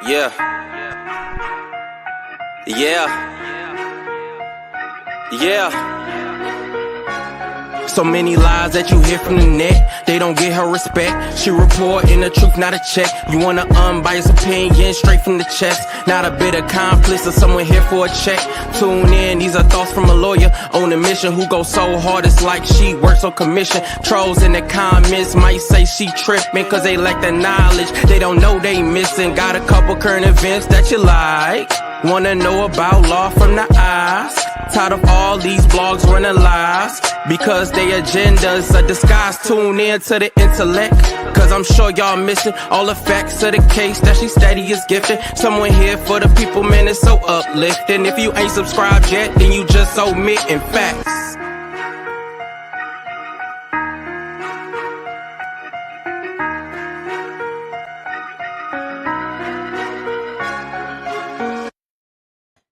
Yeah, yeah, yeah. So many lies that you hear from the net, they don't get her respect. She reporting the truth, not a check. You want an unbiased opinion straight from the chest, not a bit accomplice or someone here for a check. Tune in, these are thoughts from a lawyer on a mission who goes so hard it's like she works on commission. Trolls in the comments might say she tripping cause they lack the knowledge, they don't know they missing. Got a couple current events that you like, wanna know about law from the eyes. Tired of all these blogs running lies because their agendas are disguised. Tune in to the intellect, cause I'm sure y'all missing all the facts of the case that she steady is gifted. Someone here for the people, man, it's so uplifting. If you ain't subscribed yet, then you just omitting facts.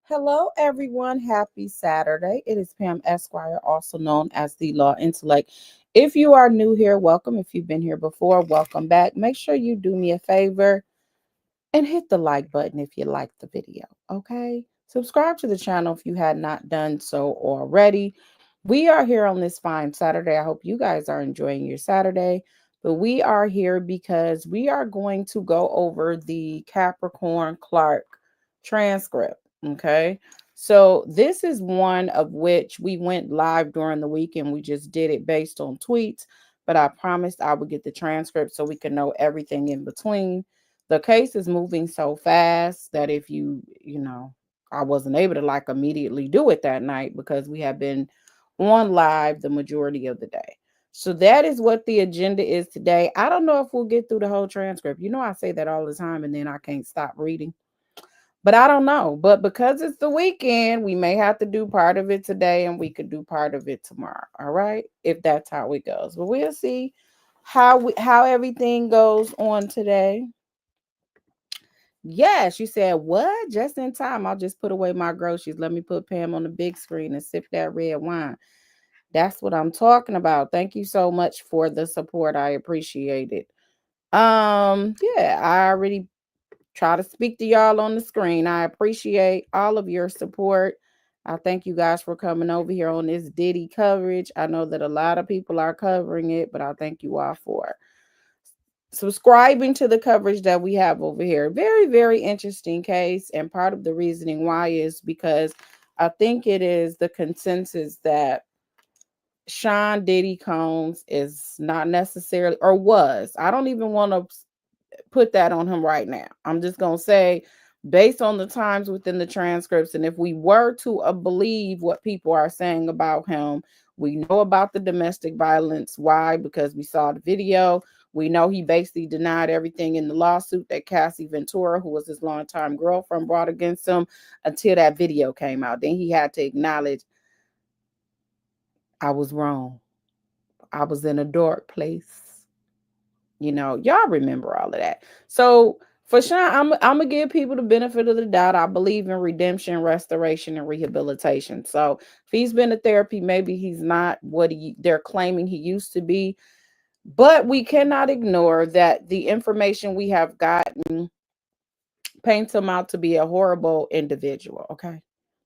Hello, everyone. Happy Saturday. It is Pam Esquire, also known as the Law Intellect. If you are new here, welcome. If you've been here before, welcome back. Make sure you do me a favor and hit the like button if you like the video, okay? Subscribe to the channel if you had not done so already. We are here on this fine Saturday. I hope you guys are enjoying your Saturday. But we are here because we are going to go over the Capricorn Clark transcript. Okay. So this is one of which we went live during the week and we just did it based on tweets. But I promised I would get the transcript so we can know everything in between. The case is moving so fast that if I wasn't able to like immediately do it that night because we have been on live the majority of the day. So that is what the agenda is today. I don't know if we'll get through the whole transcript. I say that all the time and then I can't stop reading. But I don't know. But because it's the weekend, we may have to do part of it today and we could do part of it tomorrow. All right? If that's how it goes. But we'll see how everything goes on today. Yes, you said what? Just in time. I'll just put away my groceries. Let me put Pam on the big screen and sip that red wine. That's what I'm talking about. Thank you so much for the support. I appreciate it. Yeah, I already try to speak to y'all on the screen. I appreciate all of your support. I thank you guys for coming over here on this Diddy coverage. I know that a lot of people are covering it, but I thank you all for subscribing to the coverage that we have over here. Very, very interesting case. And part of the reasoning why is because I think it is the consensus that Sean Diddy Combs is not necessarily, or was. I don't even want to put that on him right now. I'm just going to say, based on the times within the transcripts, and if we were to believe what people are saying about him, we know about the domestic violence. Why? Because we saw the video. We know he basically denied everything in the lawsuit that Cassie Ventura, who was his longtime girlfriend, brought against him until that video came out. Then he had to acknowledge, I was wrong. I was in a dark place. Y'all remember all of that. So for sure, I'm gonna give people the benefit of the doubt. I believe in redemption, restoration, and rehabilitation. So if he's been to therapy, maybe he's not what they're claiming he used to be. But we cannot ignore that the information we have gotten paints him out to be a horrible individual. Okay.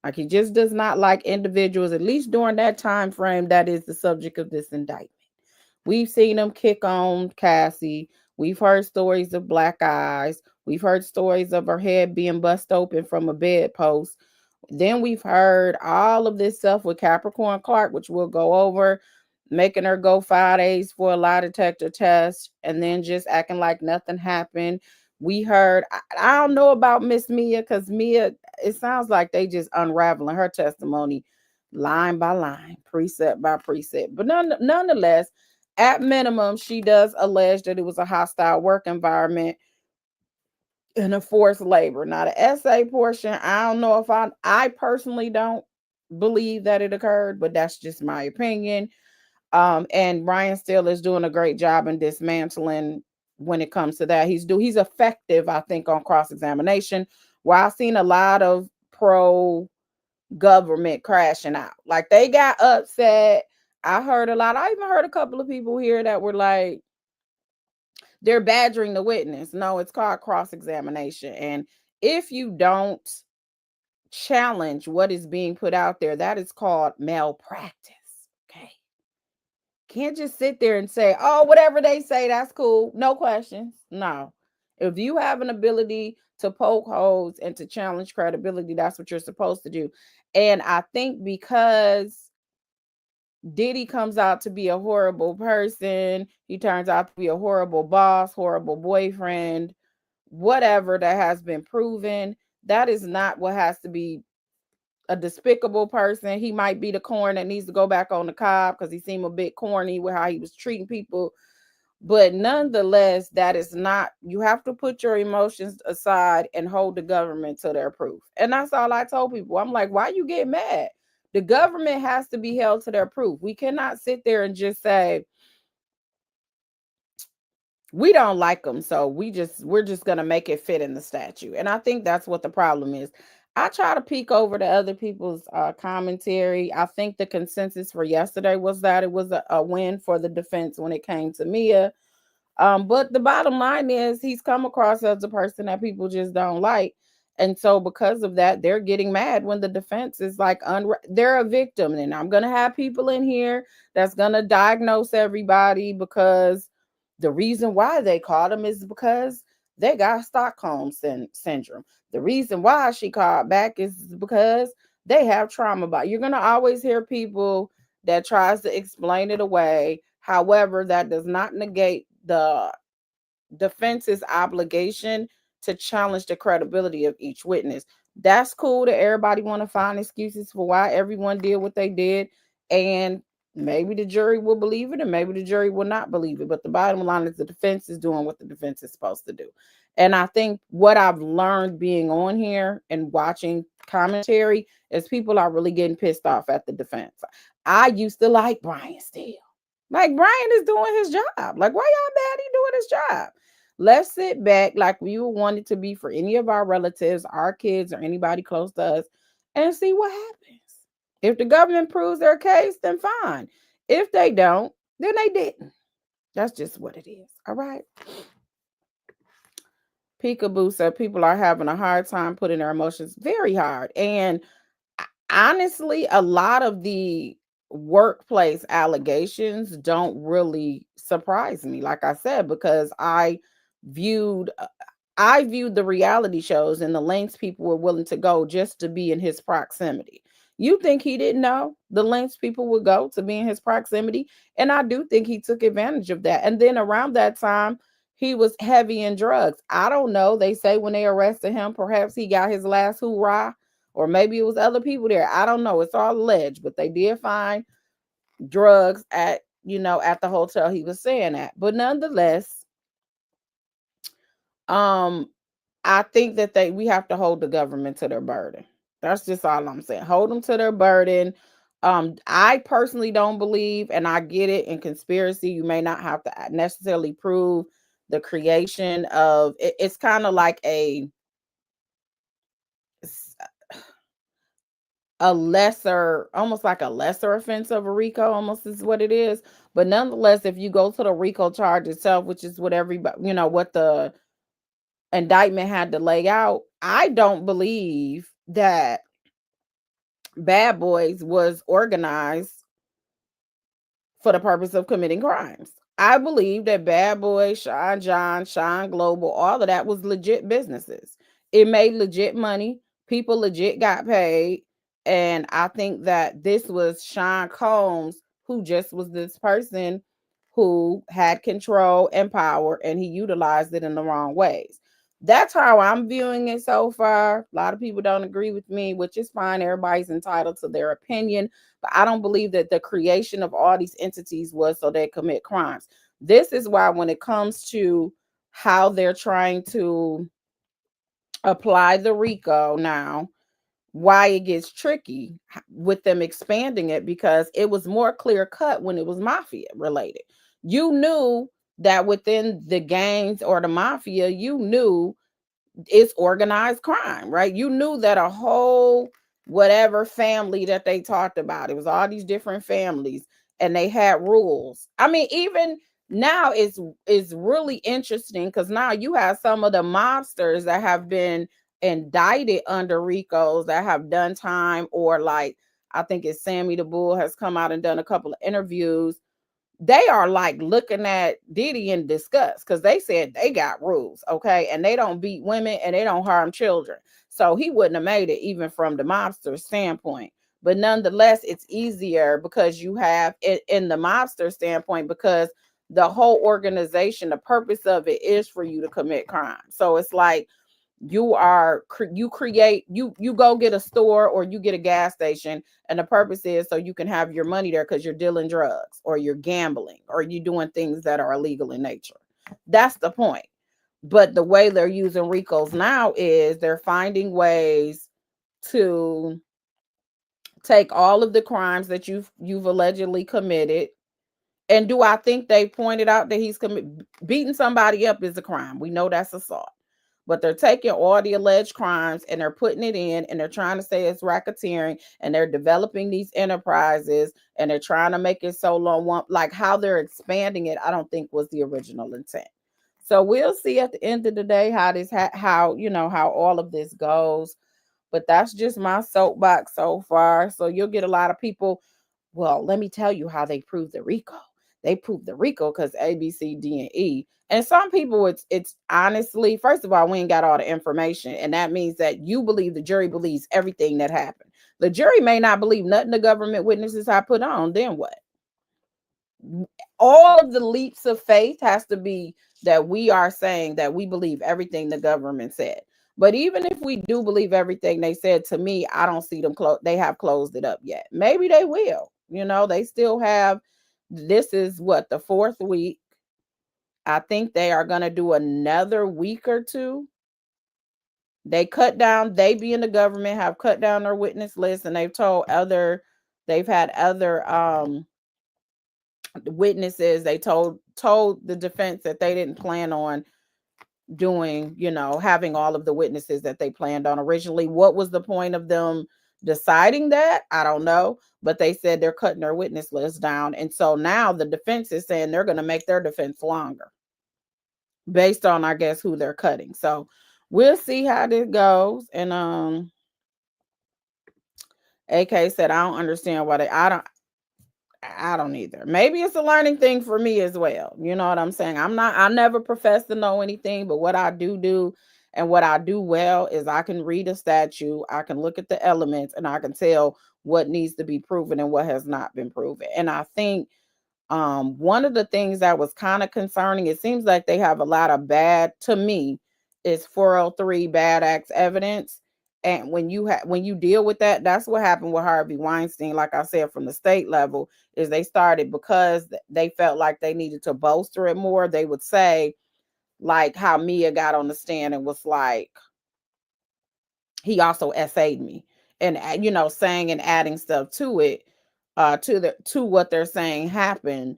Like he just does not like individuals, at least during that time frame that is the subject of this indictment. We've seen him kick on Cassie. We've heard stories of black eyes. We've heard stories of her head being bust open from a bedpost. Then we've heard all of this stuff with Capricorn Clark, which we'll go over, making her go 5 days for a lie detector test and then just acting like nothing happened. We heard, I don't know about Miss Mia because Mia, it sounds like they just unraveling her testimony line by line, precept by precept. But nonetheless, at minimum, she does allege that it was a hostile work environment and a forced labor. Now, the essay portion, I don't know if I personally don't believe that it occurred, but that's just my opinion. And Ryan Steele is doing a great job in dismantling when it comes to that. He's effective, I think, on cross-examination. While I've seen a lot of pro government crashing out, like they got upset. I even heard a couple of people here that were like, they're badgering the witness. No, it's called cross-examination. And if you don't challenge what is being put out there, that is called malpractice. Okay. Can't just sit there and say, oh, whatever they say, that's cool. No questions. No. If you have an ability to poke holes and to challenge credibility, that's what you're supposed to do. And I think because Diddy comes out to be a horrible person, he turns out to be a horrible boss, horrible boyfriend, whatever that has been proven, that is not what has to be a despicable person. He might be the corn that needs to go back on the cob because he seemed a bit corny with how he was treating people. But nonetheless, that is not, you have to put your emotions aside and hold the government to their proof. And that's all I told people. I'm like, why you get mad? The government has to be held to their proof. We cannot sit there and just say, we don't like them, so we're just gonna make it fit in the statute. And I think that's what the problem is. I try to peek over to other people's commentary. I think the consensus for yesterday was that it was a win for the defense when it came to Mia. But the bottom line is he's come across as a person that people just don't like. And so because of that, they're getting mad when the defense is like, they're a victim. And I'm going to have people in here that's going to diagnose everybody because the reason why they caught him is because they got Stockholm syndrome. The reason why she called back is because they have trauma. You're going to always hear people that tries to explain it away. However, that does not negate the defense's obligation to challenge the credibility of each witness. That's cool that everybody want to find excuses for why everyone did what they did, and maybe the jury will believe it and maybe the jury will not believe it. But the bottom line is the defense is doing what the defense is supposed to do. And I think what I've learned being on here and watching commentary is people are really getting pissed off at the defense. I used to like Brian Steele. Like, Brian is doing his job. Like, why y'all mad he doing his job? Let's sit back like we would want it to be for any of our relatives, our kids, or anybody close to us, and see what happens. If the government proves their case, then fine. If they don't, then they didn't. That's just what it is. All right. Peekaboo said people are having a hard time putting their emotions very hard. And honestly, a lot of the workplace allegations don't really surprise me, like I said, because viewed I viewed the reality shows and the lengths people were willing to go just to be in his proximity. You think he didn't know the lengths people would go to be in his proximity? And I do think he took advantage of that. And then around that time, he was heavy in drugs. I don't know. They say when they arrested him, perhaps he got his last hoorah, or maybe it was other people there. I don't know. It's all alleged, but they did find drugs at the hotel he was staying at. But nonetheless, I think that we have to hold the government to their burden. That's just all I'm saying. Hold them to their burden. I personally don't believe, and I get it, in conspiracy, you may not have to necessarily prove the creation of it. It's kind of like almost like a lesser offense of a RICO, almost is what it is. But nonetheless, if you go to the RICO charge itself, which is what everybody, what the indictment had to lay out, I don't believe that Bad Boys was organized for the purpose of committing crimes. I believe that Bad Boy, Sean John, Sean Global, all of that was legit businesses. It made legit money. People legit got paid. And I think that this was Sean Combs, who just was this person who had control and power, and he utilized it in the wrong ways. That's how I'm viewing it so far. A lot of people don't agree with me, which is fine. Everybody's entitled to their opinion. But I don't believe that the creation of all these entities was so they commit crimes. This is why when it comes to how they're trying to apply the RICO now, why it gets tricky with them expanding it, because it was more clear cut when it was mafia related. You knew that within the gangs or the mafia, you knew it's organized crime, right? You knew that a whole whatever family that they talked about, it was all these different families, and they had rules. I mean, even now it's really interesting because now you have some of the mobsters that have been indicted under RICOs that have done time, or like I think it's Sammy the Bull has come out and done a couple of interviews. They are like looking at Diddy in disgust because they said they got rules, okay, and they don't beat women and they don't harm children. So he wouldn't have made it even from the mobster standpoint. But nonetheless, it's easier because you have it in the mobster standpoint, because the whole organization, the purpose of it is for you to commit crime. So it's like you create, you go get a store or you get a gas station, and the purpose is so you can have your money there because you're dealing drugs or you're gambling or you're doing things that are illegal in nature. That's the point. But the way they're using RICOs now is they're finding ways to take all of the crimes that you've allegedly committed. And do I think they pointed out that beating somebody up is a crime? We know that's assault. But they're taking all the alleged crimes and they're putting it in, and they're trying to say it's racketeering, and they're developing these enterprises, and they're trying to make it so long. Like how they're expanding it, I don't think was the original intent. So we'll see at the end of the day how this how how all of this goes. But that's just my soapbox so far. So you'll get a lot of people, well, let me tell you how they proved the RICO. They proved the RICO because A, B, C, D, and E. And some people, it's honestly, first of all, we ain't got all the information. And that means that you believe the jury believes everything that happened. The jury may not believe nothing the government witnesses I put on. Then what? All of the leaps of faith has to be that we are saying that we believe everything the government said. But even if we do believe everything they said, to me, I don't see them they have closed it up yet. Maybe they will. They still have, this is what, the fourth week. I think they are going to do another week or two. They cut down, they being the government have cut down their witness list, and they've had other witnesses. They told the defense that they didn't plan on doing, having all of the witnesses that they planned on originally. What was the point of them deciding that? I don't know, but they said they're cutting their witness list down. And so now the defense is saying they're going to make their defense longer based on, I guess, who they're cutting. So we'll see how this goes. And AK said, I don't understand why I don't either. Maybe it's a learning thing for me as well. You know what I'm saying? I never profess to know anything, but what I do and what I do well is I can read a statute, I can look at the elements, and I can tell what needs to be proven and what has not been proven. And I think one of the things that was kind of concerning, it seems like they have a lot of bad, to me, is 403 bad acts evidence. And when you deal with that, that's what happened with Harvey Weinstein. Like I said, from the state level, is they started, because they felt like they needed to bolster it more. They would say, like how Mia got on the stand and was like, he also essayed me, and saying and adding stuff to it, to what they're saying happened.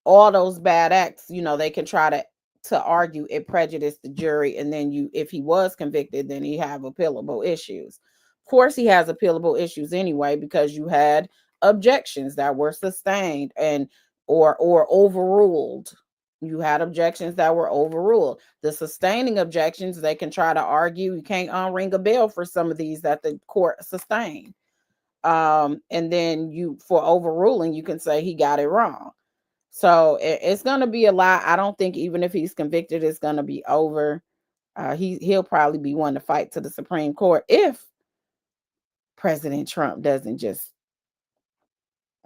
All those bad acts, they can try to argue it prejudiced the jury, and then if he was convicted, then he have appealable issues. Of course, he has appealable issues anyway, because you had objections that were sustained and or overruled. You had objections that were overruled. The sustaining objections, they can try to argue. You can't unring a bell for some of these that the court sustained. And then for overruling, you can say he got it wrong. So it's going to be a lot. I don't think even if he's convicted, it's going to be over. He'll probably be one to fight to the Supreme Court if President Trump doesn't just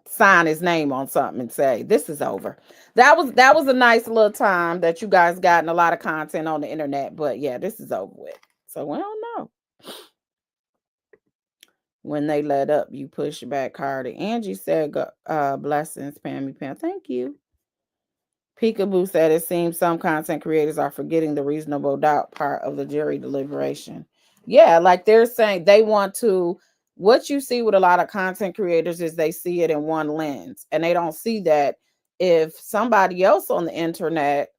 sign his name on something and say this is over. That was a nice little time that you guys gotten a lot of content on the internet, but yeah, this is over with. So we don't know. When they let up, you push back harder. Angie said, blessings, Pammy Pam. Thank you. Peekaboo said, it seems some content creators are forgetting the reasonable doubt part of the jury deliberation. Yeah, like they're saying they want to, what you see with a lot of content creators is they see it in one lens, and they don't see that if somebody else on the internet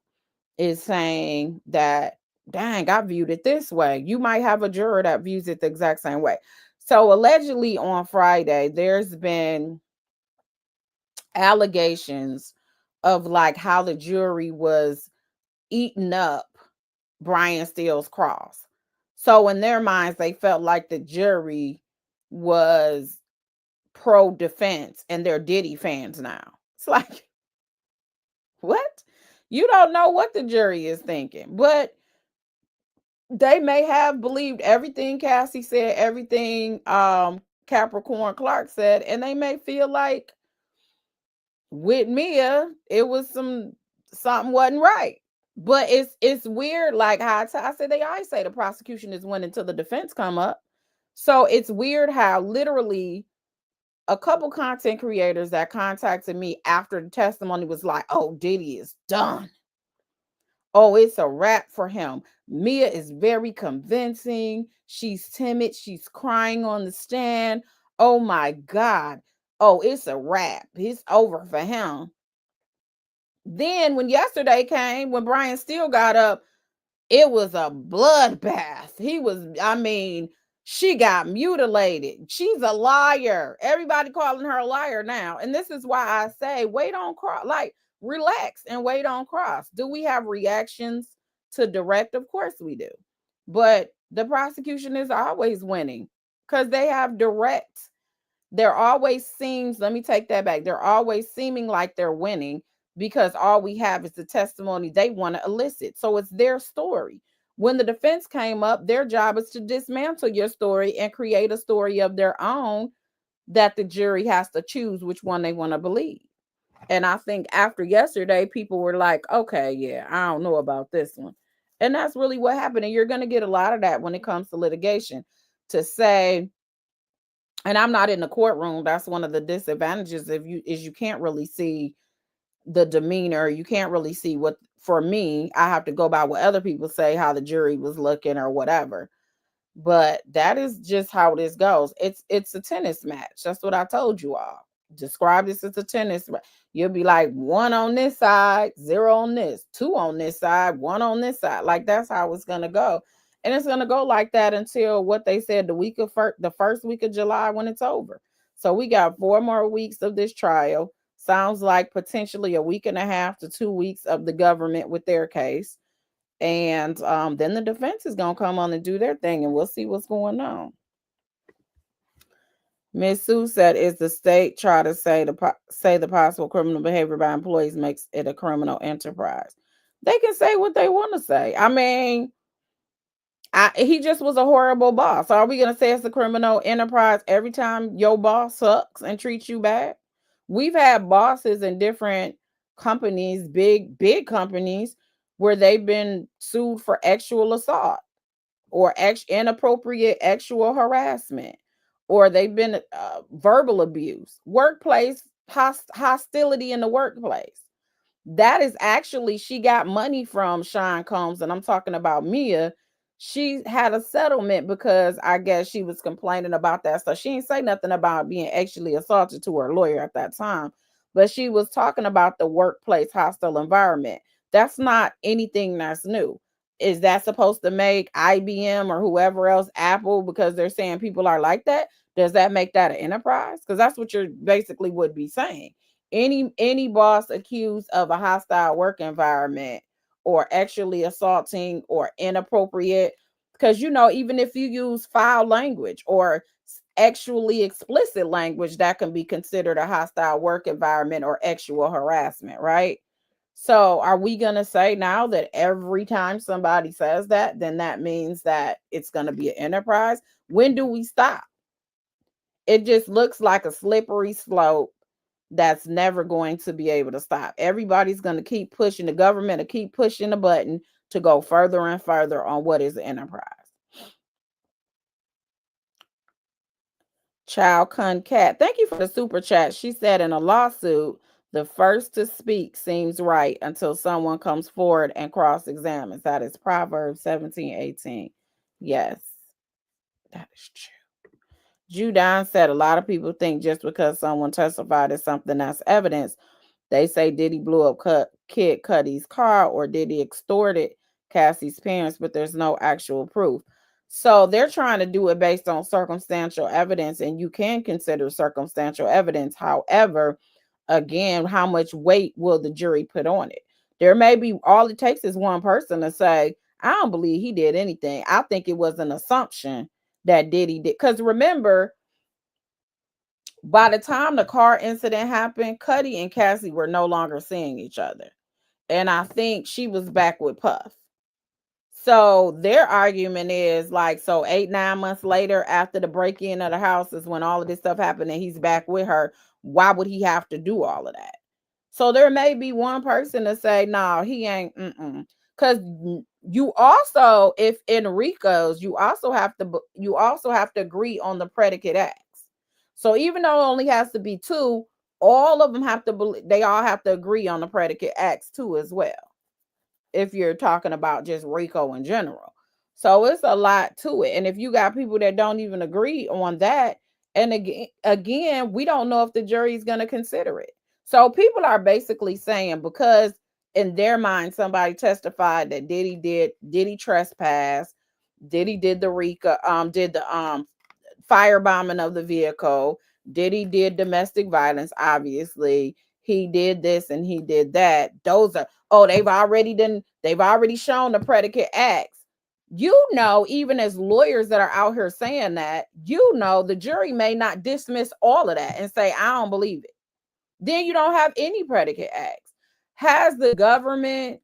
is saying that, dang, I viewed it this way, you might have a juror that views it the exact same way. So allegedly on Friday, there's been allegations of like how the jury was eating up Brian Steele's cross. So in their minds, they felt like the jury was pro defense and they're Diddy fans now. It's like, what? You don't know what the jury is thinking, but they may have believed everything Cassie said, everything Capricorn Clark said, and they may feel like with Mia, it was something wasn't right. But it's weird, like how I said they always say the prosecution is winning until the defense come up. So it's weird how literally a couple content creators that contacted me after the testimony was like, "Oh, Diddy is done. Oh, it's a wrap for him. Mia is very convincing. She's timid. She's crying on the stand. Oh my God. Oh, it's a wrap. It's over for him." Then when yesterday came, when Brian Steele got up, it was a bloodbath. I mean, she got mutilated. She's a liar. Everybody calling her a liar now. And this is why I say, wait on cross, like relax and wait on cross. Do we have reactions to direct? Of course we do. But the prosecution is always winning because they have direct. There always seems, let me take that back. They're always seeming like they're winning because all we have is the testimony they want to elicit. So it's their story. When the defense came up, their job is to dismantle your story and create a story of their own that the jury has to choose which one they want to believe. And I think after yesterday, people were like, okay, yeah, I don't know about this one. And that's really what happened. And you're going to get a lot of that when it comes to litigation to say, and I'm not in the courtroom. That's one of the disadvantages is you can't really see the demeanor. You can't really see what, for me, I have to go by what other people say, how the jury was looking or whatever. But that is just how this goes. It's a tennis match. That's what I told you all. Describe this as a tennis match. You'll be like 1 on this side, 0 on this, 2 on this side, 1 on this side. Like that's how it's gonna go. And it's gonna go like that until what they said the first week of July when it's over. So we got 4 more weeks of this trial. Sounds like potentially a week and a half to 2 weeks of the government with their case. And then the defense is gonna come on and do their thing, and we'll see what's going on. Miss Sue said, "Is the state try to say the possible criminal behavior by employees makes it a criminal enterprise?" They can say what they want to say. I mean, he just was a horrible boss. Are we gonna say it's a criminal enterprise every time your boss sucks and treats you bad? We've had bosses in different companies, big companies, where they've been sued for sexual assault or inappropriate sexual harassment, or they've been verbal abuse, workplace hostility in the workplace. That is actually, she got money from Sean Combs, and I'm talking about Mia. She had a settlement because I guess she was complaining about that stuff. She didn't say nothing about being actually assaulted to her lawyer at that time, but she was talking about the workplace hostile environment. That's not anything that's new. Is that supposed to make IBM or whoever else, Apple, because they're saying people are like that? Does that make that an enterprise? Because that's what you're basically would be saying. Any boss accused of a hostile work environment or actually assaulting or inappropriate, because even if you use foul language or actually explicit language, that can be considered a hostile work environment or sexual harassment, right? So are we going to say now that every time somebody says that, then that means that it's going to be an enterprise? When do we stop? It just looks like a slippery slope that's never going to be able to stop. Everybody's going to keep pushing, the government to keep pushing the button to go further and further on what is an enterprise. Child Kun Cat, thank you for the super chat. She said, in a lawsuit, the first to speak seems right until someone comes forward and cross-examines. That is Proverbs 17:18. Yes, that is true. Judon said, a lot of people think just because someone testified as something that's evidence, they say Diddy blew up Kid Cudi's car or Diddy extorted Cassie's parents, but there's no actual proof. So they're trying to do it based on circumstantial evidence, and you can consider circumstantial evidence. However, Again, how much weight will the jury put on it? There may be, all it takes is one person to say, I don't believe he did anything. I think it was an assumption that Diddy did. Because remember, by the time the car incident happened, Cuddy and Cassie were no longer seeing each other. And I think she was back with Puff. So their argument is like, so 8, 9 months later, after the break-in of the house is when all of this stuff happened and he's back with her. Why would he have to do all of that? So there may be one person to say, no, he ain't. Because you also, if in RICO's, you also have to agree on the predicate acts. So even though it only has to be two, all of them have to they all have to agree on the predicate acts too as well, if you're talking about just RICO in general. So it's a lot to it. And if you got people that don't even agree on that, and again, we don't know if the jury is going to consider it. So people are basically saying, because in their mind somebody testified that Diddy trespass, Diddy did the RICO, did the firebombing of the vehicle, Diddy did domestic violence, obviously he did this and he did that. Those are, oh, they've already shown the predicate acts. Even as lawyers that are out here saying that, the jury may not dismiss all of that and say, I don't believe it. Then you don't have any predicate acts. Has the government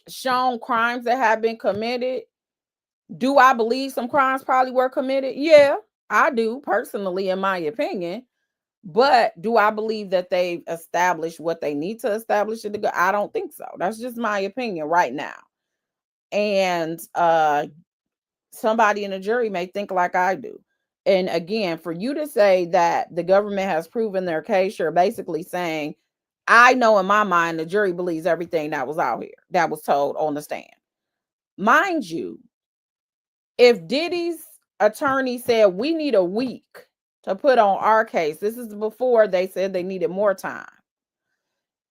shown crimes that have been committed? Do I believe some crimes probably were committed? Yeah, I do personally, in my opinion. But do I believe that they've established what they need to establish? I don't think so. That's just my opinion right now. And somebody in the jury may think like I do. And again, for you to say that the government has proven their case, you're basically saying, I know in my mind the jury believes everything that was out here, that was told on the stand. Mind you, if Diddy's attorney said we need a week to put on our case, this is before they said they needed more time.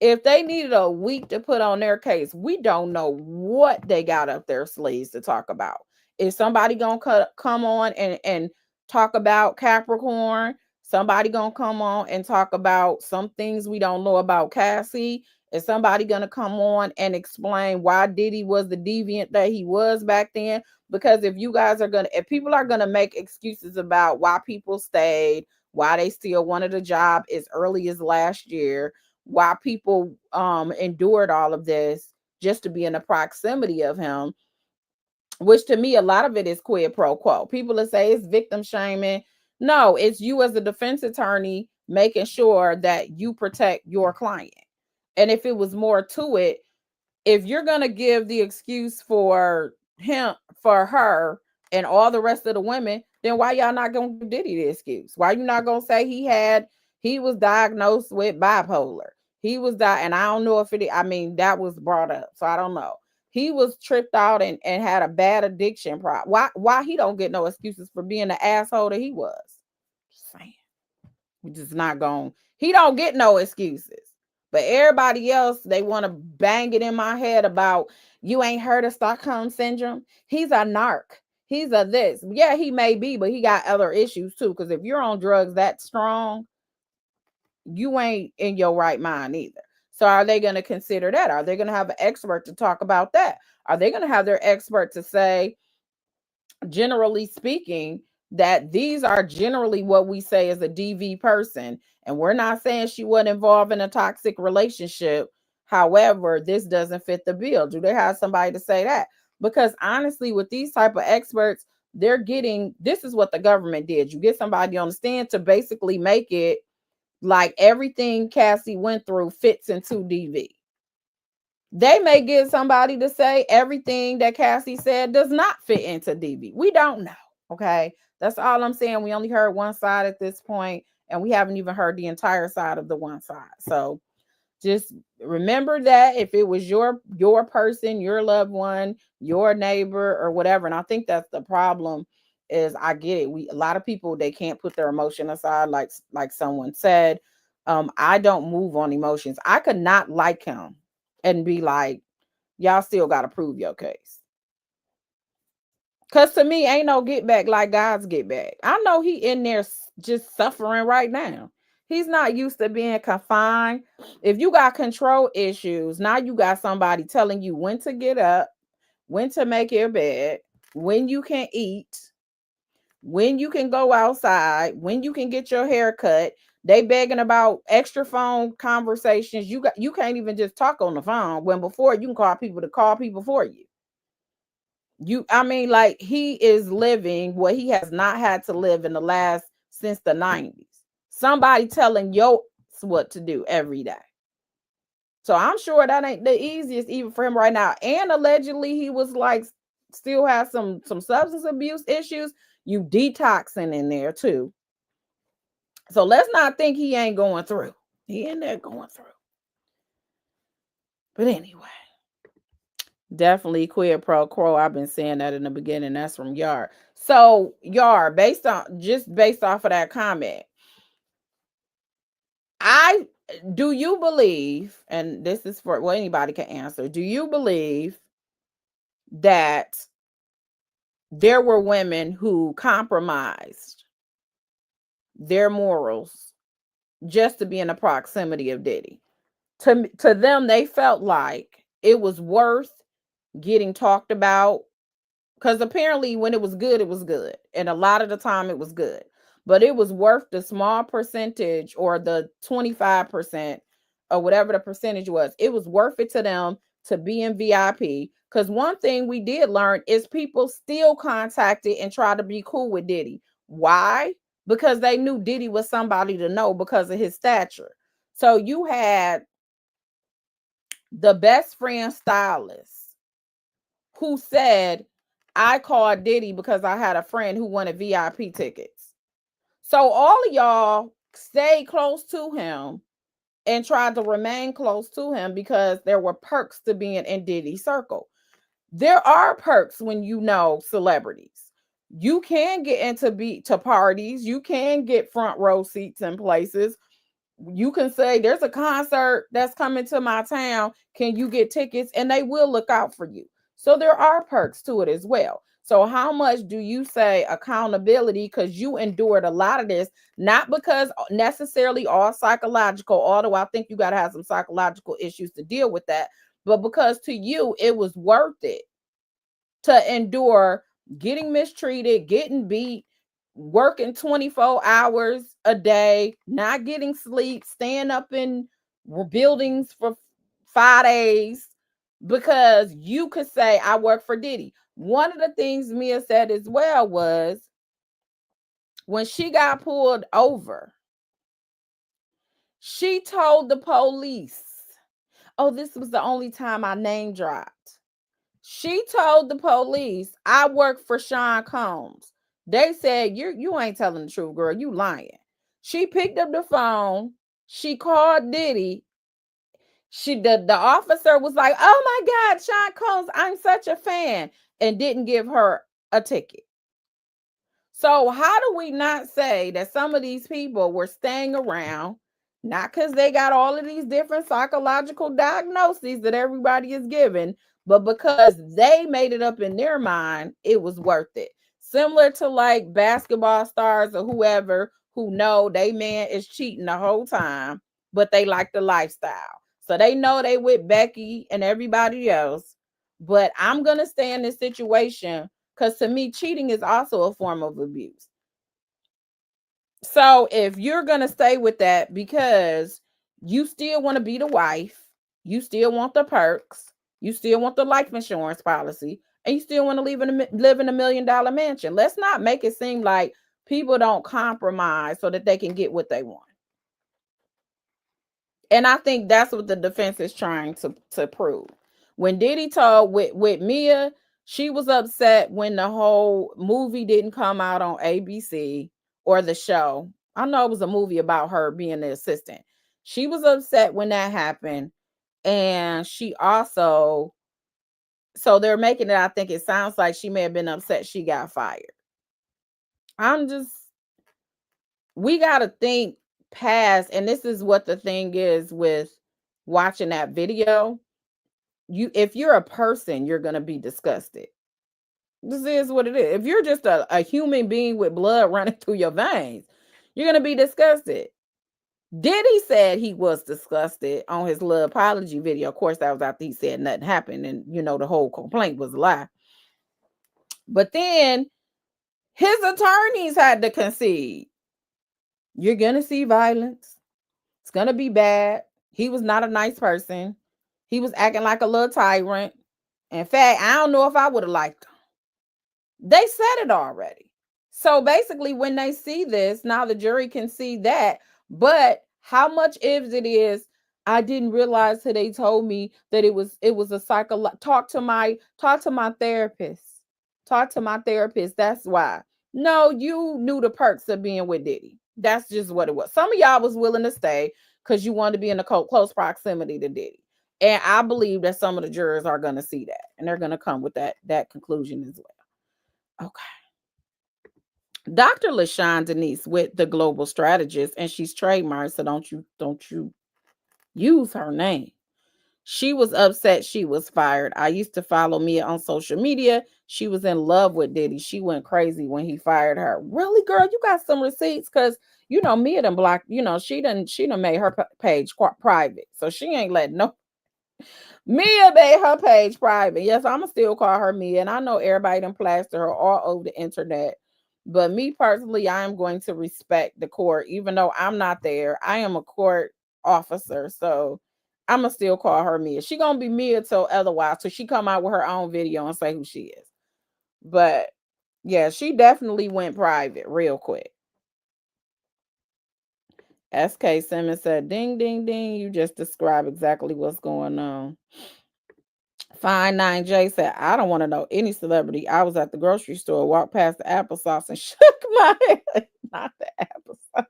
If they needed a week to put on their case, we don't know what they got up their sleeves to talk about. Is somebody gonna come on and talk about Capricorn? Somebody gonna come on and talk about some things we don't know about Cassie? Is somebody gonna come on and explain why Diddy was the deviant that he was back then? Because if people are gonna make excuses about why people stayed, why they still wanted a job as early as last year, why people endured all of this just to be in the proximity of him, which to me a lot of it is quid pro quo. People will say it's victim shaming. No, it's you as a defense attorney making sure that you protect your client. And if it was more to it, if you're going to give the excuse for her and all the rest of the women, then why y'all not going to give Diddy the excuse? Why you not going to say he was diagnosed with bipolar? And I don't know if that was brought up, so I don't know. He was tripped out and had a bad addiction problem. Why he don't get no excuses for being the asshole that he was? Just saying. We just not going. He don't get no excuses. But everybody else, they want to bang it in my head about, you ain't heard of Stockholm syndrome? He's a narc. He's a this. Yeah, he may be, but he got other issues too. Because if you're on drugs that strong, you ain't in your right mind either. So are they going to consider that? Are they going to have an expert to talk about that? Are they going to have their expert to say, generally speaking, that these are generally what we say is a DV person, and we're not saying she wasn't involved in a toxic relationship. However, this doesn't fit the bill. Do they have somebody to say that? Because honestly, with these type of experts, this is what the government did. You get somebody on the stand to basically make it like everything Cassie went through fits into DV. They may get somebody to say everything that Cassie said does not fit into DV. We don't know. Okay. That's all I'm saying. We only heard one side at this point, and we haven't even heard the entire side of the one side. So just remember that if it was your person, your loved one, your neighbor, or whatever. And I think that's the problem. Is I get it. A lot of people, they can't put their emotion aside, like someone said. I don't move on emotions. I could not like him and be like, y'all still got to prove your case. Because to me, ain't no get back like God's get back. I know he in there just suffering right now. He's not used to being confined. If you got control issues, now you got somebody telling you when to get up, when to make your bed, when you can eat, when you can go outside, when you can get your hair cut. They begging about extra phone conversations. You can't even just talk on the phone when before you can call people to call people for you. I mean, like, he is living what he has not had to live in the last since the 90s. Somebody telling yo what to do every day. So I'm sure that ain't the easiest even for him right now. And allegedly he was like still has some substance abuse issues. You detoxing in there too. So let's not think he ain't going through. He in there going through. But anyway, definitely quid pro quo. I've been saying that in the beginning. That's from Yard. So Yard, based off of that comment, do you believe, and this is for well, anybody can answer, do you believe that there were women who compromised their morals just to be in the proximity of Diddy? To them, they felt like it was worth getting talked about, because apparently when it was good, and a lot of the time it was good, but it was worth the small percentage or the 25% or whatever the percentage was. It was worth it to them to be in VIP, because one thing we did learn is people still contacted and tried to be cool with Diddy. Why? Because they knew Diddy was somebody to know because of his stature. So you had the best friend stylist who said, I called Diddy because I had a friend who wanted VIP tickets. So all of y'all stayed close to him and tried to remain close to him because there were perks to being in Diddy's circle. There are perks when you know celebrities. You can get to parties, you can get front row seats in places. You can say there's a concert that's coming to my town. Can you get tickets? And they will look out for you. So there are perks to it as well. So how much do you say accountability? Because you endured a lot of this, not because necessarily all psychological, although I think you got to have some psychological issues to deal with that, but because to you it was worth it to endure getting mistreated, getting beat, working 24 hours a day, not getting sleep, staying up in buildings for 5 days because you could say, I work for Diddy. One of the things Mia said as well was when she got pulled over, she told the police, oh, this was the only time I name dropped. She told the police, I work for Sean Combs. They said, you ain't telling the truth, girl. You lying. She picked up the phone. She called Diddy. The officer was like, oh my God, Sean Combs, I'm such a fan, and didn't give her a ticket. So how do we not say that some of these people were staying around, not because they got all of these different psychological diagnoses that everybody is given, but because they made it up in their mind, it was worth it. Similar to like basketball stars or whoever who know they man is cheating the whole time, but they like the lifestyle. So they know they with Becky and everybody else, but I'm going to stay in this situation because to me, cheating is also a form of abuse. So if you're going to stay with that because you still want to be the wife, you still want the perks, you still want the life insurance policy, and you still want to live in a $1 million mansion, let's not make it seem like people don't compromise so that they can get what they want. And I think that's what the defense is trying to prove. When Diddy told with Mia, she was upset when the whole movie didn't come out on ABC or the show. I know it was a movie about her being the assistant. She was upset when that happened. And she also, so they're making it, I think it sounds like she may have been upset she got fired. We got to think past, and this is what the thing is with watching that video. If you're a person, you're going to be disgusted. This is what it is. If you're just a human being with blood running through your veins, you're going to be disgusted. Diddy said he was disgusted on his little apology video. Of course, that was after he said nothing happened, and the whole complaint was a lie. But then his attorneys had to concede. You're gonna see violence. It's gonna be bad. He was not a nice person. He was acting like a little tyrant. In fact, I don't know if I would have liked him. They said it already. So basically, when they see this, now the jury can see that. But how much if it is, I didn't realize till they told me that it was a psycho. Talk to my therapist. Talk to my therapist. That's why. No, you knew the perks of being with Diddy. That's just what it was. Some of y'all was willing to stay because you wanted to be in a close proximity to Diddy. And I believe that some of the jurors are going to see that, and they're going to come with that conclusion as well. Okay. Dr. LaShawn Denise with the Global Strategist, and she's trademarked, so don't you use her name. She was upset she was fired. I used to follow Mia on social media. She was in love with Diddy. She went crazy when he fired her. Really, girl, you got some receipts? Because Mia done blocked, she done made her page private. So she ain't letting no Mia made her page private. Yes, I'ma still call her Mia, and I know everybody done plaster her all over the internet. But me personally, I am going to respect the court, even though I'm not there. I am a court officer, so I'ma still call her Mia. She gonna be Mia till otherwise, so she come out with her own video and say who she is. But yeah, she definitely went private real quick. SK Simmons said, "Ding, ding, ding! You just described exactly what's going on." Fine 9J said, I don't want to know any celebrity. I was at the grocery store, walked past the applesauce and shook my head. Not the applesauce.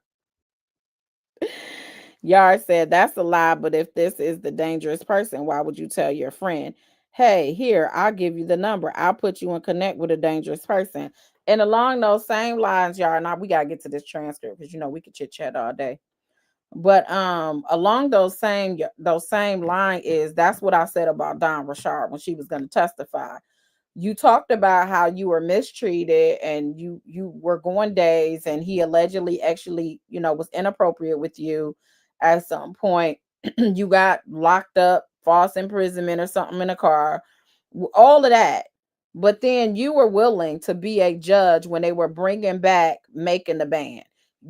Yard said, that's a lie, but if this is the dangerous person, why would you tell your friend, hey, here, I'll give you the number. I'll put you in connect with a dangerous person. And along those same lines, y'all, now we got to get to this transcript because, we could chit chat all day. But along those same line is that's what I said about Don Rashard when she was going to testify. You talked about how you were mistreated and you were going days, and he allegedly actually was inappropriate with you at some point. You got locked up, false imprisonment or something in a car, all of that. But then you were willing to be a judge when they were bringing back Making the Band.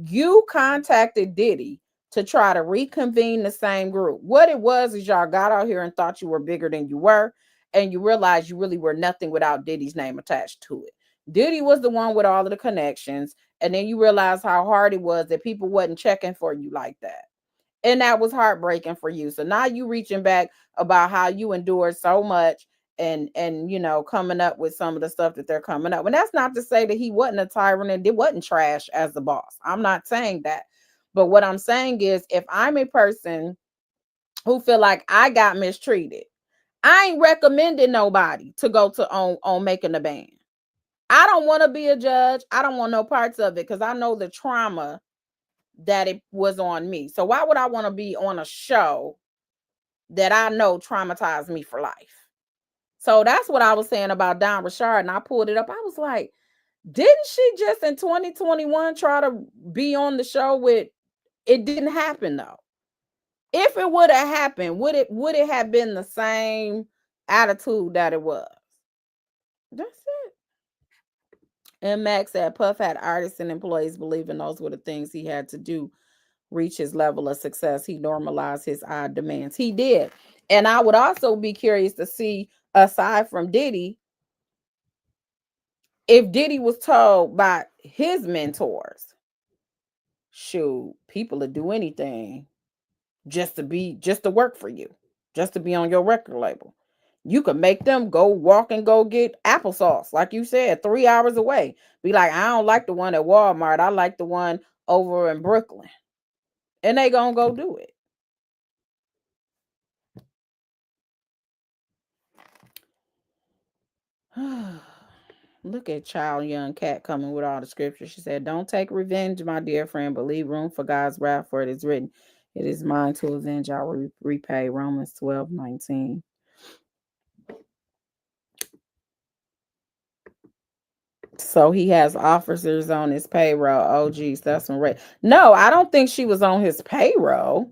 You contacted Diddy to try to reconvene the same group. What it was is y'all got out here and thought you were bigger than you were, and you realized you really were nothing without Diddy's name attached to it. Diddy was the one with all of the connections, and then you realize how hard it was that people wasn't checking for you like that. And that was heartbreaking for you. So now you reaching back about how you endured so much and coming up with some of the stuff that they're coming up. And that's not to say that he wasn't a tyrant and it wasn't trash as the boss. I'm not saying that. But what I'm saying is if I'm a person who feel like I got mistreated, I ain't recommending nobody to go to on Making the Band. I don't want to be a judge. I don't want no parts of it because I know the trauma that it was on me. So why would I want to be on a show that I know traumatized me for life? So that's what I was saying about Don Richard, and I pulled it up. I was like, didn't she just in 2021 try to be on the show with? It didn't happen though. If it would have happened, would it have been the same attitude that it was? That's it. And Max said Puff had artists and employees believing those were the things he had to do reach his level of success. He normalized his odd demands. He did. And I would also be curious to see, aside from Diddy, if Diddy was told by his mentors, shoot, people would do anything just to work for you, just to be on your record label. You could make them go walk and go get applesauce, like you said, 3 hours away. Be like, I don't like the one at Walmart. I like the one over in Brooklyn. And they gonna go do it. Look at child young cat coming with all the scripture. She said, don't take revenge, my dear friend, but leave room for God's wrath, for it is written, it is mine to avenge, I will repay. Romans 12:19. So he has officers on his payroll. Oh, geez, that's some right. No, I don't think she was on his payroll.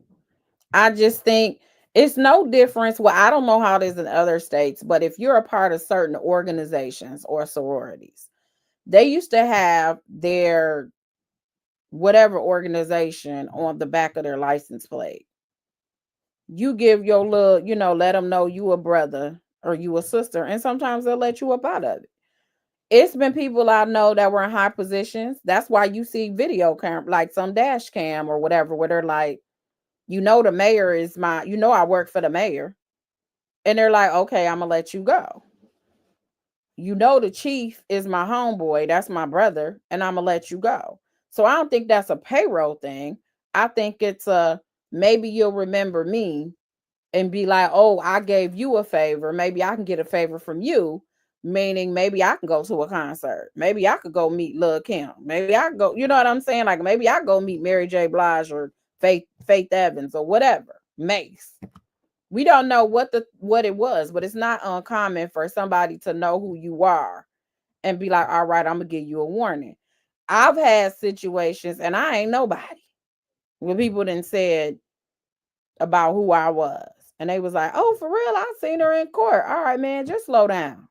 I just think it's no difference. Well, I don't know how it is in other states, but if you're a part of certain organizations or sororities, they used to have their whatever organization on the back of their license plate. You give your little, let them know you a brother or you a sister, and sometimes they'll let you up out of it. It's been people I know that were in high positions. That's why you see video cam, like some dash cam or whatever, where they're like, the mayor is I work for the mayor. And they're like, okay, I'm gonna let you go. The chief is my homeboy, that's my brother, and I'm gonna let you go. So I don't think that's a payroll thing. I think it's a maybe you'll remember me and be like, oh, I gave you a favor. Maybe I can get a favor from you. Meaning maybe I can go to a concert. Maybe I could go meet Lil Kim. Maybe I could go, you know what I'm saying? Like maybe I go meet Mary J. Blige or Faith Evans or whatever. Mace. We don't know what it was, but it's not uncommon for somebody to know who you are and be like, all right, I'm gonna give you a warning. I've had situations and I ain't nobody when people done said about who I was. And they was like, oh, for real, I seen her in court. All right, man, just slow down.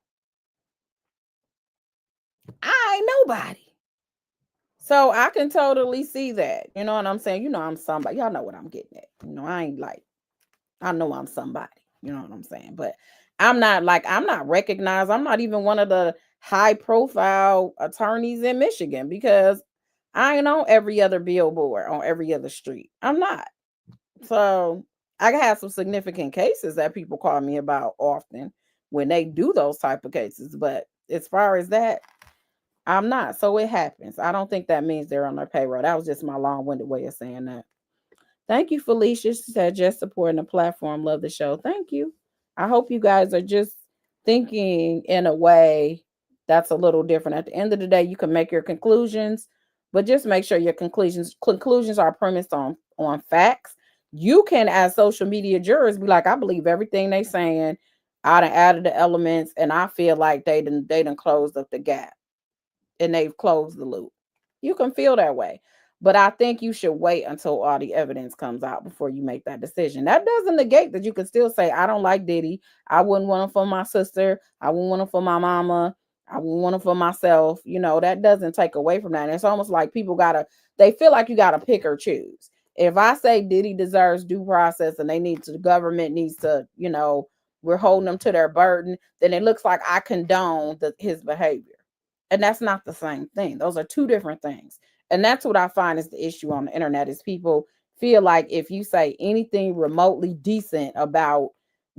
I ain't nobody. So I can totally see that. You know what I'm saying? I'm somebody. Y'all know what I'm getting at. I ain't like, I know I'm somebody. You know what I'm saying? But I'm not recognized. I'm not even one of the high profile attorneys in Michigan because I ain't on every other billboard on every other street. I'm not. So I have some significant cases that people call me about often when they do those type of cases. But as far as that, I'm not. So it happens. I don't think that means they're on their payroll. That was just my long-winded way of saying that. Thank you, Felicia. She said just supporting the platform. Love the show. Thank you. I hope you guys are just thinking in a way that's a little different. At the end of the day, you can make your conclusions, but just make sure your conclusions are premised on facts. You can, as social media jurors, be like, I believe everything they saying. I done added the elements, and I feel like they done closed up the gap and they've closed the loop. You can feel that way. But I think you should wait until all the evidence comes out before you make that decision. That doesn't negate that you can still say, I don't like Diddy. I wouldn't want him for my sister. I wouldn't want him for my mama. I wouldn't want him for myself. That doesn't take away from that. And it's almost like they feel like you gotta pick or choose. If I say Diddy deserves due process and the government needs to, we're holding them to their burden, then it looks like I condone his behavior. And that's not the same thing. Those are two different things. And that's what I find is the issue on the internet is people feel like if you say anything remotely decent about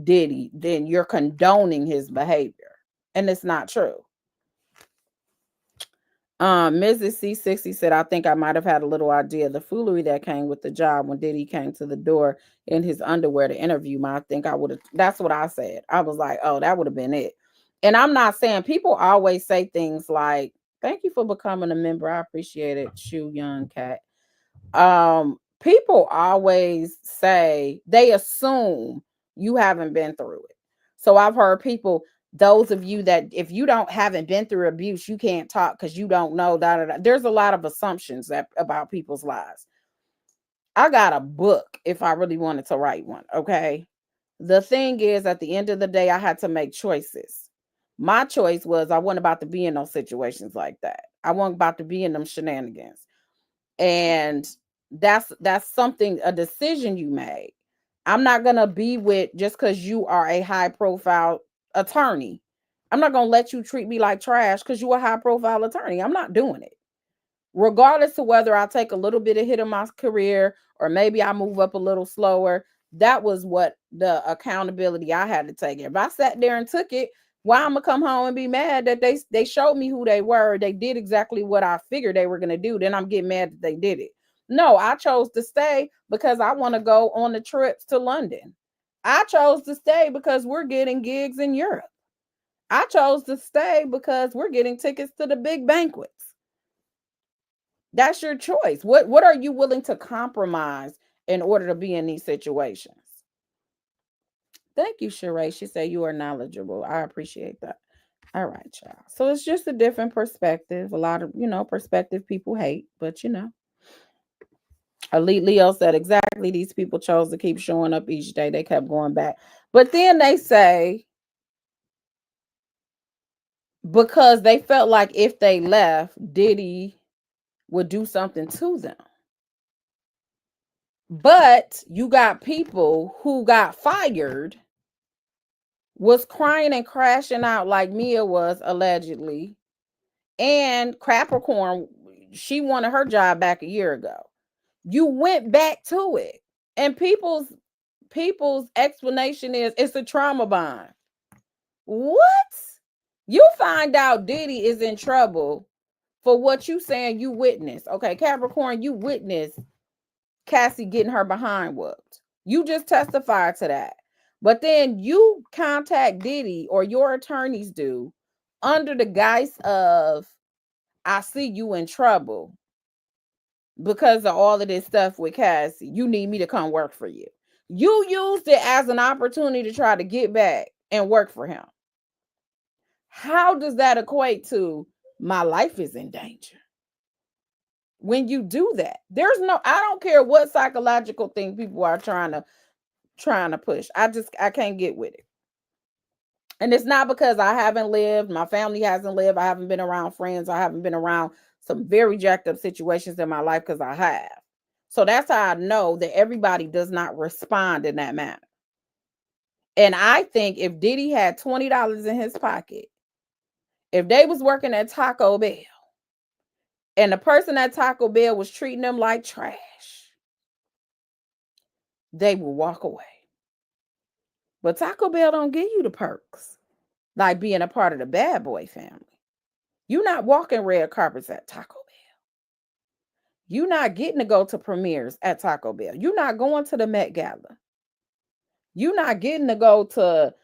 Diddy, then you're condoning his behavior. And it's not true. Mrs. C60 said, I think I might have had a little idea of the foolery that came with the job when Diddy came to the door in his underwear to interview me. I think I would have, that's what I said. I was like, oh, that would have been it. And I'm not saying people always say things like, thank you for becoming a member. I appreciate it. Shoe Young Cat. People always say they assume you haven't been through it. So I've heard people, those of you that if you haven't been through abuse, you can't talk because you don't know that. There's a lot of assumptions about people's lives. I got a book if I really wanted to write one. Okay. The thing is, at the end of the day, I had to make choices. My choice was I wasn't about to be in those situations like that. I wasn't about to be in them shenanigans. And that's something, a decision you made. I'm not gonna be with just because you are a high profile attorney. I'm not gonna let you treat me like trash because you're a high profile attorney. I'm not doing it. Regardless of whether I take a little bit of hit in my career or maybe I move up a little slower, that was what the accountability I had to take. If I sat there and took it, why I'm gonna come home and be mad that they showed me who they were, they did exactly what I figured they were gonna do, then I'm getting mad that they did it. No, I chose to stay because I want to go on the trips to London. I chose to stay because we're getting gigs in Europe. I chose to stay because we're getting tickets to the big banquets. That's your choice. What are you willing to compromise in order to be in these situations? Thank you, Sheree. She said you are knowledgeable. I appreciate that. All right, child. So it's just a different perspective. A lot of, perspective people hate, but Elite Leo said exactly these people chose to keep showing up each day. They kept going back. But then they say because they felt like if they left, Diddy would do something to them. But you got people who got fired, was crying and crashing out like Mia was allegedly. And Capricorn, she wanted her job back a year ago. You went back to it. And people's explanation is it's a trauma bond. What? You find out Diddy is in trouble for what you saying you witnessed. Okay, Capricorn, you witnessed Cassie getting her behind whooped. You just testified to that. But then you contact Diddy or your attorneys do under the guise of I see you in trouble because of all of this stuff with Cassie. You need me to come work for you. You used it as an opportunity to try to get back and work for him. How does that equate to my life is in danger? When you do that, I don't care what psychological thing people are trying to push. I can't get with it. And it's not because I haven't lived, my family hasn't lived, I haven't been around friends, I haven't been around some very jacked up situations in my life, because I have. So that's how I know that everybody does not respond in that manner. And I think if Diddy had $20 in his pocket, if they was working at Taco Bell and the person at Taco Bell was treating them like trash, they would walk away. But Taco Bell don't give you the perks like being a part of the bad boy family. You're not walking red carpets at Taco Bell. You're not getting to go to premieres at Taco Bell. You're not going to the Met Gala. You're not getting to go to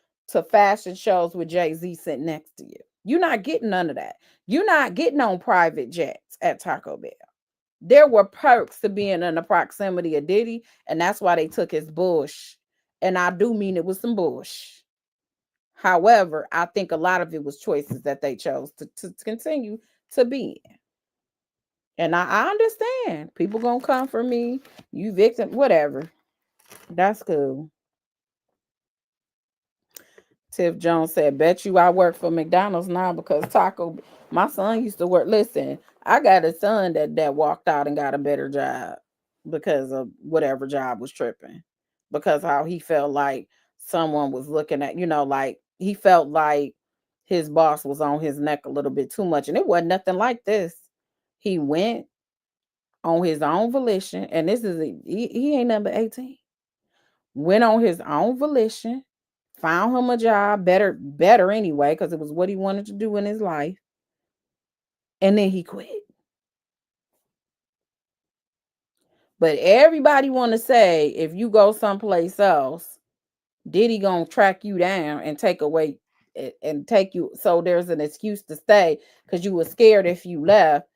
fashion shows with Jay-Z sitting next to you. You're not getting none of that. You're not getting on private jets at Taco Bell. There were perks to being in the proximity of Diddy, and that's why they took his bush. And I do mean it was some bush. However, I think a lot of it was choices that they chose to continue to be in. And I understand people gonna come for me, you victim, whatever. That's cool. Tiff Jones said, bet you I work for McDonald's now because my son used to work. Listen, I got a son that walked out and got a better job because of whatever job was tripping. Because how he felt like someone was looking at, like he felt like his boss was on his neck a little bit too much. And it wasn't nothing like this. He went on his own volition, and he ain't number 18. Went on his own volition, found him a job, better anyway, because it was what he wanted to do in his life. And then he quit. But everybody want to say if you go someplace else, Diddy gonna track you down and take away and take you. So there's an excuse to stay because you were scared if you left.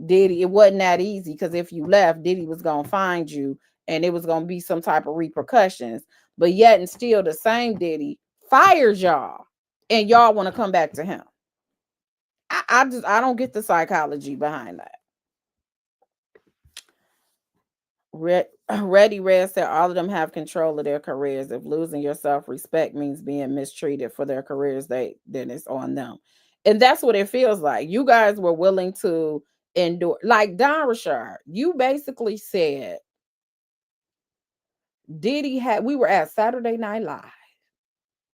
Diddy, it wasn't that easy because if you left, Diddy was gonna find you and it was gonna be some type of repercussions. But yet and still, the same Diddy fires y'all, and y'all want to come back to him. I don't get the psychology behind that. Ready Red said all of them have control of their careers. If losing your self-respect means being mistreated for their careers, then it's on them. And that's what it feels like. You guys were willing to endure. Like Don Richard, you basically said we were at Saturday Night Live.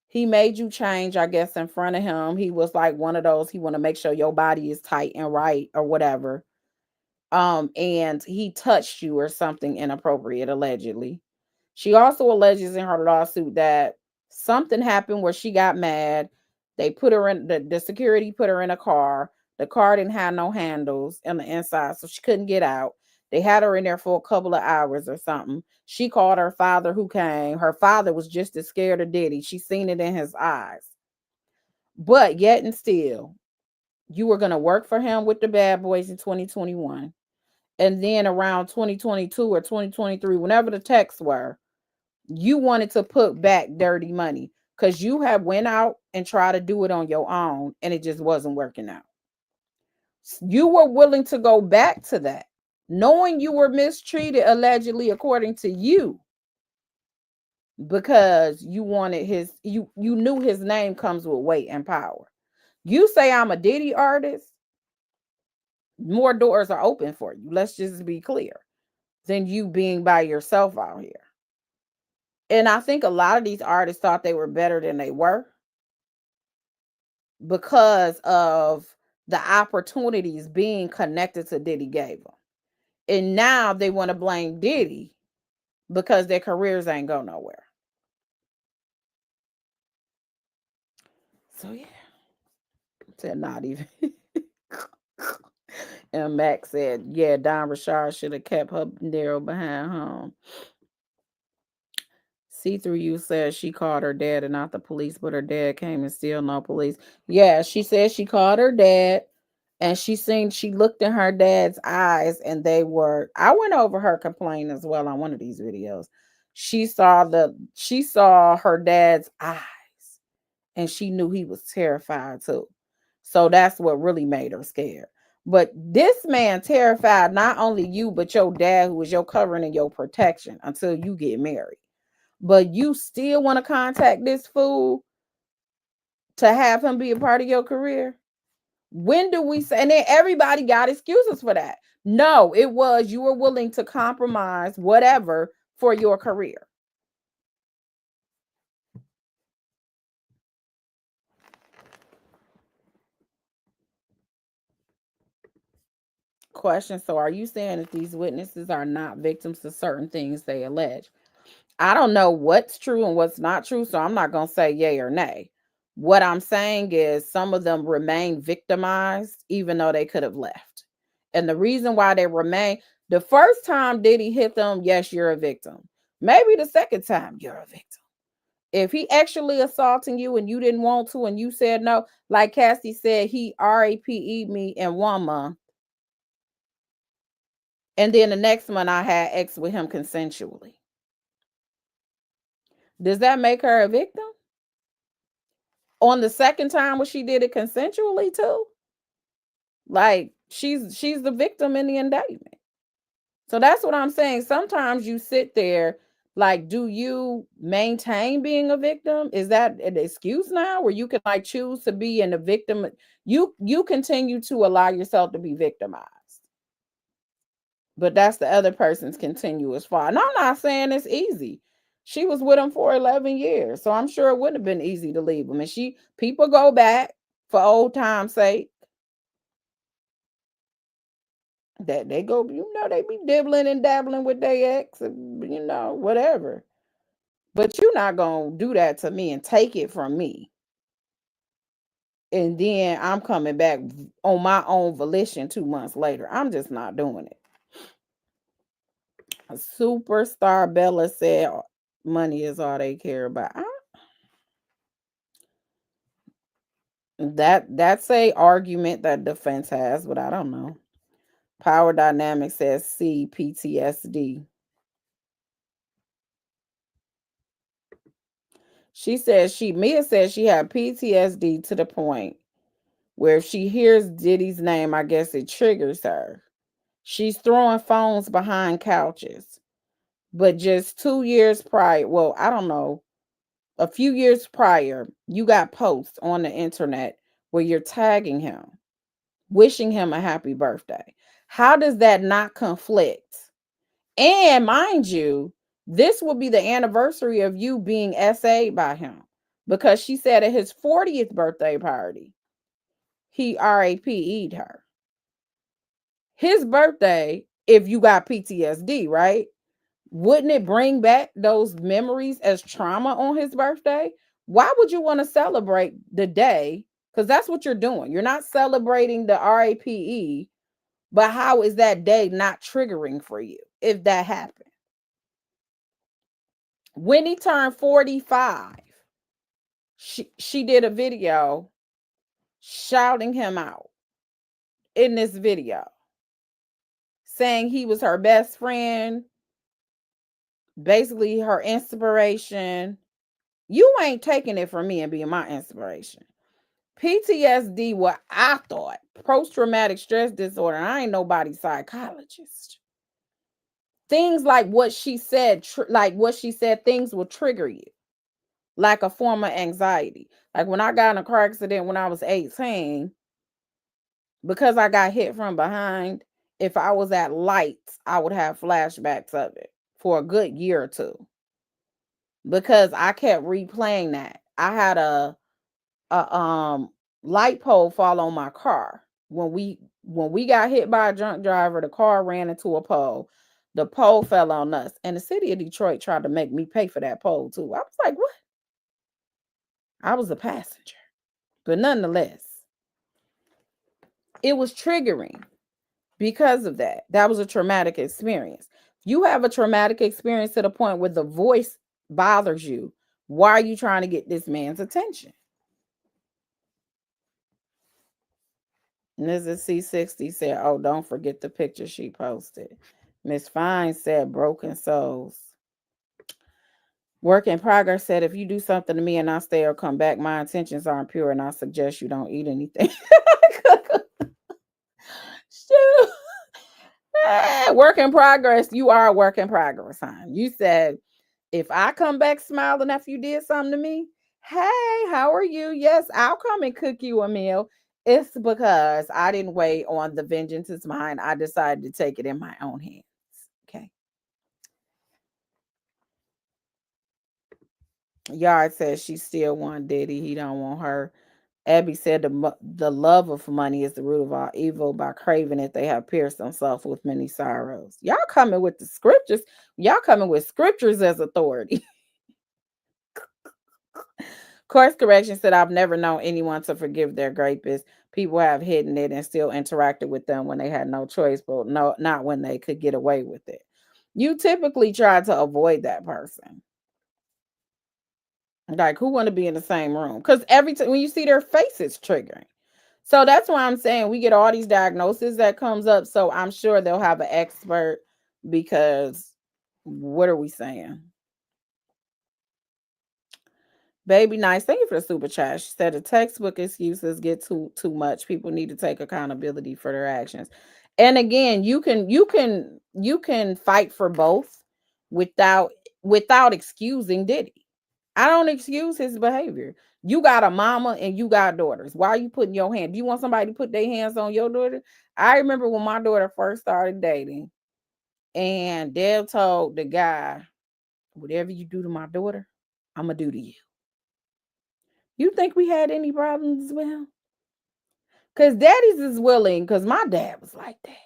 He made you change, I guess, in front of him. He was like one of those, he want to make sure your body is tight and right or whatever. And he touched you or something inappropriate, allegedly. She also alleges in her lawsuit that something happened where she got mad. They put her in the security put her in a car. The car didn't have no handles on the inside, so she couldn't get out. They had her in there for a couple of hours or something. She called her father, who came. Her father was just as scared of Diddy. She seen it in his eyes. But yet and still, you were going to work for him with the Bad Boys in 2021. And then around 2022 or 2023, whenever the texts were, you wanted to put back dirty money. because you have went out and tried to do it on your own and it just wasn't working out. You were willing to go back to that, knowing you were mistreated allegedly according to you, because you wanted you knew his name comes with weight and power. You say I'm a Diddy artist, more doors are open for you. Let's just be clear. Than you being by yourself out here. And I think a lot of these artists thought they were better than they were because of the opportunities being connected to Diddy gave them. And now they want to blame Diddy because their careers ain't go nowhere. So yeah, said not even. And Max said, yeah, Don Rashard should have kept her Daryl behind home. See through you says she called her dad and not the police, but her dad came and still no police. Yeah, she said she called her dad and she looked in her dad's eyes and I went over her complaint as well on one of these videos. She saw her dad's eyes and she knew he was terrified too. So that's what really made her scared. But this man terrified not only you, but your dad, who was your covering and your protection until you get married. But you still want to contact this fool to have him be a part of your career? When do we say? And then everybody got excuses for that. No, it was you were willing to compromise whatever for your career. Question. So are you saying that these witnesses are not victims to certain things they allege? I don't know what's true and what's not true, so I'm not going to say yay or nay. What I'm saying is some of them remain victimized even though they could have left. And the reason why they remain, the first time Diddy hit them, yes, you're a victim. Maybe the second time you're a victim. If he actually assaulting you and you didn't want to and you said no, like Cassie said, he RAPE'd me in 1 month. And then the next month I had X with him consensually. Does that make her a victim? On the second time when she did it consensually too? Like she's the victim in the indictment. So that's what I'm saying. Sometimes you sit there like, do you maintain being a victim? Is that an excuse now where you can like choose to be in a victim? You continue to allow yourself to be victimized. But that's the other person's continuous fault. And I'm not saying it's easy. She was with him for 11 years. So I'm sure it wouldn't have been easy to leave him. And people go back for old time's sake. That they go, they be dibbling and dabbling with their ex, whatever. But you're not gonna do that to me and take it from me. And then I'm coming back on my own volition 2 months later. I'm just not doing it. A superstar Bella said money is all they care about. That's a argument that defense has, but I don't know. Power Dynamics says C, PTSD. Mia says she had PTSD to the point where if she hears Diddy's name, I guess it triggers her. She's throwing phones behind couches. But just 2 years prior, well, I don't know, a few years prior, you got posts on the internet where you're tagging him, wishing him a happy birthday. How does that not conflict? And mind you, this will be the anniversary of you being SA'd by him because she said at his 40th birthday party, he RAPE'd her. His birthday, if you got PTSD, right? Wouldn't it bring back those memories as trauma on his birthday? Why would you want to celebrate the day? Because that's what you're doing. You're not celebrating the RAPE, but how is that day not triggering for you if that happened? When he turned 45, she did a video shouting him out in this video, saying he was her best friend, basically her inspiration, You ain't taking it from me and being my inspiration. PTSD, what I thought, post-traumatic stress disorder. I ain't nobody's psychologist. Things like what she said, things will trigger you, like a form of anxiety. Like when I got in a car accident when I was 18, because I got hit from behind, if I was at lights, I would have flashbacks of it for a good year or two because I kept replaying that. I had a light pole fall on my car. When we got hit by a drunk driver, the car ran into a pole. The pole fell on us. And the city of Detroit tried to make me pay for that pole too. I was like, what? I was a passenger. But nonetheless, it was triggering because of that. That was a traumatic experience. You have a traumatic experience to the point where the voice bothers you. Why are you trying to get this man's attention? Mrs. C60 said, oh, don't forget the picture she posted. Miss Fine said, broken souls. Work in progress said, if you do something to me and I stay or come back, my intentions aren't pure and I suggest you don't eat anything. Shoot. Work in progress. You are a work in progress, hon. You said, if I come back smiling after you did something to me, hey, how are you? Yes, I'll come and cook you a meal. It's because I didn't wait on the vengeance is mine. I decided to take it in my own hands. Okay. Yard says she still want Diddy. He don't want her. Abby said the love of money is the root of all evil. By craving it, they have pierced themselves with many sorrows. Y'all coming with the scriptures. Y'all coming with scriptures as authority. Course correction said, I've never known anyone to forgive their rapists. People have hidden it and still interacted with them when they had no choice, but no, not when they could get away with it. You typically try to avoid that person. Like, who want to be in the same room? Because every time when you see their face, it's triggering. So that's why I'm saying we get all these diagnoses that comes up. So I'm sure they'll have an expert because what are we saying? Baby Nice, thank you for the super chat. She said the textbook excuses get too much. People need to take accountability for their actions. And again, you can fight for both without excusing Diddy. I don't excuse his behavior. You got a mama and you got daughters. Why are you putting your hand? Do you want somebody to put their hands on your daughter? I remember when my daughter first started dating, and Deb told the guy, whatever you do to my daughter, I'm gonna do to you. You think we had any problems with him? Because daddies is willing, because my dad was like that.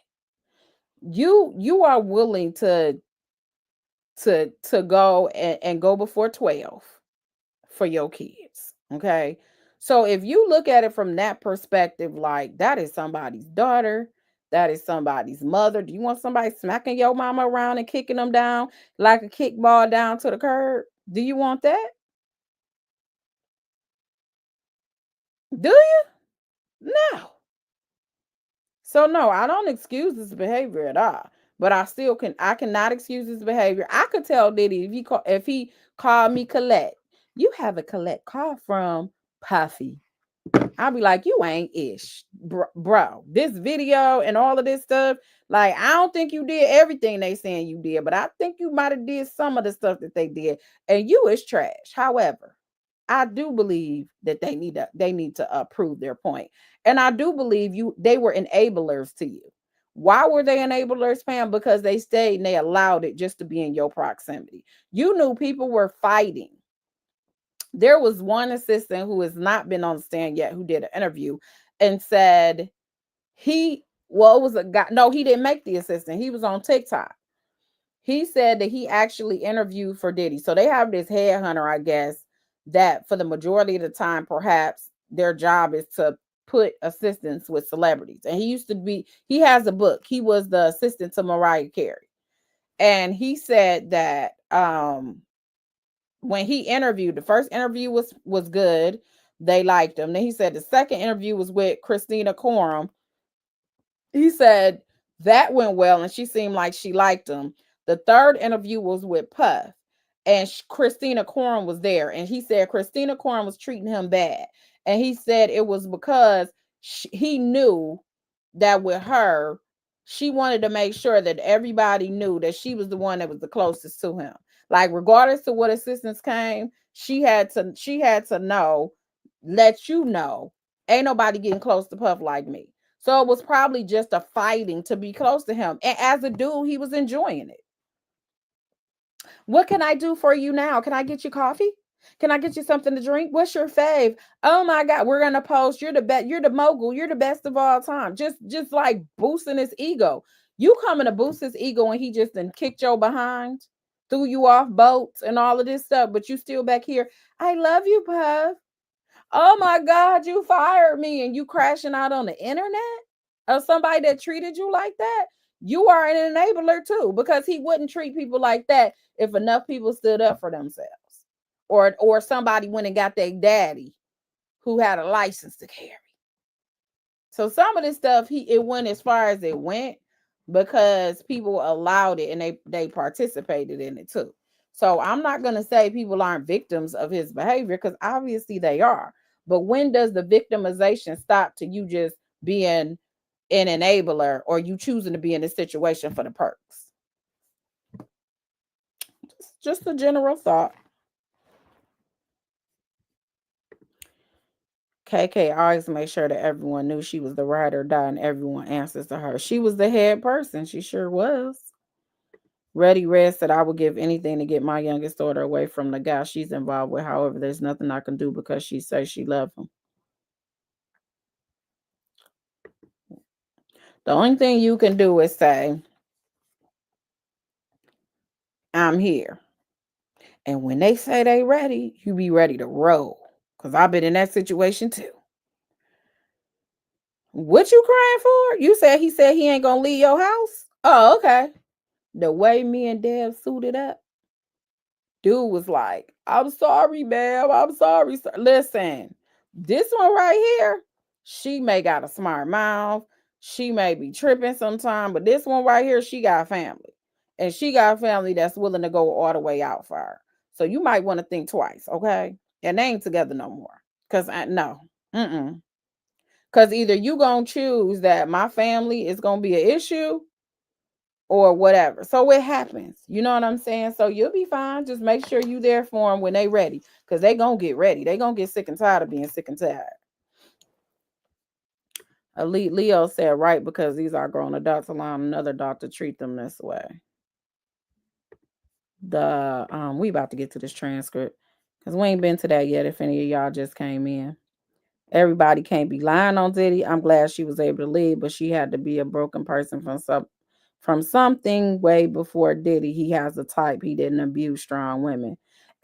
You are willing to go and go before 12 for your kids. Okay. So if you look at it from that perspective, like that is somebody's daughter, that is somebody's mother. Do you want somebody smacking your mama around and kicking them down like a kickball down to the curb? Do you want that? Do you? No. So no, I don't excuse his behavior at all. But I cannot excuse his behavior. I could tell Diddy if he called me Colette. You have a Colette call from Puffy. I'll be like, you ain't ish, bro. This video and all of this stuff, like, I don't think you did everything they saying you did, but I think you might have did some of the stuff that they did, and you is trash. However, I do believe that they need to prove their point, and I do believe they were enablers to you. Why were they enablers, Pam? Because they stayed and they allowed it just to be in your proximity. You knew people were fighting. There was one assistant who has not been on the stand yet who did an interview and said it was a guy. No, he didn't make the assistant. He was on TikTok. He said that he actually interviewed for Diddy. So they have this headhunter, I guess, that for the majority of the time, perhaps their job is to put assistants with celebrities. And he has a book. He was the assistant to Mariah Carey. And he said that when he interviewed, the first interview was good. They liked him. Then he said the second interview was with Christina Coram. He said that went well and she seemed like she liked him. The third interview was with Puff. and Christina Coram was there, and he said Christina Coram was treating him bad, and he said it was because he knew that with her, she wanted to make sure that everybody knew that she was the one that was the closest to him. Like, regardless of what assistance came, she had to know, let you know, ain't nobody getting close to Puff like me. So it was probably just a fighting to be close to him. And as a dude, he was enjoying it. What can I do for you now? Can I get you coffee? Can I get you something to drink? What's your fave? Oh my God, we're gonna post. You're the best. You're the mogul. You're the best of all time. Just like boosting his ego. You coming to boost his ego, and he just then kicked your behind, threw you off boats, and all of this stuff. But you still back here. I love you, Puff. Oh my God, you fired me, and you crashing out on the internet of somebody that treated you like that. You are an enabler too, because he wouldn't treat people like that if enough people stood up for themselves, or somebody went and got their daddy who had a license to carry. So some of this stuff, it went as far as it went because people allowed it, and they participated in it too. So I'm not going to say people aren't victims of his behavior, because obviously they are. But when does the victimization stop to you just being an enabler, or you choosing to be in this situation for the perks? Just a general thought. KK always made sure that everyone knew she was the ride or die, and everyone answers to her. She was the head person. She sure was. Ready Red said, I would give anything to get my youngest daughter away from the guy she's involved with. However, there's nothing I can do because she says she loves him. The only thing you can do is say, I'm here. And when they say they ready, you be ready to roll. Because I've been in that situation too. What you crying for? You said he ain't gonna leave your house? Oh, okay. The way me and Deb suited up, dude was like, I'm sorry, ma'am. I'm sorry, sir. Listen, this one right here, she may got a smart mouth. She may be tripping sometime, but this one right here, she got family. And she got family that's willing to go all the way out for her. So you might want to think twice, okay? And they ain't together no more. Because no. Because either you going to choose that my family is going to be an issue, or whatever. So it happens. You know what I'm saying? So you'll be fine. Just make sure you there for them when they ready. Because they going to get ready. They going to get sick and tired of being sick and tired. Elite Leo said, right, because these are grown adults, allowing another dog to treat them this way. We about to get to this transcript. Because we ain't been to that yet if any of y'all just came in. Everybody can't be lying on Diddy. I'm glad she was able to leave, but she had to be a broken person from something way before Diddy. He has a type. He didn't abuse strong women.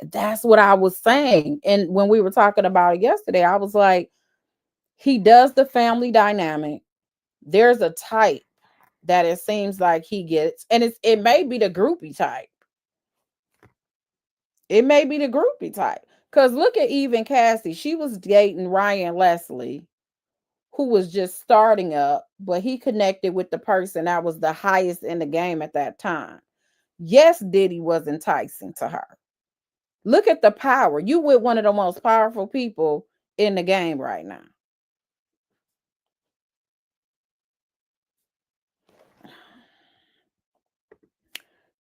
That's what I was saying. And when we were talking about it yesterday, I was like, he does the family dynamic. There's a type that it seems like he gets, and it may be the groupie type. It may be the groupie type. Because look at even Cassie. She was dating Ryan Leslie, who was just starting up, but he connected with the person that was the highest in the game at that time. Yes, Diddy was enticing to her. Look at the power. You with one of the most powerful people in the game right now.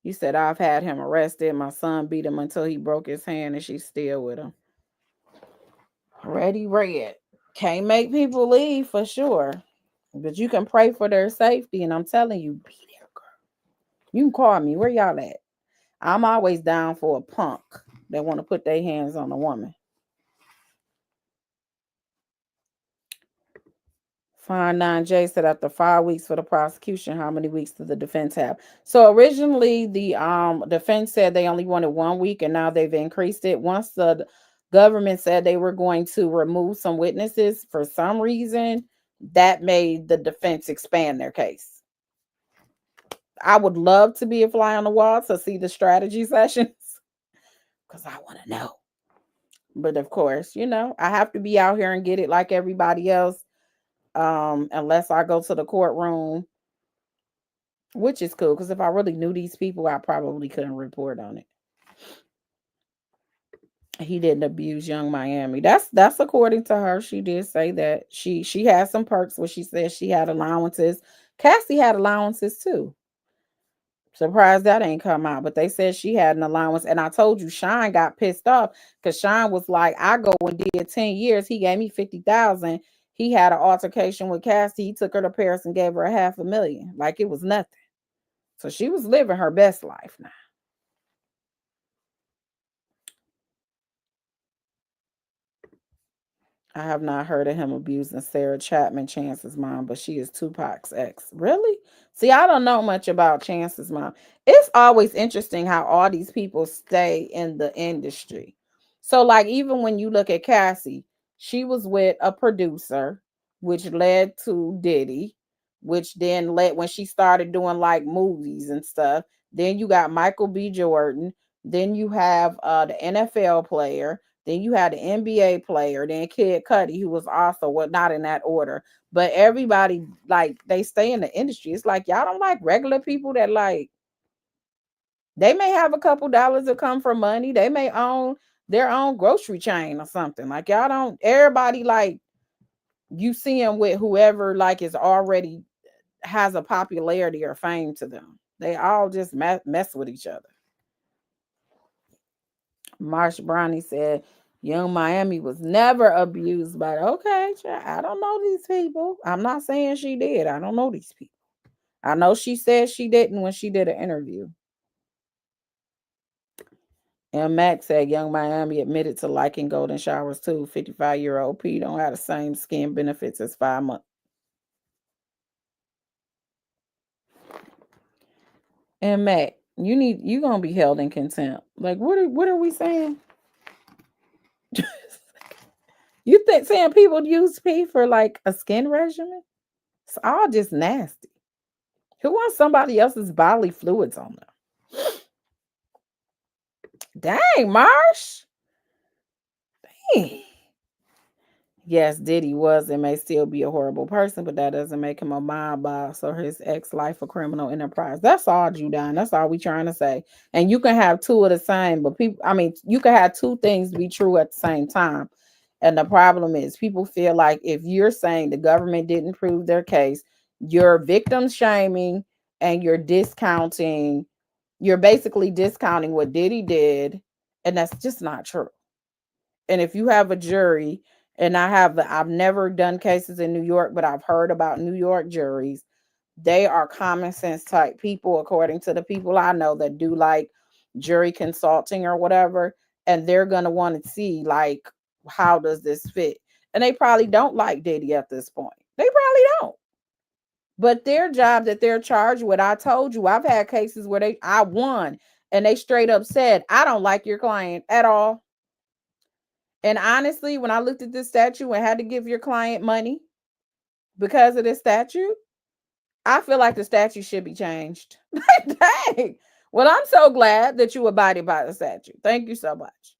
You said, I've had him arrested. My son beat him until he broke his hand, and she's still with him. Ready Red. Can't make people leave for sure. But you can pray for their safety. And I'm telling you, be there, girl. You can call me. Where y'all at? I'm always down for a punk that want to put their hands on a woman. Fine 9J said after 5 weeks for the prosecution, how many weeks did the defense have? So originally the defense said they only wanted 1 week, and now they've increased it. Once the government said they were going to remove some witnesses for some reason, that made the defense expand their case. I would love to be a fly on the wall to see the strategy sessions because I want to know. But of course, I have to be out here and get it like everybody else. Unless I go to the courtroom, which is cool, because if I really knew these people, I probably couldn't report on it. He didn't abuse Young Miami. That's according to her. She did say that she had some perks where she said she had allowances. Cassie had allowances too. Surprised that ain't come out, but they said she had an allowance. And I told you, Shine got pissed off because Shine was like, "I go and did 10 years. He gave me 50,000. He had an altercation with Cassie. He took her to Paris and gave her a 500,000, like it was nothing." So she was living her best life now. I have not heard of him abusing Sarah Chapman, Chance's mom, but she is Tupac's ex. Really? See, I don't know much about Chance's mom. It's always interesting how all these people stay in the industry. So, like, even when you look at Cassie, she was with a producer, which led to Diddy, which then led when she started doing like movies and stuff. Then you got Michael B. Jordan. Then you have the NFL player. Then you had the NBA player, then Kid Cudi, who was also, well, not in that order, but everybody, like, they stay in the industry. It's like y'all don't like regular people that, like, they may have a couple dollars that come from money. They may own their own grocery chain or something. Like y'all don't. Everybody, like, you see them with whoever, like, is already has a popularity or fame to them. They all just mess with each other. Marsh Brownie said Young Miami was never abused by, okay, I don't know these people. I'm not saying she did. I don't know these people. I know she said she didn't when she did an interview. And Max said Young Miami admitted to liking golden showers too. 55-year-old P don't have the same skin benefits as 5 months. And Mac, you gonna be held in contempt. Like what are we saying? You think saying people use P for like a skin regimen? It's all just nasty. Who wants somebody else's bodily fluids on them? Dang, Marsh. Dang. Yes, Diddy was and may still be a horrible person, but that doesn't make him a mob boss or his ex-life a criminal enterprise. That's all, Judon. That's all we trying to say. And you can have two of the same, but people, I mean, you can have two things be true at the same time. And the problem is people feel like if you're saying the government didn't prove their case, you're victim shaming and you're basically discounting what Diddy did, and that's just not true. And if you have a jury, and I've never done cases in New York, but I've heard about New York juries. They are common sense type people, according to the people I know that do like jury consulting or whatever. And they're gonna want to see, like, how does this fit? And they probably don't like Diddy at this point. They probably don't. But their job that they're charged with, I told you, I've had cases where I won and they straight up said, I don't like your client at all. And honestly, when I looked at this statute and had to give your client money because of this statute, I feel like the statute should be changed. Dang. Well, I'm so glad that you abided by the statute. Thank you so much.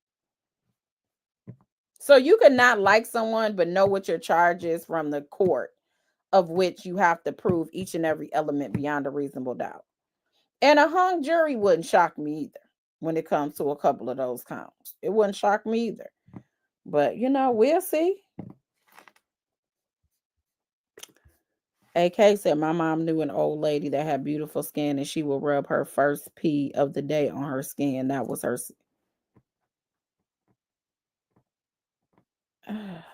So you could not like someone but know what your charge is from the court, of which you have to prove each and every element beyond a reasonable doubt. And a hung jury wouldn't shock me either when it comes to a couple of those counts. It wouldn't shock me either. But, we'll see. AK said my mom knew an old lady that had beautiful skin and she would rub her first pee of the day on her skin. That was her. Oh, God.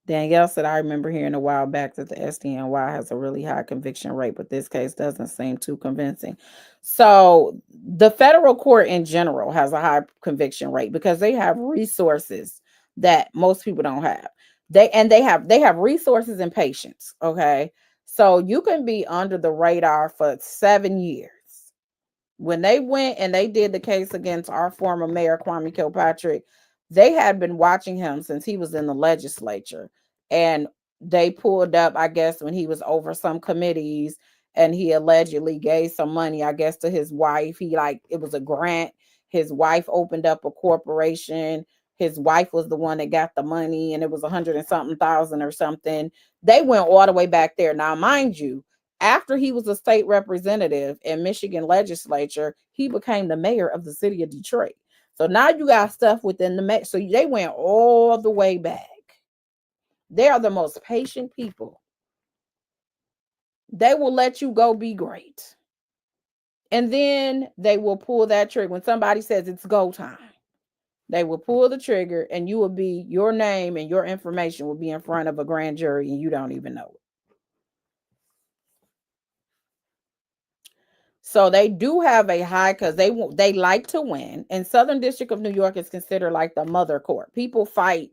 Danielle said, I remember hearing a while back that the SDNY has a really high conviction rate, but this case doesn't seem too convincing. So the federal court in general has a high conviction rate because they have resources that most people don't have. They have resources and patience. Okay. So you can be under the radar for 7 years. When they went and they did the case against our former mayor, Kwame Kilpatrick, they had been watching him since he was in the legislature. And they pulled up, I guess, when he was over some committees and he allegedly gave some money, I guess, to his wife. It was a grant. His wife opened up a corporation. His wife was the one that got the money, and it was 100 and something thousand or something. They went all the way back there. Now, mind you, after he was a state representative in Michigan legislature, he became the mayor of the city of Detroit. So now you got stuff within the so they went all the way back. They are the most patient people. They will let you go be great. And then they will pull that trigger. When somebody says it's go time, they will pull the trigger and your name and your information will be in front of a grand jury and you don't even know it. So they do have a high because they like to win. And Southern District of New York is considered like the mother court. People fight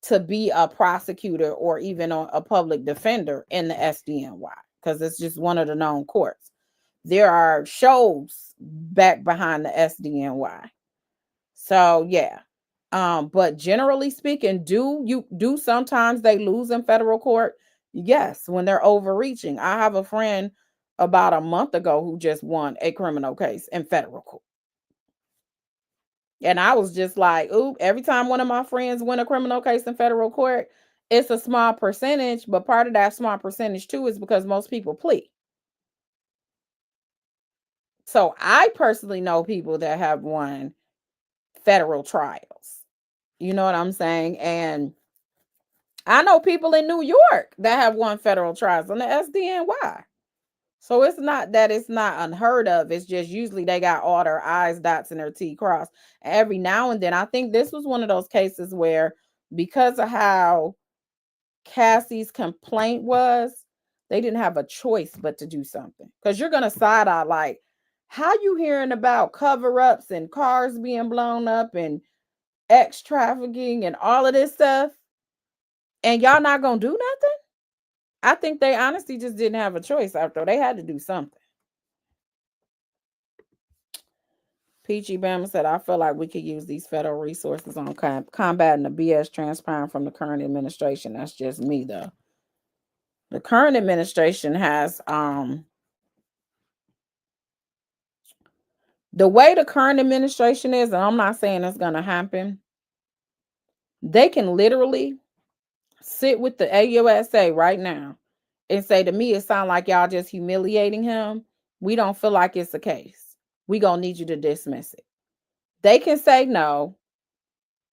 to be a prosecutor or even a public defender in the SDNY because it's just one of the known courts. There are shows back behind the SDNY. So yeah. But generally speaking, do sometimes they lose in federal court? Yes, when they're overreaching. I have a friend about a month ago who just won a criminal case in federal court. And I was just like, ooh, every time one of my friends win a criminal case in federal court, it's a small percentage, but part of that small percentage too is because most people plea. So I personally know people that have won federal trials. You know what I'm saying? And I know people in New York that have won federal trials on the SDNY. So it's not that it's not unheard of. It's just usually they got all their I's, dots, and their T crossed. Every now and then, I think this was one of those cases where, because of how Cassie's complaint was, they didn't have a choice but to do something. Because you're gonna side eye like, how you hearing about cover-ups and cars being blown up and ex trafficking and all of this stuff, and y'all not gonna do nothing? I think they honestly just didn't have a choice after they had to do something. Peachy Bama said, I feel like we could use these federal resources on combating the BS transpiring from the current administration. That's just me, though. The current administration has, the way the current administration is, and I'm not saying it's going to happen, they can literally sit with the AUSA right now and say, to me, it sounds like y'all just humiliating him. We don't feel like it's the case. We going to need you to dismiss it. They can say no,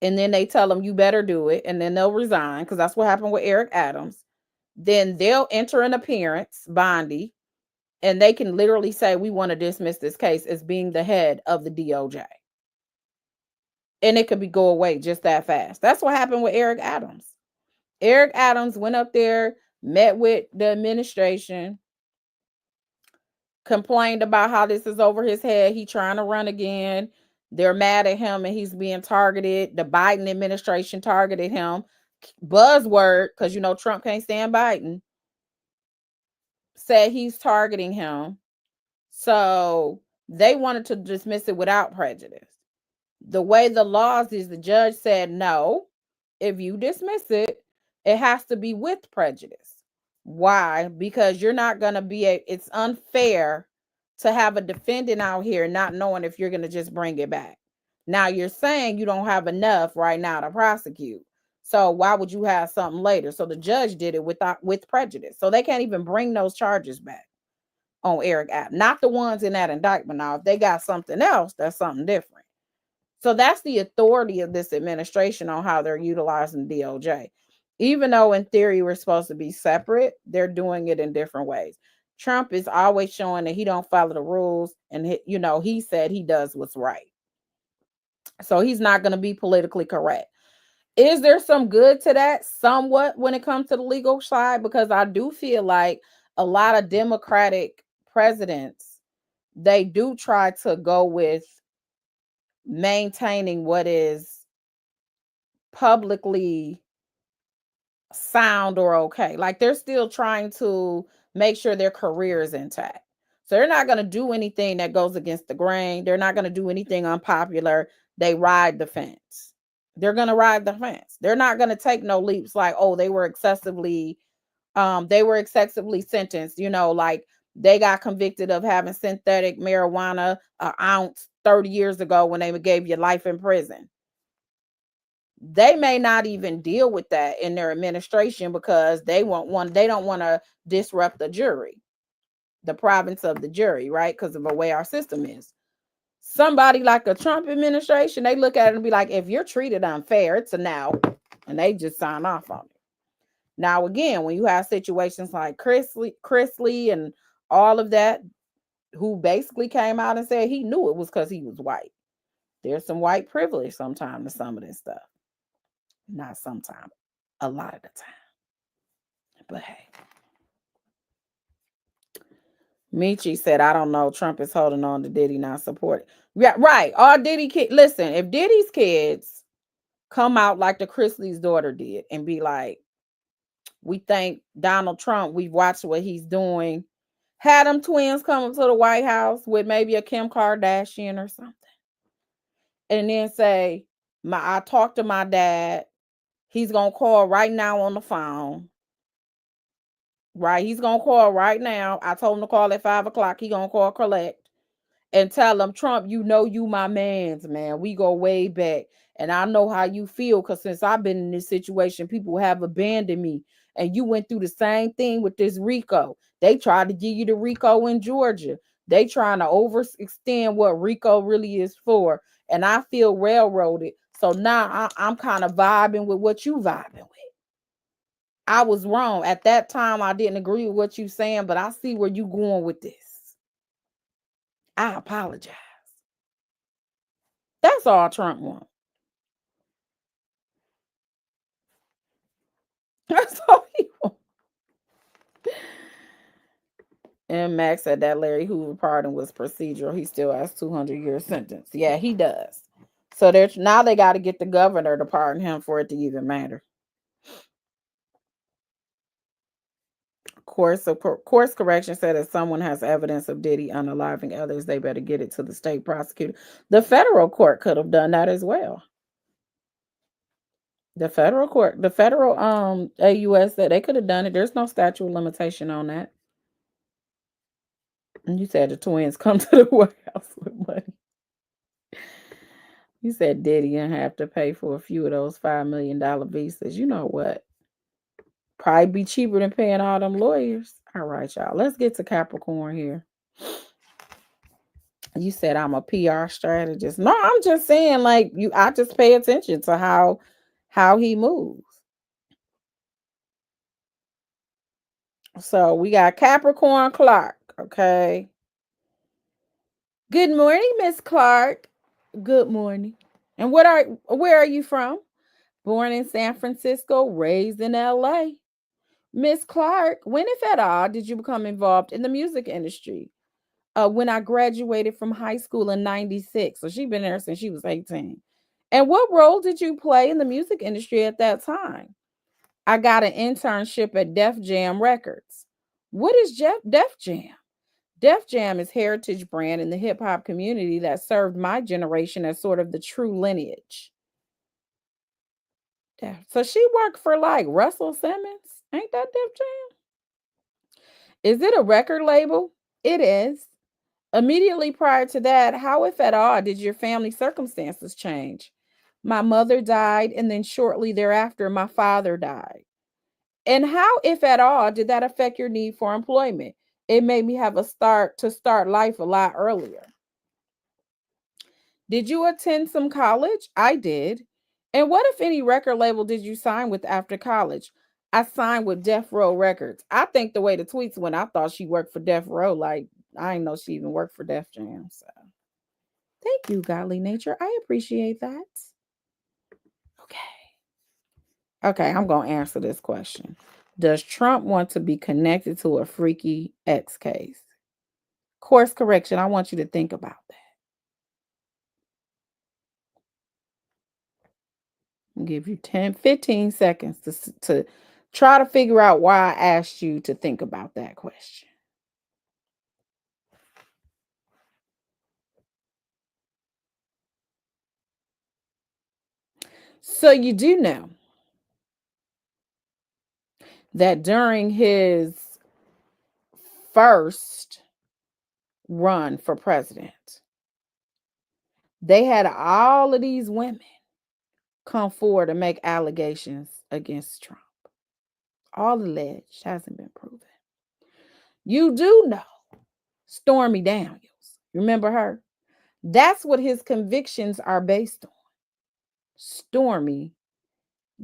and then they tell them you better do it, and then they'll resign, because that's what happened with Eric Adams. Then they'll enter an appearance, Bondi, and they can literally say, we want to dismiss this case as being the head of the DOJ. And it could go away just that fast. That's what happened with Eric Adams. Eric Adams went up there, met with the administration, complained about how this is over his head. He trying to run again. They're mad at him and he's being targeted. The Biden administration targeted him. Buzzword, because Trump can't stand Biden, said he's targeting him. So they wanted to dismiss it without prejudice. The way the laws is, the judge said, no, if you dismiss it, it has to be with prejudice. Why? Because you're not going to it's unfair to have a defendant out here not knowing if you're going to just bring it back. Now you're saying you don't have enough right now to prosecute. So why would you have something later? So the judge did it with prejudice. So they can't even bring those charges back on Eric Adams. Not the ones in that indictment. Now, if they got something else, that's something different. So that's the authority of this administration on how they're utilizing DOJ. Even though in theory we're supposed to be separate, they're doing it in different ways. Trump is always showing that he don't follow the rules, and he said he does what's right. So he's not going to be politically correct. Is there some good to that? Somewhat, when it comes to the legal side, because I do feel like a lot of Democratic presidents, they do try to go with maintaining what is publicly sound or okay. Like they're still trying to make sure their career is intact. So they're not going to do anything that goes against the grain. They're not going to do anything unpopular. They ride the fence. They're going to ride the fence. They're not going to take no leaps like, oh, they were excessively sentenced, like they got convicted of having synthetic marijuana an ounce 30 years ago when they gave you life in prison. They may not even deal with that in their administration because they don't want to disrupt the jury, the province of the jury, right? Because of the way our system is. Somebody like a Trump administration, they look at it and be like, if you're treated unfair, it's a no. And they just sign off on it. Now, again, when you have situations like Chrisley and all of that, who basically came out and said he knew it was because he was white. There's some white privilege sometimes to some of this stuff. Not sometimes, a lot of the time. But hey. Michi said, I don't know. Trump is holding on to Diddy, not supporting. Yeah, right. All Diddy kids. Listen, if Diddy's kids come out like the Chrisley's daughter did and be like, we think Donald Trump, we've watched what he's doing. Had them twins come to the White House with maybe a Kim Kardashian or something. And then say, I talked to my dad. He's going to call right now on the phone. Right? He's going to call right now. I told him to call at 5 o'clock. He going to call collect and tell him, Trump, you know you my mans, man. We go way back. And I know how you feel because since I've been in this situation, people have abandoned me. And you went through the same thing with this RICO. They tried to give you the RICO in Georgia. They trying to overextend what RICO really is for. And I feel railroaded. So now I'm kind of vibing with what you vibing with. I was wrong. At that time, I didn't agree with what you saying, but I see where you going with this. I apologize. That's all Trump wants. That's all he wants. And Max said that Larry Hoover pardon was procedural. He still has 200-year sentence. Yeah, he does. So now they got to get the governor to pardon him for it to even matter. Course correction said if someone has evidence of Diddy unaliving others, they better get it to the state prosecutor. The federal court could have done that as well. The federal court, the federal AUS said they could have done it. There's no statute of limitation on that. And you said the twins come to the White House with money. You said Diddy didn't have to pay for a few of those $5 million visas. You know what? Probably be cheaper than paying all them lawyers. All right, y'all. Let's get to Capricorn here. You said I'm a PR strategist. No, I'm just saying, like, I just pay attention to how he moves. So we got Capricorn Clark. Okay. Good morning, Miss Clark. Good morning. And where are you from? Born in San Francisco, raised in LA. Miss Clark, when, if at all, did you become involved in the music industry? When I graduated from high school in 96. So she's been there since she was 18. And what role did you play in the music industry at that time? I got an internship at Def Jam Records. What is Def Jam? Def Jam is heritage brand in the hip hop community that served my generation as sort of the true lineage. So she worked for like Russell Simmons. Ain't that Def Jam? Is it a record label? It is. Immediately prior to that, how, if at all, did your family circumstances change? My mother died, and then shortly thereafter, my father died. And how, if at all, did that affect your need for employment? It made me have a start life a lot earlier. Did you attend some college? I did. And what, if any, record label did you sign with after college? I signed with Death Row Records. I think the way the tweets went, I thought she worked for Death Row. Like, I didn't know she even worked for Def Jam. So thank you, Godly Nature. I appreciate that. Okay, I'm going to answer this question. Does Trump want to be connected to a freaky X case? Course correction. I want you to think about that. I'll give you 15 seconds to try to figure out why I asked you to think about that question. So you do know that during his first run for president, they had all of these women come forward and make allegations against Trump. All alleged, hasn't been proven. You do know Stormy Daniels. Remember her? That's what his convictions are based on. Stormy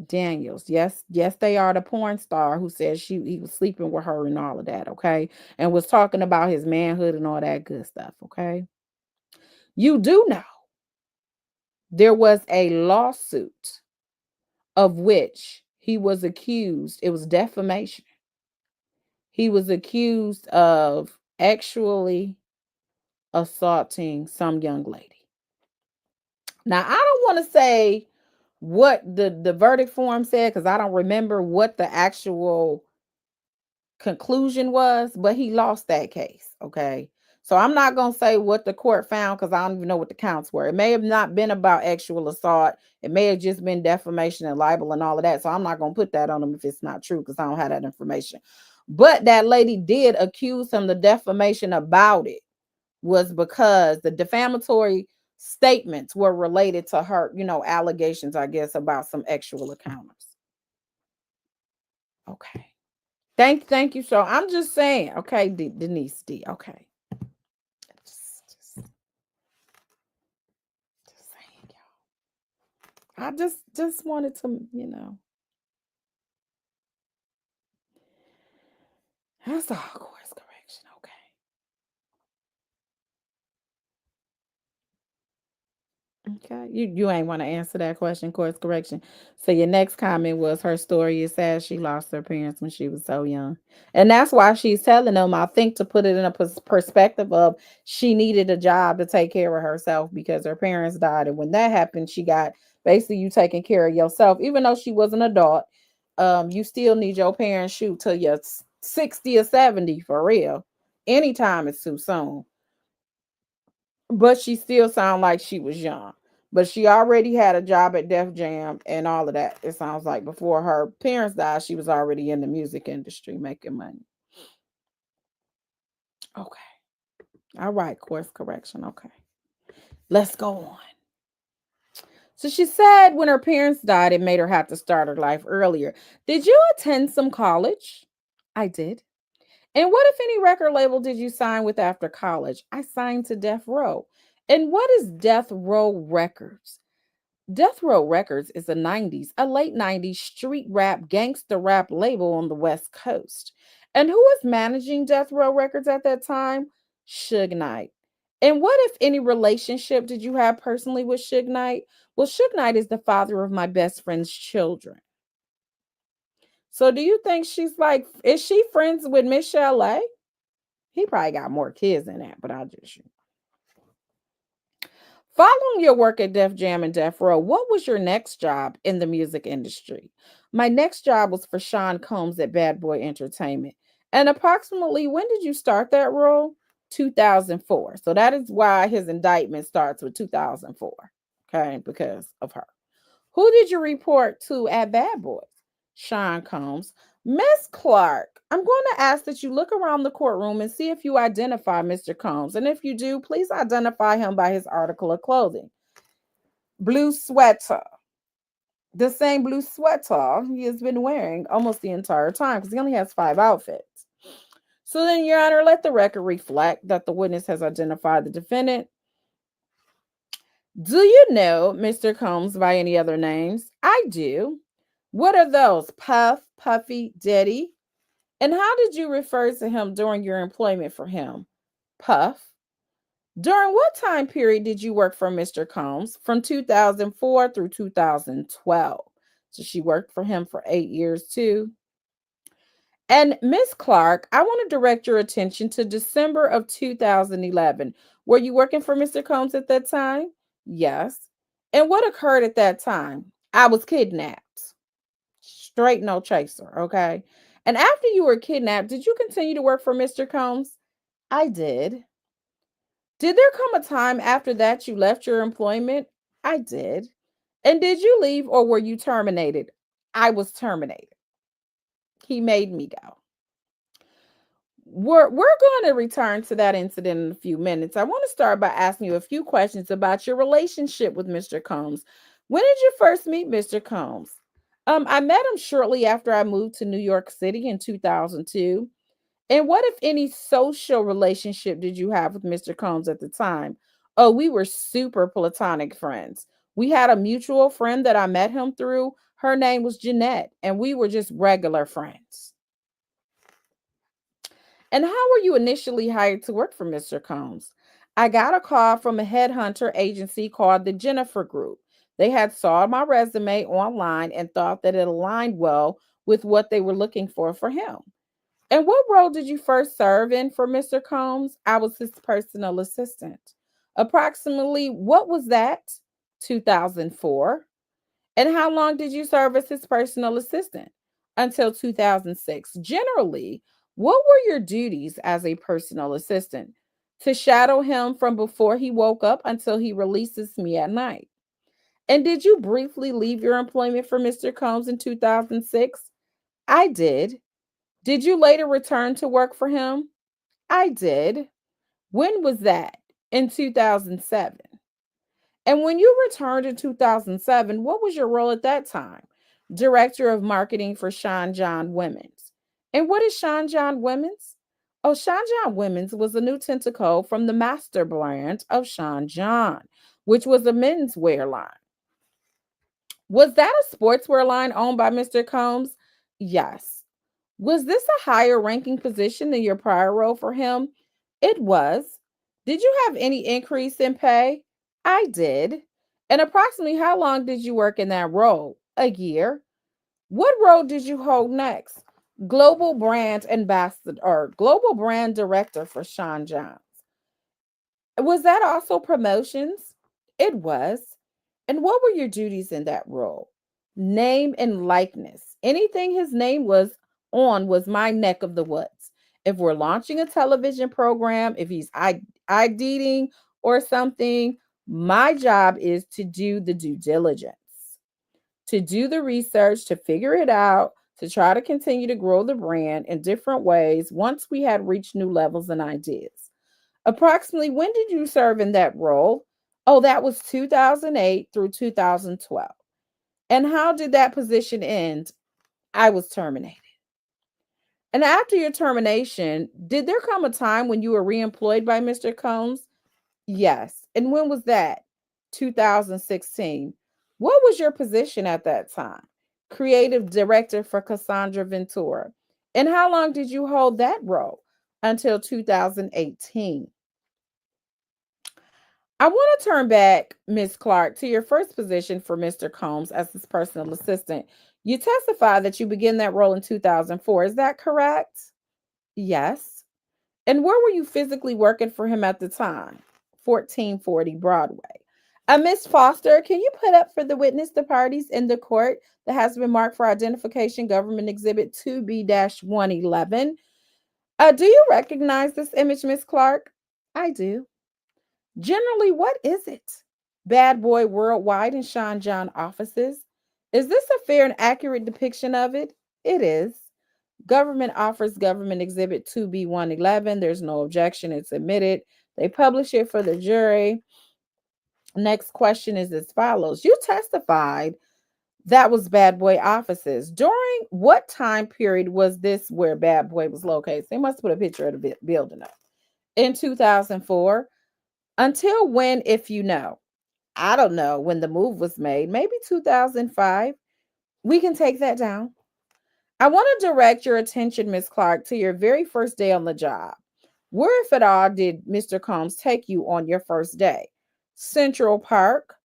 Daniels. Yes, yes, they are the porn star who said he was sleeping with her and all of that, okay? And was talking about his manhood and all that good stuff, okay? You do know there was a lawsuit of which he was accused. It was defamation. He was accused of actually assaulting some young lady. Now, I don't want to say what the verdict form said because I don't remember what the actual conclusion was, but he lost that case. Okay. So I'm not going to say what the court found because I don't even know what the counts were. It may have not been about actual assault. It may have just been defamation and libel and all of that. So I'm not going to put that on him if it's not true because I don't have that information. But that lady did accuse him. The defamation about it was because the defamatory statements were related to her, allegations, I guess, about some actual encounters. Okay. Thank you. So I'm just saying, okay, Denise D. Okay. Just saying, y'all. I just wanted to. That's all course correction. Okay. Okay. You ain't want to answer that question, course correction. So your next comment was her story is sad she lost her parents when she was so young. And that's why she's telling them, I think, to put it in a perspective of she needed a job to take care of herself because her parents died. And when that happened, she got basically you taking care of yourself. Even though she was an adult, you still need your parents shoot till you're 60 or 70 for real. Anytime it's too soon, but she still sounded like she was young. But she already had a job at Def Jam and all of that. It sounds like before her parents died, she was already in the music industry making money. Okay. All right. Course correction. Okay. Let's go on. So she said when her parents died, it made her have to start her life earlier. Did you attend some college? I did. And what, if any, record label did you sign with after college? I signed to Death Row. And what is Death Row Records? Death Row Records is a late 90s street rap, gangster rap label on the West Coast. And who was managing Death Row Records at that time? Suge Knight. And what, if any, relationship did you have personally with Suge Knight? Well, Suge Knight is the father of my best friend's children. So do you think is she friends with Michelle A? He probably got more kids than that, but I'll just. Following your work at Def Jam and Def Row, what was your next job in the music industry? My next job was for Sean Combs at Bad Boy Entertainment. And approximately when did you start that role? 2004. So that is why his indictment starts with 2004. Okay, because of her. Who did you report to at Bad Boys? Sean Combs. Miss Clark, I'm going to ask that you look around the courtroom and see if you identify Mr. Combs. And if you do, please identify him by his article of clothing. Blue sweater. The same blue sweater he has been wearing almost the entire time because he only has 5 outfits. So then, Your Honor, let the record reflect that the witness has identified the defendant. Do you know Mr. Combs by any other names? I do. What are those? Puff, Puffy, Diddy? And how did you refer to him during your employment for him? Puff. During what time period did you work for Mr. Combs? From 2004 through 2012. So she worked for him for 8 years too. And Miss Clark, I want to direct your attention to December of 2011. Were you working for Mr. Combs at that time? Yes. And what occurred at that time? I was kidnapped. Straight no chaser, okay? And after you were kidnapped, did you continue to work for Mr. Combs? I did. Did there come a time after that you left your employment? I did. And did you leave or were you terminated? I was terminated. He made me go. We're going to return to that incident in a few minutes. I want to start by asking you a few questions about your relationship with Mr. Combs. When did you first meet Mr. Combs? I met him shortly after I moved to New York City in 2002. And what, if any, social relationship did you have with Mr. Combs at the time? Oh, we were super platonic friends. We had a mutual friend that I met him through. Her name was Jeanette, and we were just regular friends. And how were you initially hired to work for Mr. Combs? I got a call from a headhunter agency called the Jennifer Group. They had saw my resume online and thought that it aligned well with what they were looking for him. And what role did you first serve in for Mr. Combs? I was his personal assistant. Approximately, what was that? 2004. And how long did you serve as his personal assistant? Until 2006. Generally, what were your duties as a personal assistant? To shadow him from before he woke up until he releases me at night. And did you briefly leave your employment for Mr. Combs in 2006? I did. Did you later return to work for him? I did. When was that? In 2007. And when you returned in 2007, what was your role at that time? Director of Marketing for Sean John Women's. And what is Sean John Women's? Oh, Sean John Women's was a new tentacle from the master brand of Sean John, which was a menswear line. Was that a sportswear line owned by Mr. Combs? Yes. Was this a higher ranking position than your prior role for him? It was. Did you have any increase in pay? I did. And approximately how long did you work in that role? A year. What role did you hold next? Global brand ambassador or global brand director for Sean John. Was that also promotions? It was. And what were your duties in that role? Name and likeness. Anything his name was on was my neck of the woods. If we're launching a television program, if he's IDing or something, my job is to do the due diligence, to do the research, to figure it out, to try to continue to grow the brand in different ways once we had reached new levels and ideas. Approximately when did you serve in that role? Oh, that was 2008 through 2012. And how did that position end? I was terminated. And after your termination, did there come a time when you were reemployed by Mr. Combs? Yes. And when was that? 2016. What was your position at that time? Creative director for Cassandra Ventura. And how long did you hold that role? Until 2018. I want to turn back, Miss Clark, to your first position for Mr. Combs as his personal assistant. You testified that you began that role in 2004. Is that correct? Yes. And where were you physically working for him at the time? 1440 Broadway. Miss Foster, can you put up for the witness the parties in the court that has been marked for identification government exhibit 2B-111? Do you recognize this image, Miss Clark? I do. Generally, what is it? Bad Boy Worldwide and Sean John offices. Is this a fair and accurate depiction of it? It is. Government offers government exhibit 2B-111. There's no objection. It's admitted. They publish it for the jury. Next question is as follows. You testified that was Bad Boy offices. During what time period was this where Bad Boy was located? They must put a picture of the building up. In 2004. Until when, if you know? I don't know when the move was made. Maybe 2005. We can take that down. I want to direct your attention, Miss Clark, to your very first day on the job. Where, if at all, did Mr. Combs take you on your first day? Central Park.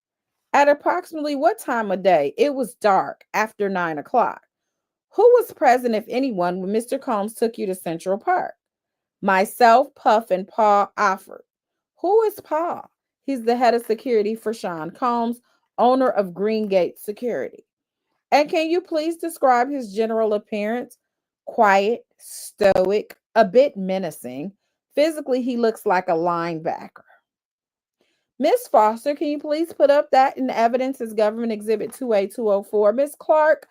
At approximately what time of day? It was dark, after 9 o'clock. Who was present, if anyone, when Mr. Combs took you to Central Park? Myself, Puff, and Paul Offord. Who is Paul? He's the head of security for Sean Combs, owner of Greengate Security. And can you please describe his general appearance? Quiet, stoic, a bit menacing. Physically, he looks like a linebacker. Miss Foster, can you please put up that in evidence as government exhibit 2A-204? Miss Clark,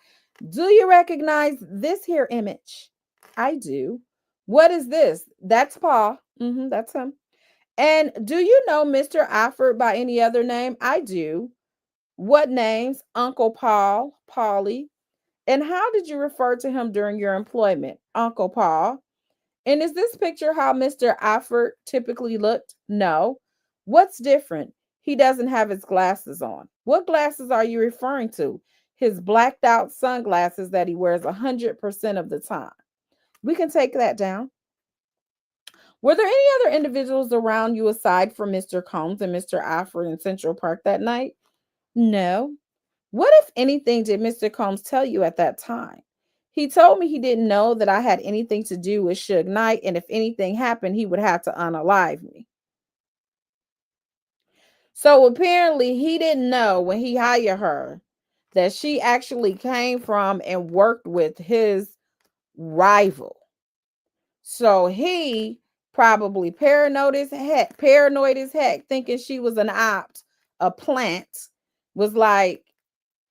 do you recognize this here image? I do. What is this? That's Paul. That's him. And do you know Mr. Offord by any other name? I do. What names? Uncle Paul, Paulie. And how did you refer to him during your employment? Uncle Paul. And is this picture how Mr. Offord typically looked? No. What's different? He doesn't have his glasses on. What glasses are you referring to? His blacked out sunglasses that he wears 100% of the time. We can take that down. Were there any other individuals around you aside from Mr. Combs and Mr. Alfred in Central Park that night? No. What, if anything, did Mr. Combs tell you at that time? He told me he didn't know that I had anything to do with Suge Knight, and if anything happened, he would have to unalive me. So apparently, he didn't know when he hired her that she actually came from and worked with his rival. So he probably paranoid as heck, thinking she was an opt, a plant, was like,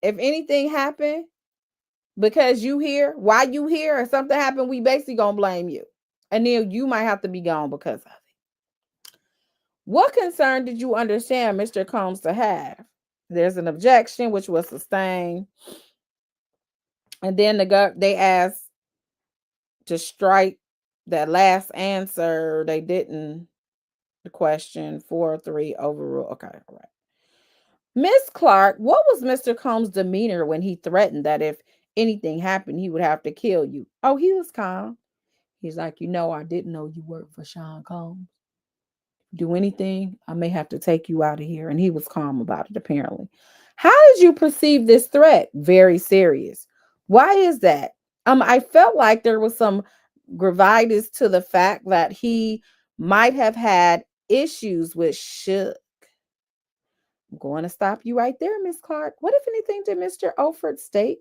if anything happened, because you here, why you here, or something happened, we basically gonna blame you. And then you might have to be gone because of it. What concern did you understand Mr. Combs to have? There's an objection which was sustained. And then they asked to strike that last answer. They didn't. The question 4-3 overrule. Okay, all right. Miss Clark, what was Mr. Combs' demeanor when he threatened that if anything happened, he would have to kill you? Oh, he was calm. He's like, I didn't know you worked for Sean Combs. Do anything, I may have to take you out of here. And he was calm about it, apparently. How did you perceive this threat? Very serious. Why is that? I felt like there was some gravitas to the fact that he might have had issues with Suge. I'm going to stop you right there, Miss Clark. What, if anything, did Mr. Alford state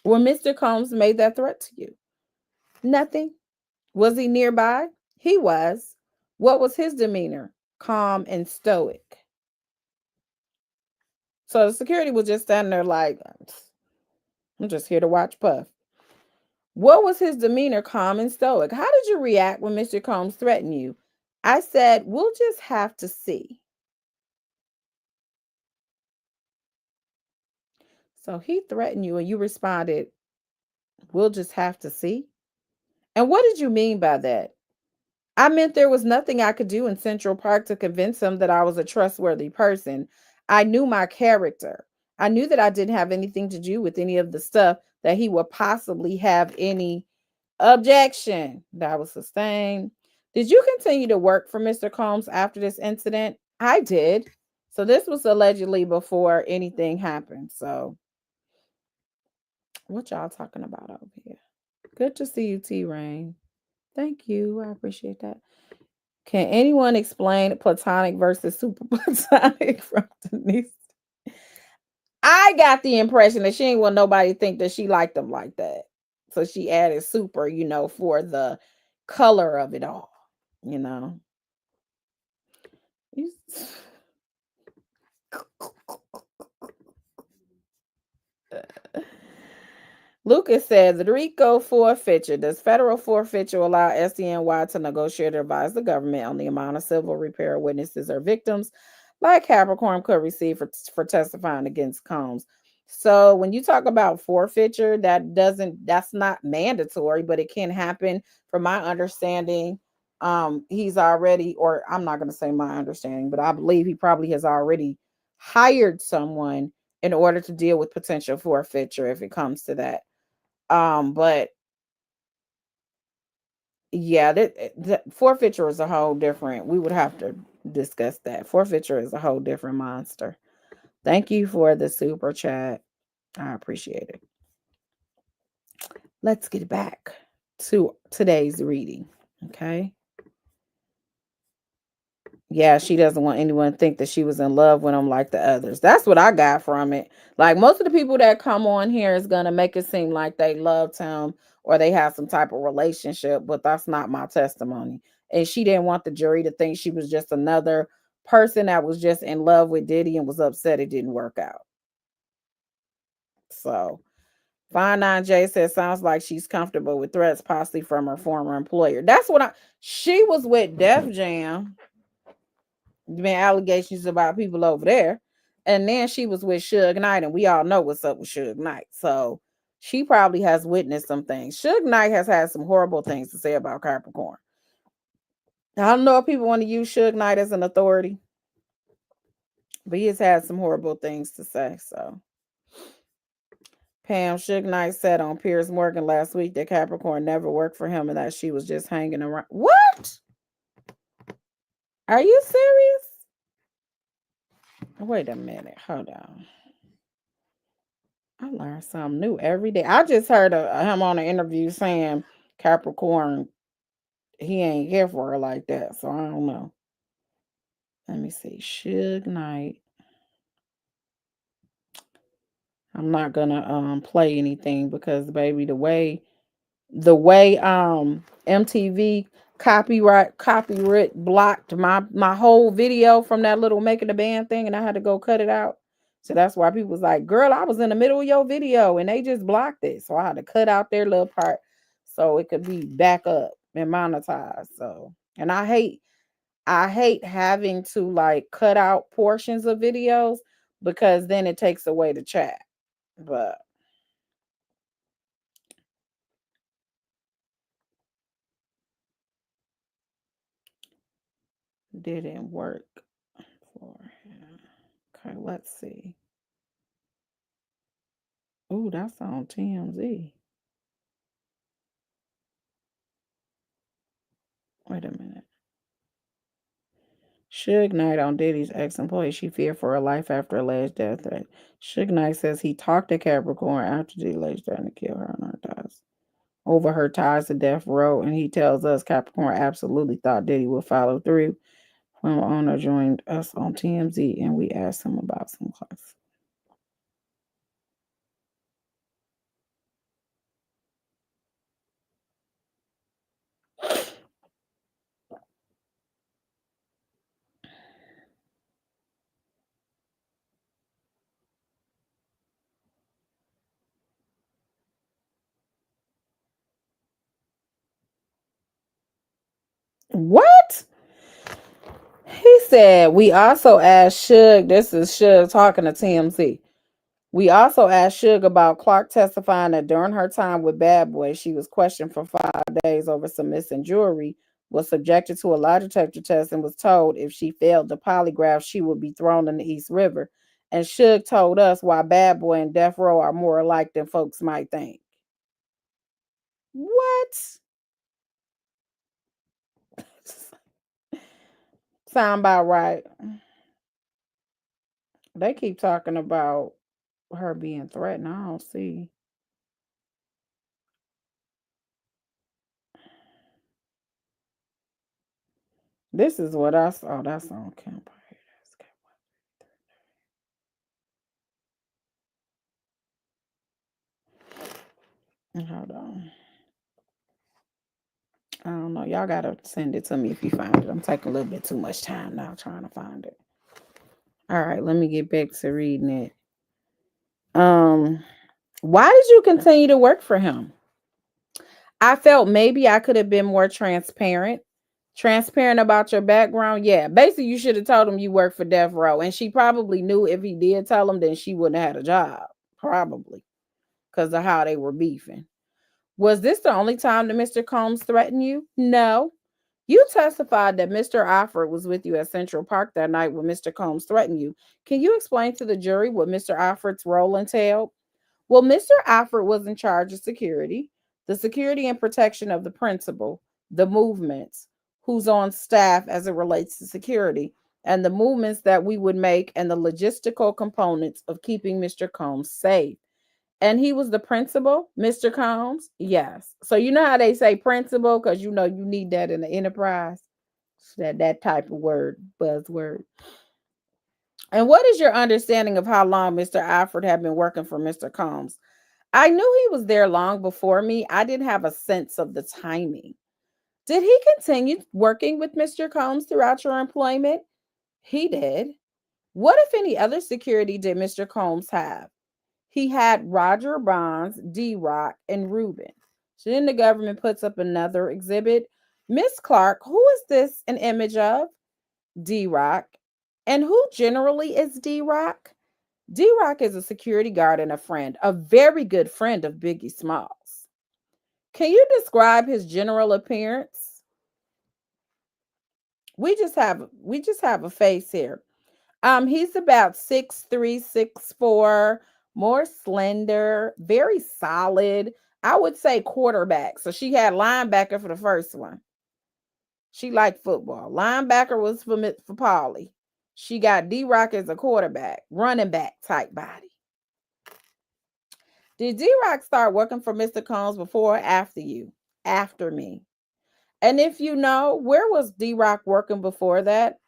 when Mr. Combs made that threat to you? Nothing. Was he nearby? He was. What was his demeanor? Calm and stoic. So the security was just standing there like, I'm just here to watch Puff. What was his demeanor? Calm and stoic. How did you react when Mr. Combs threatened you? I said, we'll just have to see. So he threatened you and you responded, we'll just have to see. And what did you mean by that? I meant there was nothing I could do in Central Park to convince him that I was a trustworthy person. I knew my character. I knew that I didn't have anything to do with any of the stuff that he would possibly have any objection. That was sustained. Did you continue to work for Mr. Combs after this incident? I did. So this was allegedly before anything happened. So what y'all talking about over here? Good to see you, T-Rain. Thank you. I appreciate that. Can anyone explain platonic versus super platonic from Denise? I got the impression that she ain't want nobody to think that she liked them like that. So she added super, for the color of it all, you know. Lucas said the RICO forfeiture. Does federal forfeiture allow SDNY to negotiate or advise the government on the amount of civil repair witnesses or victims like Capricorn could receive for testifying against Combs? So when you talk about forfeiture, that's not mandatory, but it can happen. From my understanding, he's already, or I'm not going to say my understanding, but I believe he probably has already hired someone in order to deal with potential forfeiture if it comes to that. But yeah, that forfeiture is a whole different. We would have to discuss that. Forfeiture is a whole different monster. Thank you for the super chat. I appreciate it. Let's get back to today's reading. Okay. Yeah, she doesn't want anyone to think that she was in love with him like the others. That's what I got from it. Like most of the people that come on here is going to make it seem like they loved him or they have some type of relationship, but that's not my testimony. And she didn't want the jury to think she was just another person that was just in love with Diddy and was upset it didn't work out. So Fine 9J says sounds like she's comfortable with threats possibly from her former employer. That's what she was with Def Jam. Been allegations about people over there. And then she was with Suge Knight, and we all know what's up with Suge Knight. So she probably has witnessed some things. Suge Knight has had some horrible things to say about Capricorn. I don't know if people want to use Suge Knight as an authority, but he has had some horrible things to say. So, Pam, Suge Knight said on Piers Morgan last week that Capricorn never worked for him and that she was just hanging around. What? Are you serious? Wait a minute. Hold on. I learn something new every day. I just heard him on an interview saying Capricorn, he ain't here for her like that. So I don't know. Let me see. Suge Knight. I'm not gonna play anything because baby, the way MTV copyright blocked my whole video from that little making the band thing, and I had to go cut it out. So that's why people was like, girl, I was in the middle of your video and they just blocked it. So I had to cut out their little part so it could be back up and monetized. So, and I hate having to like cut out portions of videos because then it takes away the chat. But didn't work for him. Okay, let's see. Oh, that's on TMZ. Wait a minute. Suge Knight on Diddy's ex-employee. She feared for her life after alleged death threat. Suge Knight says he talked to Capricorn after Diddy alleged threatened to kill her and her ties over her ties to Death Row, and he tells us Capricorn absolutely thought Diddy would follow through. When owner joined us on TMZ, and we asked him about some class. What? He said, we also asked Suge, this is Suge talking to TMZ. We also asked Suge about Clark testifying that during her time with Bad Boy, she was questioned for 5 days over some missing jewelry, was subjected to a lie detector test, and was told if she failed the polygraph, she would be thrown in the East River. And Suge told us why Bad Boy and Death Row are more alike than folks might think. What? Sound about right. They keep talking about her being threatened. I don't see. This is what I saw. That's on camera. Hold on. I don't know. Y'all gotta send it to me if you find it. I'm taking a little bit too much time now trying to find it. All right, let me get back to reading it. Why did you continue to work for him? I felt maybe I could have been more transparent. Transparent about your background. Yeah. Basically, you should have told him you work for Death Row. And she probably knew if he did tell him, then she wouldn't have had a job. Probably. Because of how they were beefing. Was this the only time that Mr. Combs threatened you? No. You testified that Mr. Alford was with you at Central Park that night when Mr. Combs threatened you. Can you explain to the jury what Mr. Alford's role entailed? Well, Mr. Alford was in charge of security, the security and protection of the principal, the movements, who's on staff as it relates to security, and the movements that we would make and the logistical components of keeping Mr. Combs safe. And he was the principal, Mr. Combs? Yes. So you know how they say principal because you know you need that in the enterprise. That type of word, buzzword. And what is your understanding of how long Mr. Alford had been working for Mr. Combs? I knew he was there long before me. I didn't have a sense of the timing. Did he continue working with Mr. Combs throughout your employment? He did. What, if any, other security did Mr. Combs have? He had Roger Bonds, D Rock, and Ruben. So then the government puts up another exhibit. Miss Clark, who is this an image of? D Rock. And who generally is D Rock? D Rock is a security guard and a friend, a very good friend of Biggie Smalls. Can you describe his general appearance? we just have a face here. He's about 6'3", 6'4", more slender, very solid. I would say quarterback. So she had linebacker for the first one. She liked football. Linebacker was for Polly. She got D-Rock as a quarterback, running back type body. Did D-Rock start working for Mr. Combs before or after you? After me. And if you know, where was D-Rock working before that?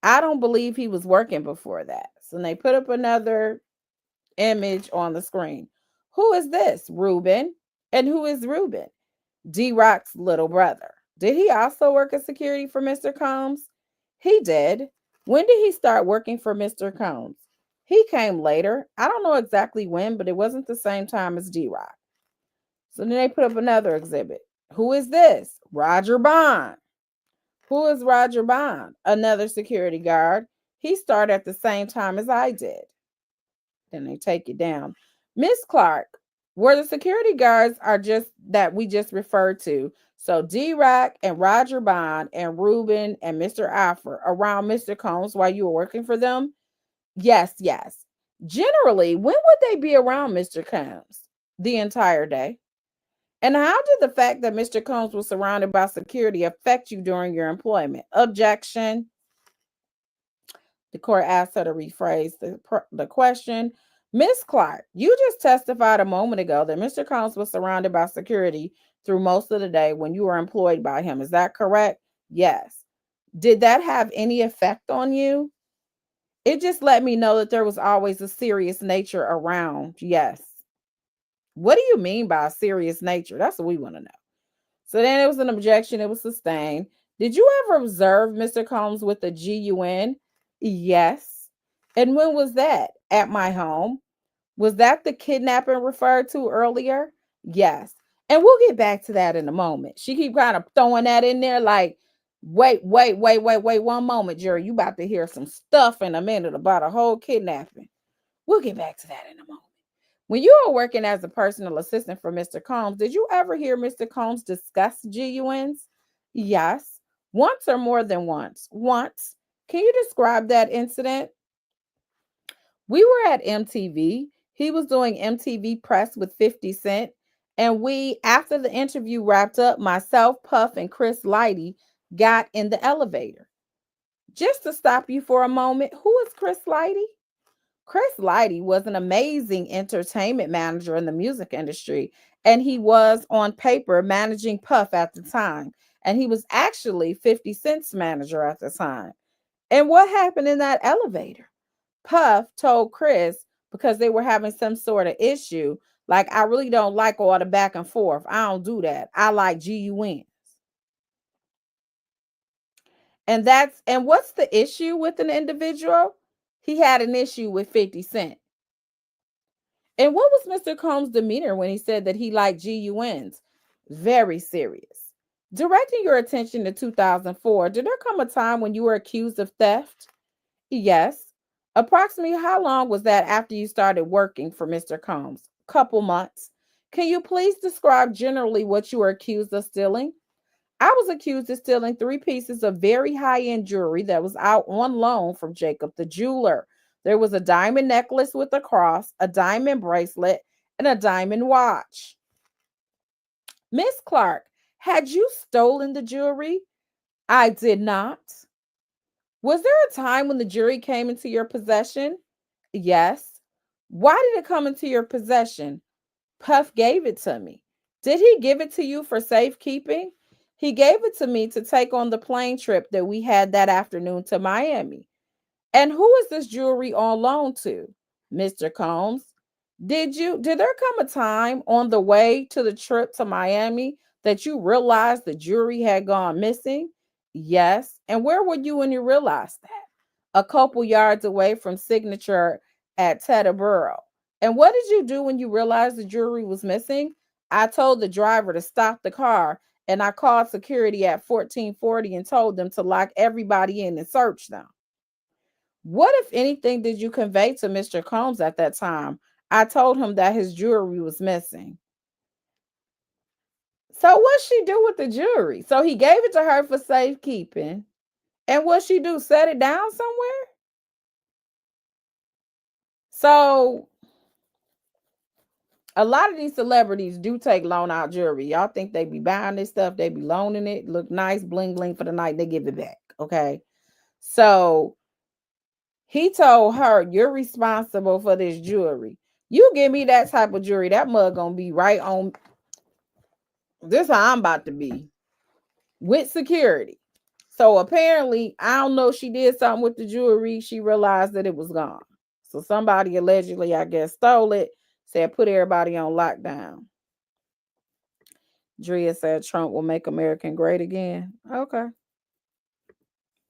I don't believe he was working before that. So they put up another image on the screen. Who is this? Ruben. And who is Ruben? D-Rock's little brother. Did he also work as security for Mr. Combs? He did. When did he start working for Mr. Combs? He came later. I don't know exactly when, but it wasn't the same time as D-Rock. So then they put up another exhibit. Who is this? Roger Bond. Who is Roger Bond? Another security guard. He started at the same time as I did. Then they take it down. Miss Clark, where the security guards are just that we just referred to. So D-Rock and Roger Bond and Ruben and Mr. Alford around Mr. Combs while you were working for them? Yes, yes. Generally, when would they be around Mr. Combs? The entire day. And how did the fact that Mr. Combs was surrounded by security affect you during your employment? Objection. The court asked her to rephrase the question. Miss Clark, you just testified a moment ago that Mr. Combs was surrounded by security through most of the day when you were employed by him. Is that correct? Yes. Did that have any effect on you? It just let me know that there was always a serious nature around. Yes. What do you mean by a serious nature? That's what we want to know. So then it was an objection. It was sustained. Did you ever observe Mr. Combs with a GUN? Yes. And when was that? At my home. Was that the kidnapping referred to earlier? Yes. And we'll get back to that in a moment. She keep kind of throwing that in there like, wait, 1 moment, Jerry. You about to hear some stuff in a minute about a whole kidnapping. We'll get back to that in a moment. When you were working as a personal assistant for Mr. Combs, did you ever hear Mr. Combs discuss GUNs? Yes. Once or more than once? Once. Can you describe that incident? We were at MTV. He was doing MTV press with 50 Cent. And after the interview wrapped up, myself, Puff, and Chris Lighty got in the elevator. Just to stop you for a moment, who is Chris Lighty? Chris Lighty was an amazing entertainment manager in the music industry, and he was on paper managing Puff at the time. And he was actually 50 Cent's manager at the time. And what happened in that elevator? Puff told Chris, because they were having some sort of issue, like, I really don't like all the back and forth. I don't do that. I like GUNs. And what's the issue with an individual? He had an issue with 50 Cent. And what was Mr. Combs' demeanor when he said that he liked GUNs? Very serious. Directing your attention to 2004, did there come a time when you were accused of theft? Yes. Approximately how long was that after you started working for Mr. Combs? Couple months. Can you please describe generally what you were accused of stealing? I was accused of stealing 3 pieces of very high-end jewelry that was out on loan from Jacob the jeweler. There was a diamond necklace with a cross, a diamond bracelet, and a diamond watch. Miss Clark, had you stolen the jewelry? I did not. Was there a time when the jewelry came into your possession? Yes. Why did it come into your possession? Puff gave it to me. Did he give it to you for safekeeping? He gave it to me to take on the plane trip that we had that afternoon to Miami. And who is this jewelry on loan to? Mr. Combs. Did there come a time on the way to the trip to Miami that you realized the jewelry had gone missing? Yes. And where were you when you realized that? A couple yards away from Signature at Teterboro. And what did you do when you realized the jewelry was missing? I told the driver to stop the car, and I called security at 1440 and told them to lock everybody in and search them. What, if anything, did you convey to Mr. Combs at that time? I told him that his jewelry was missing. So what'd she do with the jewelry? So he gave it to her for safekeeping. And what she do? Set it down somewhere? So a lot of these celebrities do take loan out jewelry. Y'all think they be buying this stuff, they be loaning it, look nice, bling bling for the night, they give it back. Okay. So he told her, you're responsible for this jewelry. You give me that type of jewelry, that mug gonna be right on. This how I'm about to be with security. So apparently, I don't know, she did something with the jewelry. She realized that it was gone. So somebody allegedly, I guess, stole it, said put everybody on lockdown. Drea said Trump will make America great again. Okay.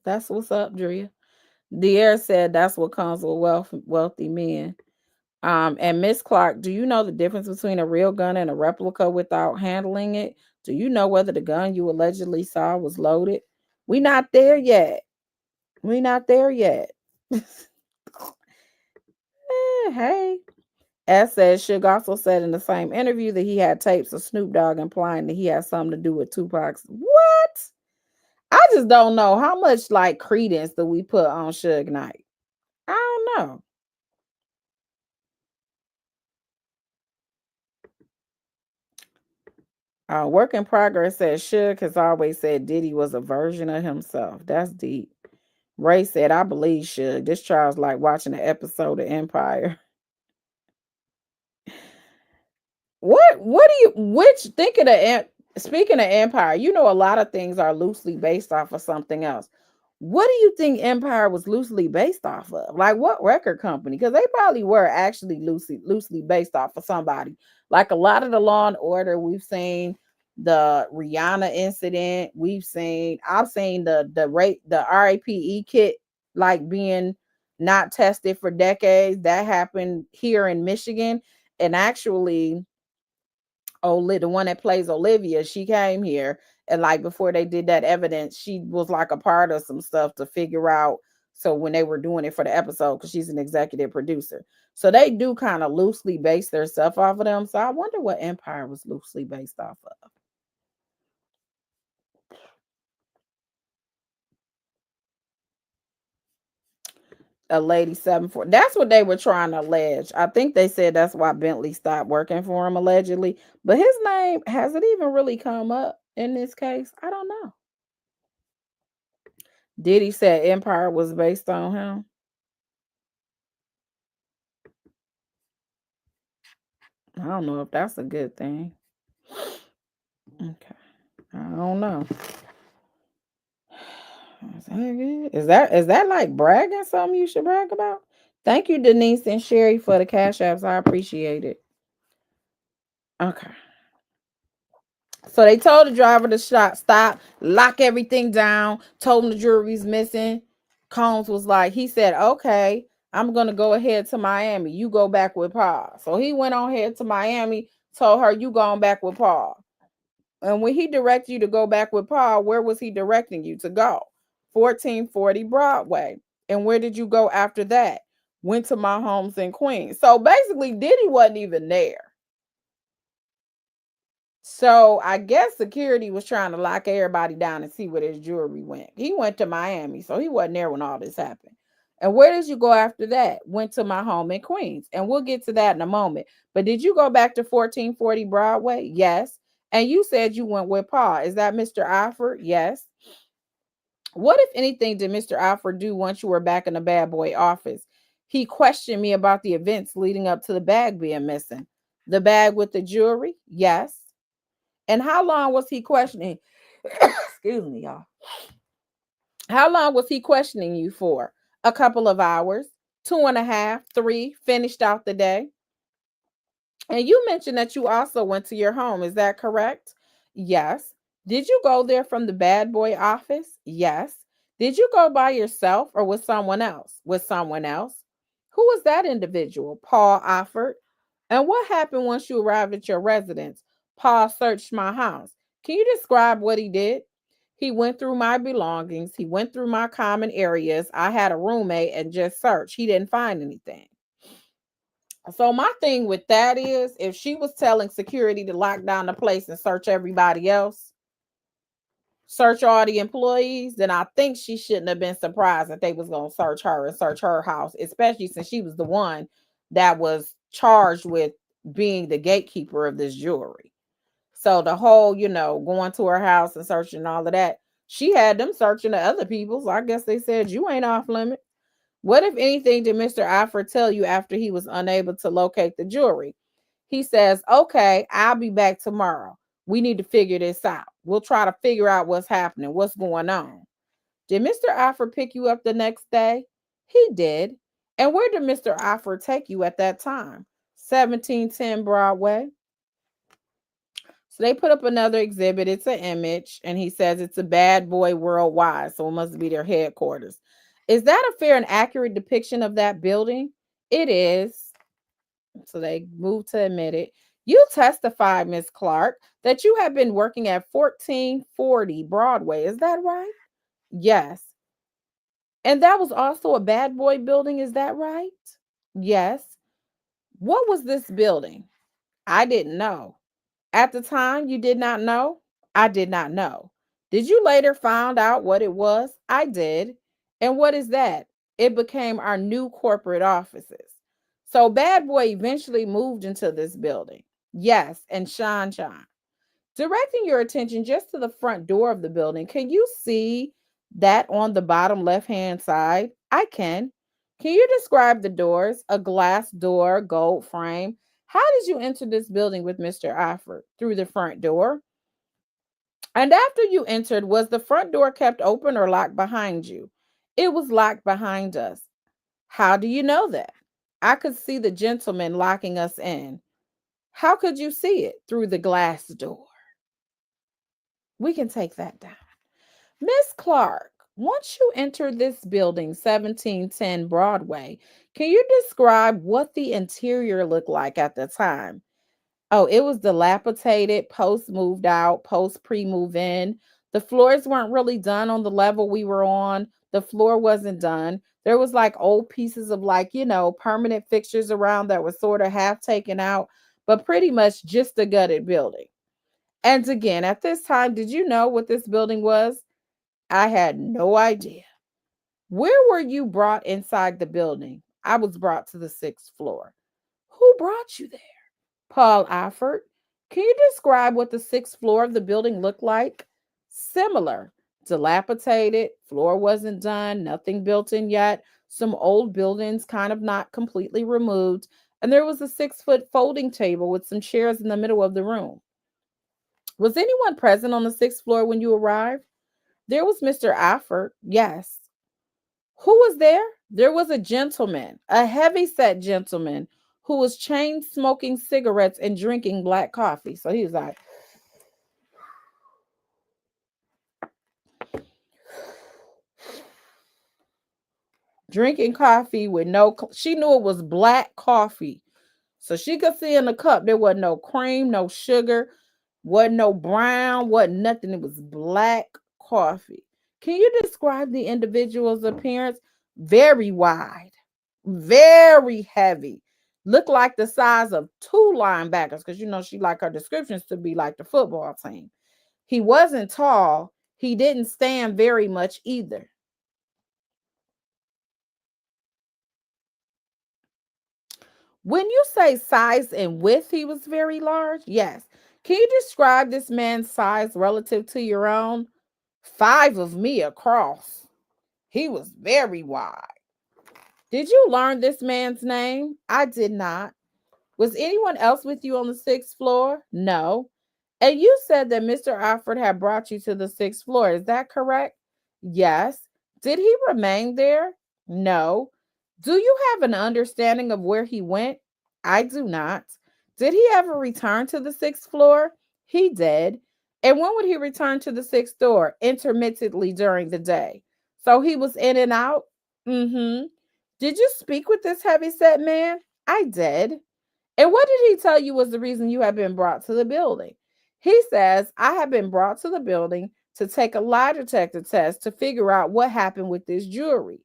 That's what's up, Drea. Dier said that's what comes with wealthy men. And Miss Clark, do you know the difference between a real gun and a replica without handling it? Do you know whether the gun you allegedly saw was loaded? We not there yet. We not there yet. Hey. S says Suge also said in the same interview that he had tapes of Snoop Dogg implying that he had something to do with Tupac's. What? I just don't know how much like credence do we put on Suge Knight. I don't know. Work in Progress says Suge has always said Diddy was a version of himself. That's deep. Ray said, I believe Suge. This trial's like watching an episode of Empire. What do you which thinking of speaking of Empire, you know a lot of things are loosely based off of something else. What do you think Empire was loosely based off of? Like what record company? Because they probably were actually loosely based off of somebody. Like a lot of the Law and Order we've seen, the Rihanna incident, I've seen the RAPE kit like being not tested for decades. That happened here in Michigan. And actually, the one that plays Olivia, she came here and like before they did that evidence, she was like a part of some stuff to figure out. So when they were doing it for the episode, because she's an executive producer, so they do kind of loosely base their stuff off of them. So I wonder what Empire was loosely based off of. A lady 7-4. That's what they were trying to allege. I think they said that's why Bentley stopped working for him allegedly. But his name has it even really come up in this case? I don't know. Diddy said Empire was based on him. I don't know if that's a good thing. Okay. I don't know. Is that good? Is that like bragging something you should brag about? Thank you, Denise and Sherry, for the cash apps. I appreciate it. Okay. So they told the driver to stop, lock everything down, told him the jewelry's missing. Combs was like, he said, okay, I'm going to go ahead to Miami. You go back with Paul. So he went on ahead to Miami, told her, you going back with Paul. And when he directed you to go back with Paul, where was he directing you to go? 1440 Broadway. And where did you go after that? Went to my homes in Queens. So basically, Diddy wasn't even there. So I guess security was trying to lock everybody down and see where his jewelry went. He went to Miami, so he wasn't there when all this happened. And where did you go after that? Went to my home in Queens. And we'll get to that in a moment. But did you go back to 1440 Broadway? Yes. And you said you went with Paul. Is that Mr. Alford? Yes. What, if anything, did Mr. Alford do once you were back in the bad boy office? He questioned me about the events leading up to the bag being missing. The bag with the jewelry? Yes. And how long was he questioning? Excuse me, y'all. How long was he questioning you for? A couple of hours, 2.5, 3, finished out the day. And you mentioned that you also went to your home. Is that correct? Yes. Did you go there from the bad boy office? Yes. Did you go by yourself or with someone else? With someone else. Who was that individual? Paul offered. And what happened once you arrived at your residence? Paul searched my house. Can you describe what he did? He went through my belongings. He went through my common areas. I had a roommate and just searched. He didn't find anything. So my thing with that is, if she was telling security to lock down the place and search everybody else, search all the employees, then I think she shouldn't have been surprised that they was going to search her and search her house, especially since she was the one that was charged with being the gatekeeper of this jewelry. So the whole, going to her house and searching all of that, she had them searching the other people. So I guess they said, you ain't off limit. What, if anything, did Mr. Alfred tell you after he was unable to locate the jewelry? He says, okay, I'll be back tomorrow. We need to figure this out. We'll try to figure out what's happening, what's going on. Did Mr. Alfred pick you up the next day? He did. And where did Mr. Alfred take you at that time? 1710 Broadway. So they put up another exhibit. It's an image, and he says it's a bad boy worldwide. So it must be their headquarters. Is that a fair and accurate depiction of that building? It is. So they moved to admit it. You testified, Miss Clark, that you have been working at 1440 Broadway. Is that right? Yes. And that was also a bad boy building. Is that right? Yes. What was this building? I didn't know. At the time, you did not know? I did not know. Did you later find out what it was? I did. And what is that? It became our new corporate offices. So Bad Boy eventually moved into this building. Yes, and Sean. Directing your attention just to the front door of the building, can you see that on the bottom left-hand side? I can. Can you describe the doors? A glass door, gold frame. How did you enter this building with Mr. Alfred? Through the front door. And after you entered, was the front door kept open or locked behind you? It was locked behind us. How do you know that? I could see the gentleman locking us in. How could you see it? Through the glass door. We can take that down. Miss Clark, once you enter this building, 1710 Broadway, can you describe what the interior looked like at the time? Oh, it was dilapidated, post moved out, post pre move in. The floors weren't really done on the level we were on. The floor wasn't done. There was like old pieces of permanent fixtures around that were sort of half taken out, but pretty much just a gutted building. And again, at this time, did you know what this building was? I had no idea. Where were you brought inside the building? I was brought to the sixth floor. Who brought you there? Paul Alford. Can you describe what the sixth floor of the building looked like? Similar. Dilapidated, floor wasn't done, nothing built in yet, some old buildings kind of not completely removed, and there was a 6-foot folding table with some chairs in the middle of the room. Was anyone present on the sixth floor when you arrived? There was Mr. Alford, yes. Who was there? There was a gentleman, a heavy-set gentleman who was chain smoking cigarettes and drinking black coffee. So he was like, drinking coffee with she knew it was black coffee. So she could see in the cup there wasn't no cream, no sugar, wasn't no brown, wasn't nothing. It was black coffee. Can you describe the individual's appearance? Very wide, very heavy. Looked like the size of 2 linebackers, because she like her descriptions to be like the football team. He wasn't tall. He didn't stand very much either. When you say size and width, he was very large. Yes. Can you describe this man's size relative to your own? 5 of me across. He was very wide. Did you learn this man's name? I did not. Was anyone else with you on the 6th floor? No. And you said that Mr. Alfred had brought you to the 6th floor. Is that correct? Yes. Did he remain there? No. Do you have an understanding of where he went? I do not. Did he ever return to the 6th floor? He did. And when would he return to the 6th floor? Intermittently during the day. So he was in and out? Mm-hmm. Did you speak with this heavyset man? I did. And what did he tell you was the reason you have been brought to the building? He says, I have been brought to the building to take a lie detector test to figure out what happened with this jewelry.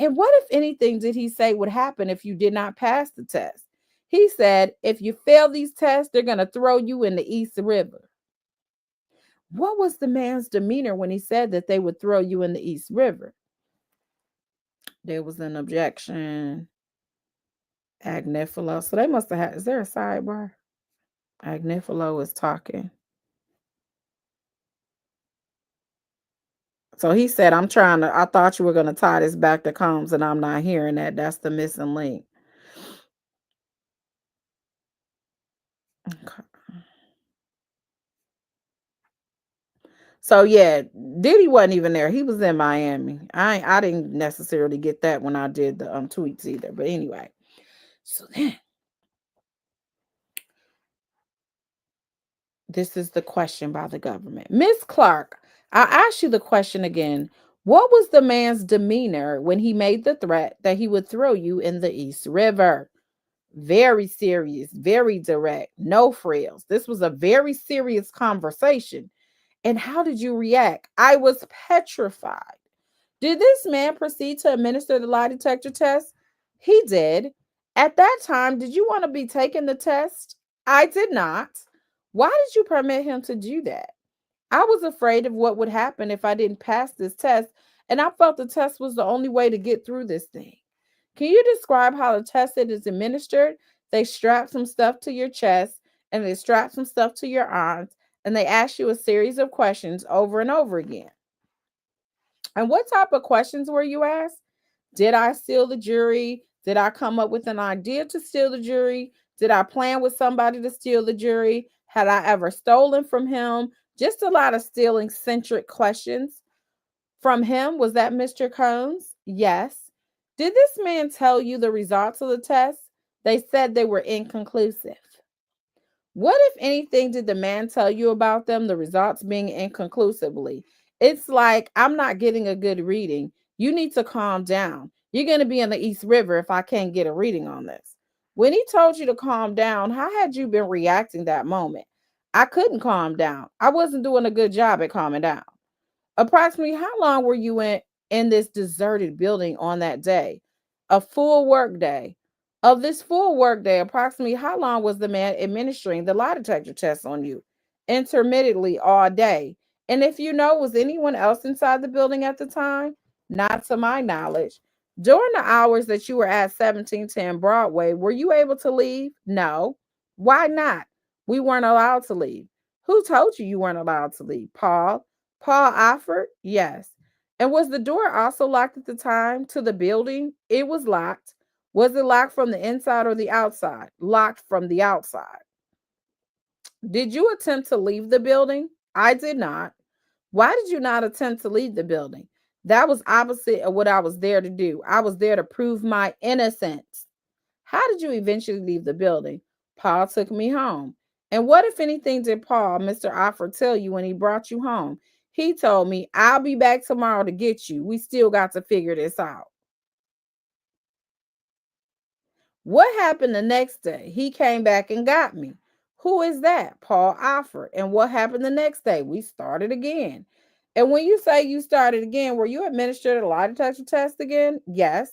And what, if anything, did he say would happen if you did not pass the test? He said, if you fail these tests, they're going to throw you in the East River. What was the man's demeanor when he said that they would throw you in the East River? There was an objection. Agnifilo. So they must have had, is there a sidebar? Agnifilo is talking. So he said, I thought you were going to tie this back to Combs, and I'm not hearing that. That's the missing link. Okay. So yeah, Diddy wasn't even there. He was in Miami. I didn't necessarily get that when I did the tweets either. But anyway, so then this is the question by the government. Miss Clark, I ask you the question again. What was the man's demeanor when he made the threat that he would throw you in the East River? Very serious, very direct, no frills. This was a very serious conversation. And how did you react? I was petrified. Did this man proceed to administer the lie detector test? He did. At that time, did you want to be taking the test? I did not. Why did you permit him to do that? I was afraid of what would happen if I didn't pass this test, and I felt the test was the only way to get through this thing. Can you describe how the test is administered? They strap some stuff to your chest and they strap some stuff to your arms, and they ask you a series of questions over and over again. And what type of questions were you asked? Did I steal the jury? Did I come up with an idea to steal the jury? Did I plan with somebody to steal the jury? Had I ever stolen from him? Just a lot of stealing centric questions. From him, was that Mr. Combs? Yes. Did this man tell you the results of the test? They said they were inconclusive. What, if anything, did the man tell you about them, the results being inconclusively? It's like, I'm not getting a good reading. You need to calm down. You're going to be in the East River if I can't get a reading on this. When he told you to calm down, how had you been reacting that moment? I couldn't calm down. I wasn't doing a good job at calming down. Approximately how long were you in this deserted building on that day? A full work day. Of this full work day, approximately how long was the man administering the lie detector test on you? Intermittently all day. And if you know, was anyone else inside the building at the time? Not to my knowledge. During the hours that you were at 1710 Broadway, were you able to leave? No. Why not? We weren't allowed to leave. Who told you you weren't allowed to leave? Paul. Paul offered? Yes. And was the door also locked at the time to the building? It was locked. Was it locked from the inside or the outside? Locked from the outside. Did you attempt to leave the building? I did not. Why did you not attempt to leave the building? That was opposite of what I was there to do. I was there to prove my innocence. How did you eventually leave the building? Paul took me home. And what, if anything, did Paul, Mr. Offer, tell you when he brought you home? He told me, I'll be back tomorrow to get you. We still got to figure this out. What happened the next day? He came back and got me. Who is that? Paul offered. And what happened the next day? We started again. And when you say you started again, were you administered a lie detector test again? Yes.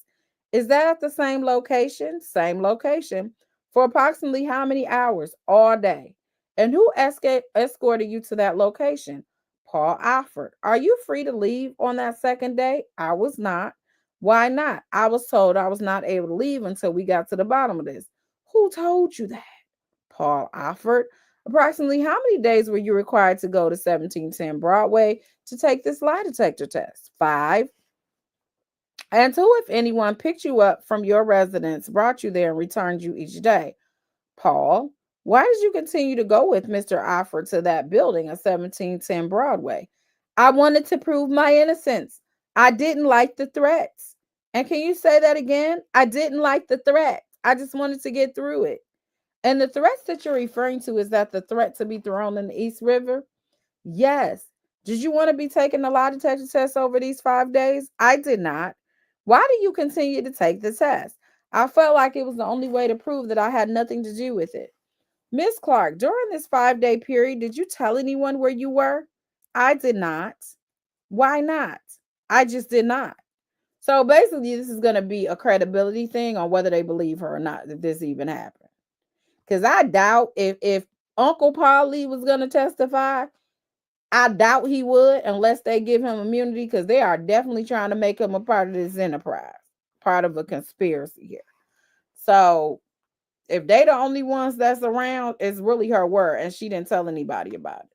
Is that at the same location? Same location. For approximately how many hours? All day. And who escorted you to that location? Paul offered. Are you free to leave on that second day? I was not. Why not? I was told I was not able to leave until we got to the bottom of this. Who told you that? Paul offered. Approximately how many days were you required to go to 1710 Broadway to take this lie detector test? 5. And who, if anyone, picked you up from your residence, brought you there, and returned you each day? Paul. Why did you continue to go with Mr. Offer to that building at 1710 Broadway? I wanted to prove my innocence. I didn't like the threats. And can you say that again? I didn't like the threat. I just wanted to get through it. And the threats that you're referring to, is that the threat to be thrown in the East River? Yes. Did you want to be taking the lie detector test over these 5 days? I did not. Why do you continue to take the test? I felt like it was the only way to prove that I had nothing to do with it. Miss Clark, during this 5-day period, did you tell anyone where you were? I did not. Why not? I just did not. So basically, this is going to be a credibility thing on whether they believe her or not that this even happened. Because I doubt if Uncle Polly was going to testify, I doubt he would unless they give him immunity, because they are definitely trying to make him a part of this enterprise, part of a conspiracy here. So if they the only ones that's around, it's really her word, and she didn't tell anybody about it.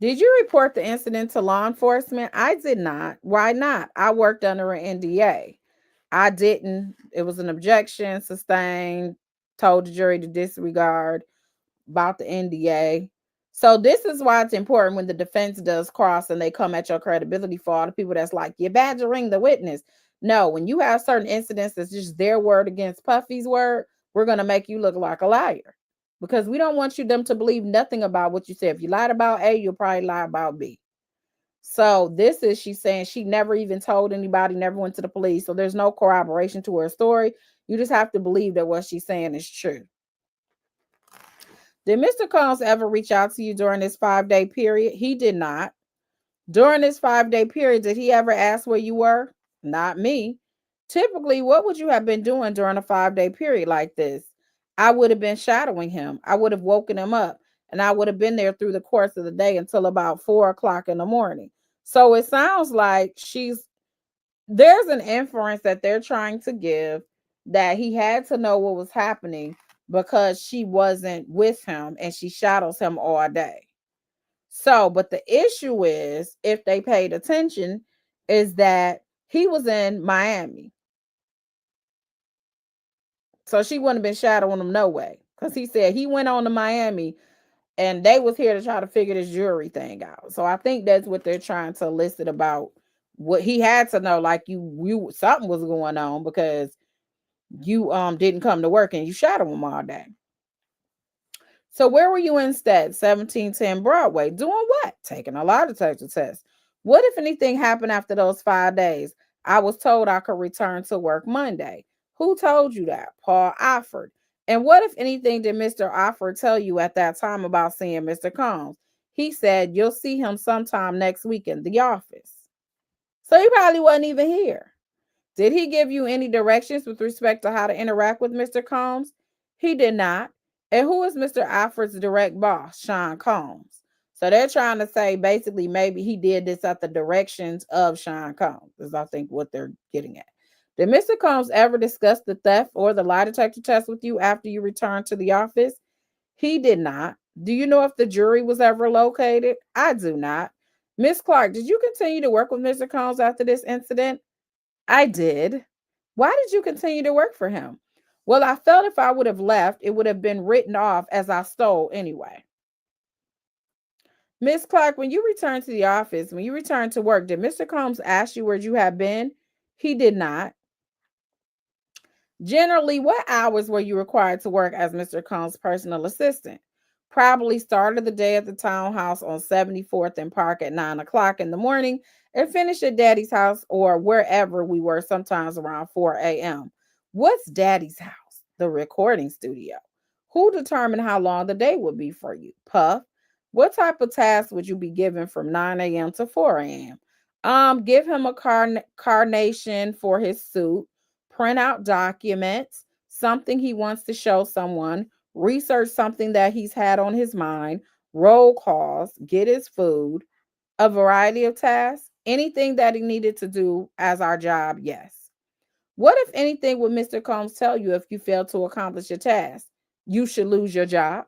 Did you report the incident to law enforcement? I did not. Why not? I worked under an NDA. I didn't. It was an objection sustained, told the jury to disregard about the NDA. So this is why it's important when the defense does cross and they come at your credibility for all the people that's like, you're badgering the witness. No, when you have certain incidents that's just their word against Puffy's word, we're going to make you look like a liar, because we don't want them to believe nothing about what you said. If you lied about A, you'll probably lie about B. So this is, she's saying she never even told anybody, never went to the police. So there's no corroboration to her story. You just have to believe that what she's saying is true. Did Mr. Combs ever reach out to you during this 5-day period? He did not. During this 5-day period, did he ever ask where you were? Not me. Typically, what would you have been doing during a 5-day period like this? I would have been shadowing him. I would have woken him up, and I would have been there through the course of the day until about 4 o'clock in the morning. So it sounds like there's an inference that they're trying to give that he had to know what was happening because she wasn't with him and she shadows him all day. So, but the issue is, if they paid attention, is that he was in Miami. So she wouldn't have been shadowing him no way. Because he said he went on to Miami and they was here to try to figure this jury thing out. So I think that's what they're trying to elicit about what he had to know. Like you something was going on because you didn't come to work and you shadowed him all day. So where were you instead? 1710 Broadway. Doing what? Taking a lie detector test. What, if anything, happened after those 5 days? I was told I could return to work Monday. Who told you that? Paul Offord. And what, if anything, did Mr. Offord tell you at that time about seeing Mr. Combs? He said you'll see him sometime next week in the office. So he probably wasn't even here. Did he give you any directions with respect to how to interact with Mr. Combs? He did not. And who is Mr. Alfred's direct boss? Sean Combs. So they're trying to say basically maybe he did this at the directions of Sean Combs, is I think what they're getting at. Did Mr. Combs ever discuss the theft or the lie detector test with you after you returned to the office? He did not. Do you know if the jury was ever located? I do not. Miss Clark, did you continue to work with Mr. Combs after this incident? I did. Why did you continue to work for him? Well, I felt if I would have left, it would have been written off as I stole anyway. Miss Clark, when you returned to the office, when you returned to work, did Mr. Combs ask you where you had been? He did not. Generally, what hours were you required to work as Mr. Combs' personal assistant? Probably started the day at the townhouse on 74th and Park at 9 o'clock in the morning and finished at Daddy's house or wherever we were, sometimes around 4 a.m. What's Daddy's house? The recording studio. Who determined how long the day would be for you? Puff. What type of task would you be given from 9 a.m. to 4 a.m.? Give him a carnation for his suit, print out documents, something he wants to show someone, research something that he's had on his mind, roll calls, get his food, a variety of tasks, anything that he needed to do as our job, yes. What, if anything, would Mr. Combs tell you if you fail to accomplish your task? You should lose your job.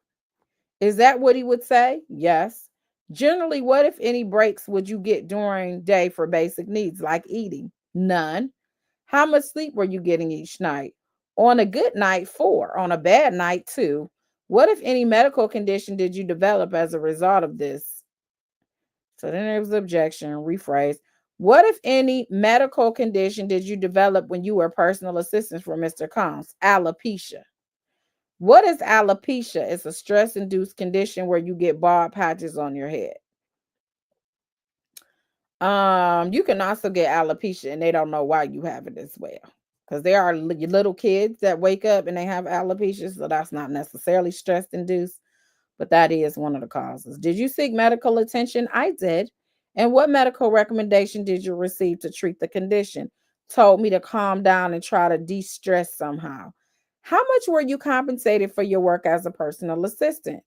Is that what he would say? Yes. Generally, what, if any, breaks would you get during day for basic needs like eating? None. How much sleep were you getting each night? On a good night, 4. On a bad night, 2. What, if any, medical condition did you develop as a result of this? So then there was objection, rephrase. What, if any, medical condition did you develop when you were personal assistant for Mr. Combs? Alopecia. What is alopecia? It's a stress-induced condition where you get bald patches on your head. You can also get alopecia and they don't know why you have it as well. Because there are little kids that wake up and they have alopecia, so that's not necessarily stress-induced, but that is one of the causes. Did you seek medical attention? I did. And what medical recommendation did you receive to treat the condition? Told me to calm down and try to de-stress somehow. How much were you compensated for your work as a personal assistant?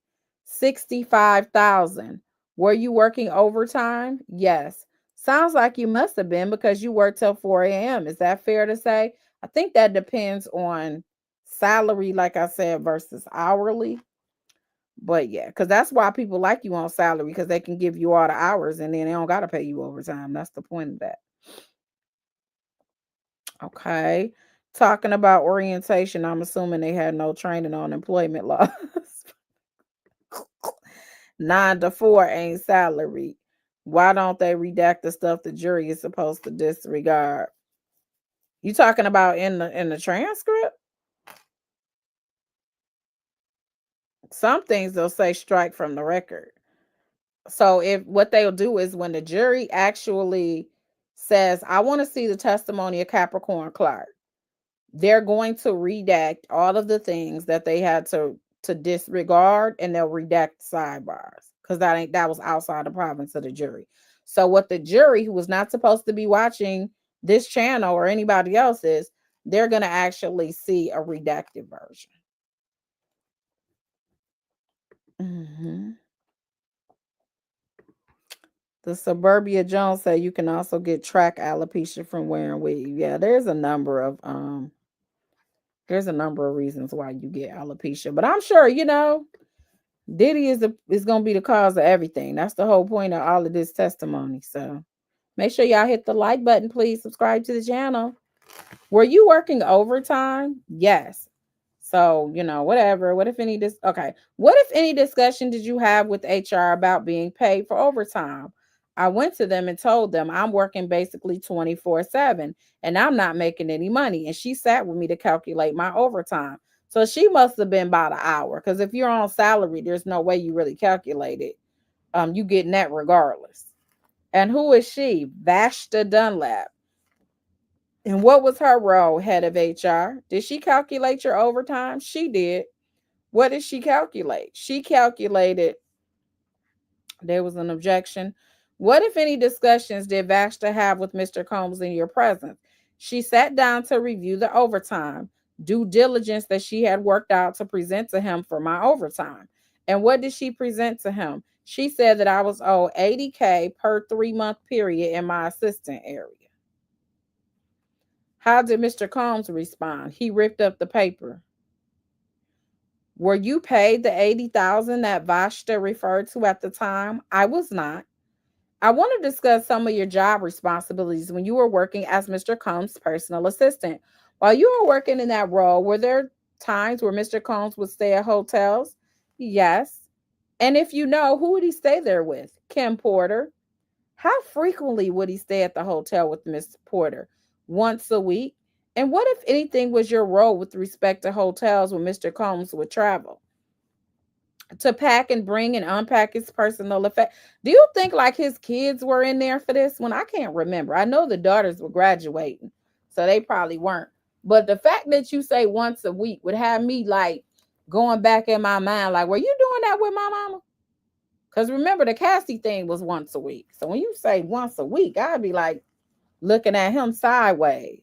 65,000. Were you working overtime? Yes. Sounds like you must have been because you worked till 4 a.m. Is that fair to say? I think that depends on salary, like I said, versus hourly. But yeah, because that's why people like you on salary because they can give you all the hours and then they don't got to pay you overtime. That's the point of that. Okay. Talking about orientation, I'm assuming they had no training on employment laws. 9 to 4 ain't salary. Why don't they redact the stuff the jury is supposed to disregard? You talking about in the transcript? Some things they'll say strike from the record. So if what they'll do is when the jury actually says, I want to see the testimony of Capricorn Clark, they're going to redact all of the things that they had to disregard and they'll redact sidebars because that was outside the province of the jury. So what the jury, who was not supposed to be watching this channel or anybody else's, they're going to actually see a redacted version. Mhm. The Suburbia Jones said you can also get track alopecia from wearing weave. Yeah, there's a number of reasons why you get alopecia, but I'm sure Diddy is gonna be the cause of everything. That's the whole point of all of this testimony. So make sure y'all hit the like button, please. Subscribe to the channel. Were you working overtime? Yes. So, whatever. What if any discussion did you have with HR about being paid for overtime? I went to them and told them I'm working basically 24/7 and I'm not making any money. And she sat with me to calculate my overtime. So she must have been about an hour. Because if you're on salary, there's no way you really calculate it. You getting that regardless. And who is she? Vashta Dunlap. And what was her role, head of HR? Did she calculate your overtime? She did. What did she calculate? She calculated, there was an objection. What, if any, discussions did Vashta have with Mr. Combs in your presence? She sat down to review the overtime, due diligence that she had worked out to present to him for my overtime. And what did she present to him? She said that I was owed 80K per 3-month period in my assistant area. How did Mr. Combs respond? He ripped up the paper. Were you paid the 80,000 that Vashta referred to at the time? I was not. I want to discuss some of your job responsibilities when you were working as Mr. Combs' personal assistant. While you were working in that role, were there times where Mr. Combs would stay at hotels? Yes. And if you know, who would he stay there with? Kim Porter. How frequently would he stay at the hotel with Miss Porter? Once a week? And what, if anything, was your role with respect to hotels when Mr. Combs would travel? To pack and bring and unpack his personal effect. Do you think like his kids were in there for this one? I can't remember. I know the daughters were graduating, so they probably weren't. But the fact that you say once a week would have me like going back in my mind, like, were you doing that with my mama? Because remember, the Cassie thing was once a week. So when you say once a week, I'd be like looking at him sideways.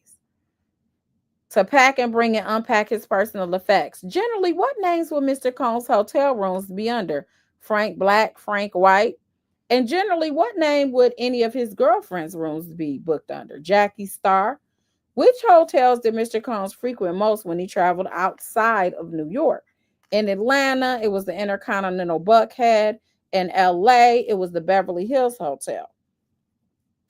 To pack and bring and unpack his personal effects. Generally, what names will Mr. Combs' hotel rooms be under? Frank Black, Frank White. And generally, what name would any of his girlfriend's rooms be booked under? Jackie Starr. Which hotels did Mr. Combs frequent most when he traveled outside of New York? In Atlanta, it was the Intercontinental Buckhead. In LA, it was the Beverly Hills Hotel.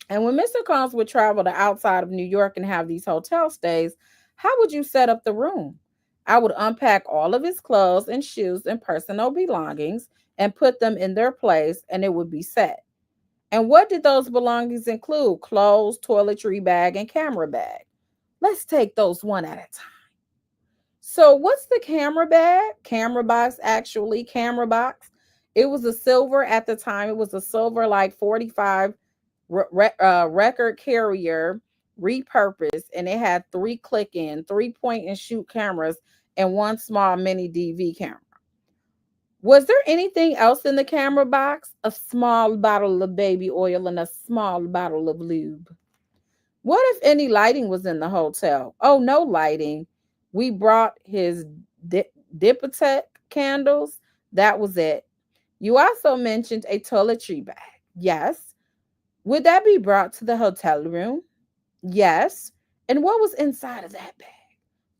And when Mr. Combs would travel to outside of New York and have these hotel stays, how would you set up the room? I would unpack all of his clothes and shoes and personal belongings and put them in their place, and it would be set. And what did those belongings include? Clothes, toiletry bag, and camera bag. Let's take those one at a time. So, what's the camera bag? Camera box, actually, camera box. It was a silver at the time. It was a silver, like 45 record carrier, repurposed, and it had 3 click in, 3 point and shoot cameras, and 1 small mini DV camera. Was there anything else in the camera box? A small bottle of baby oil and a small bottle of lube. What, if any, lighting was in the hotel? Oh, no lighting. We brought his Diptyque candles. That was it. You also mentioned a toiletry bag. Yes. Would that be brought to the hotel room? Yes. And what was inside of that bag?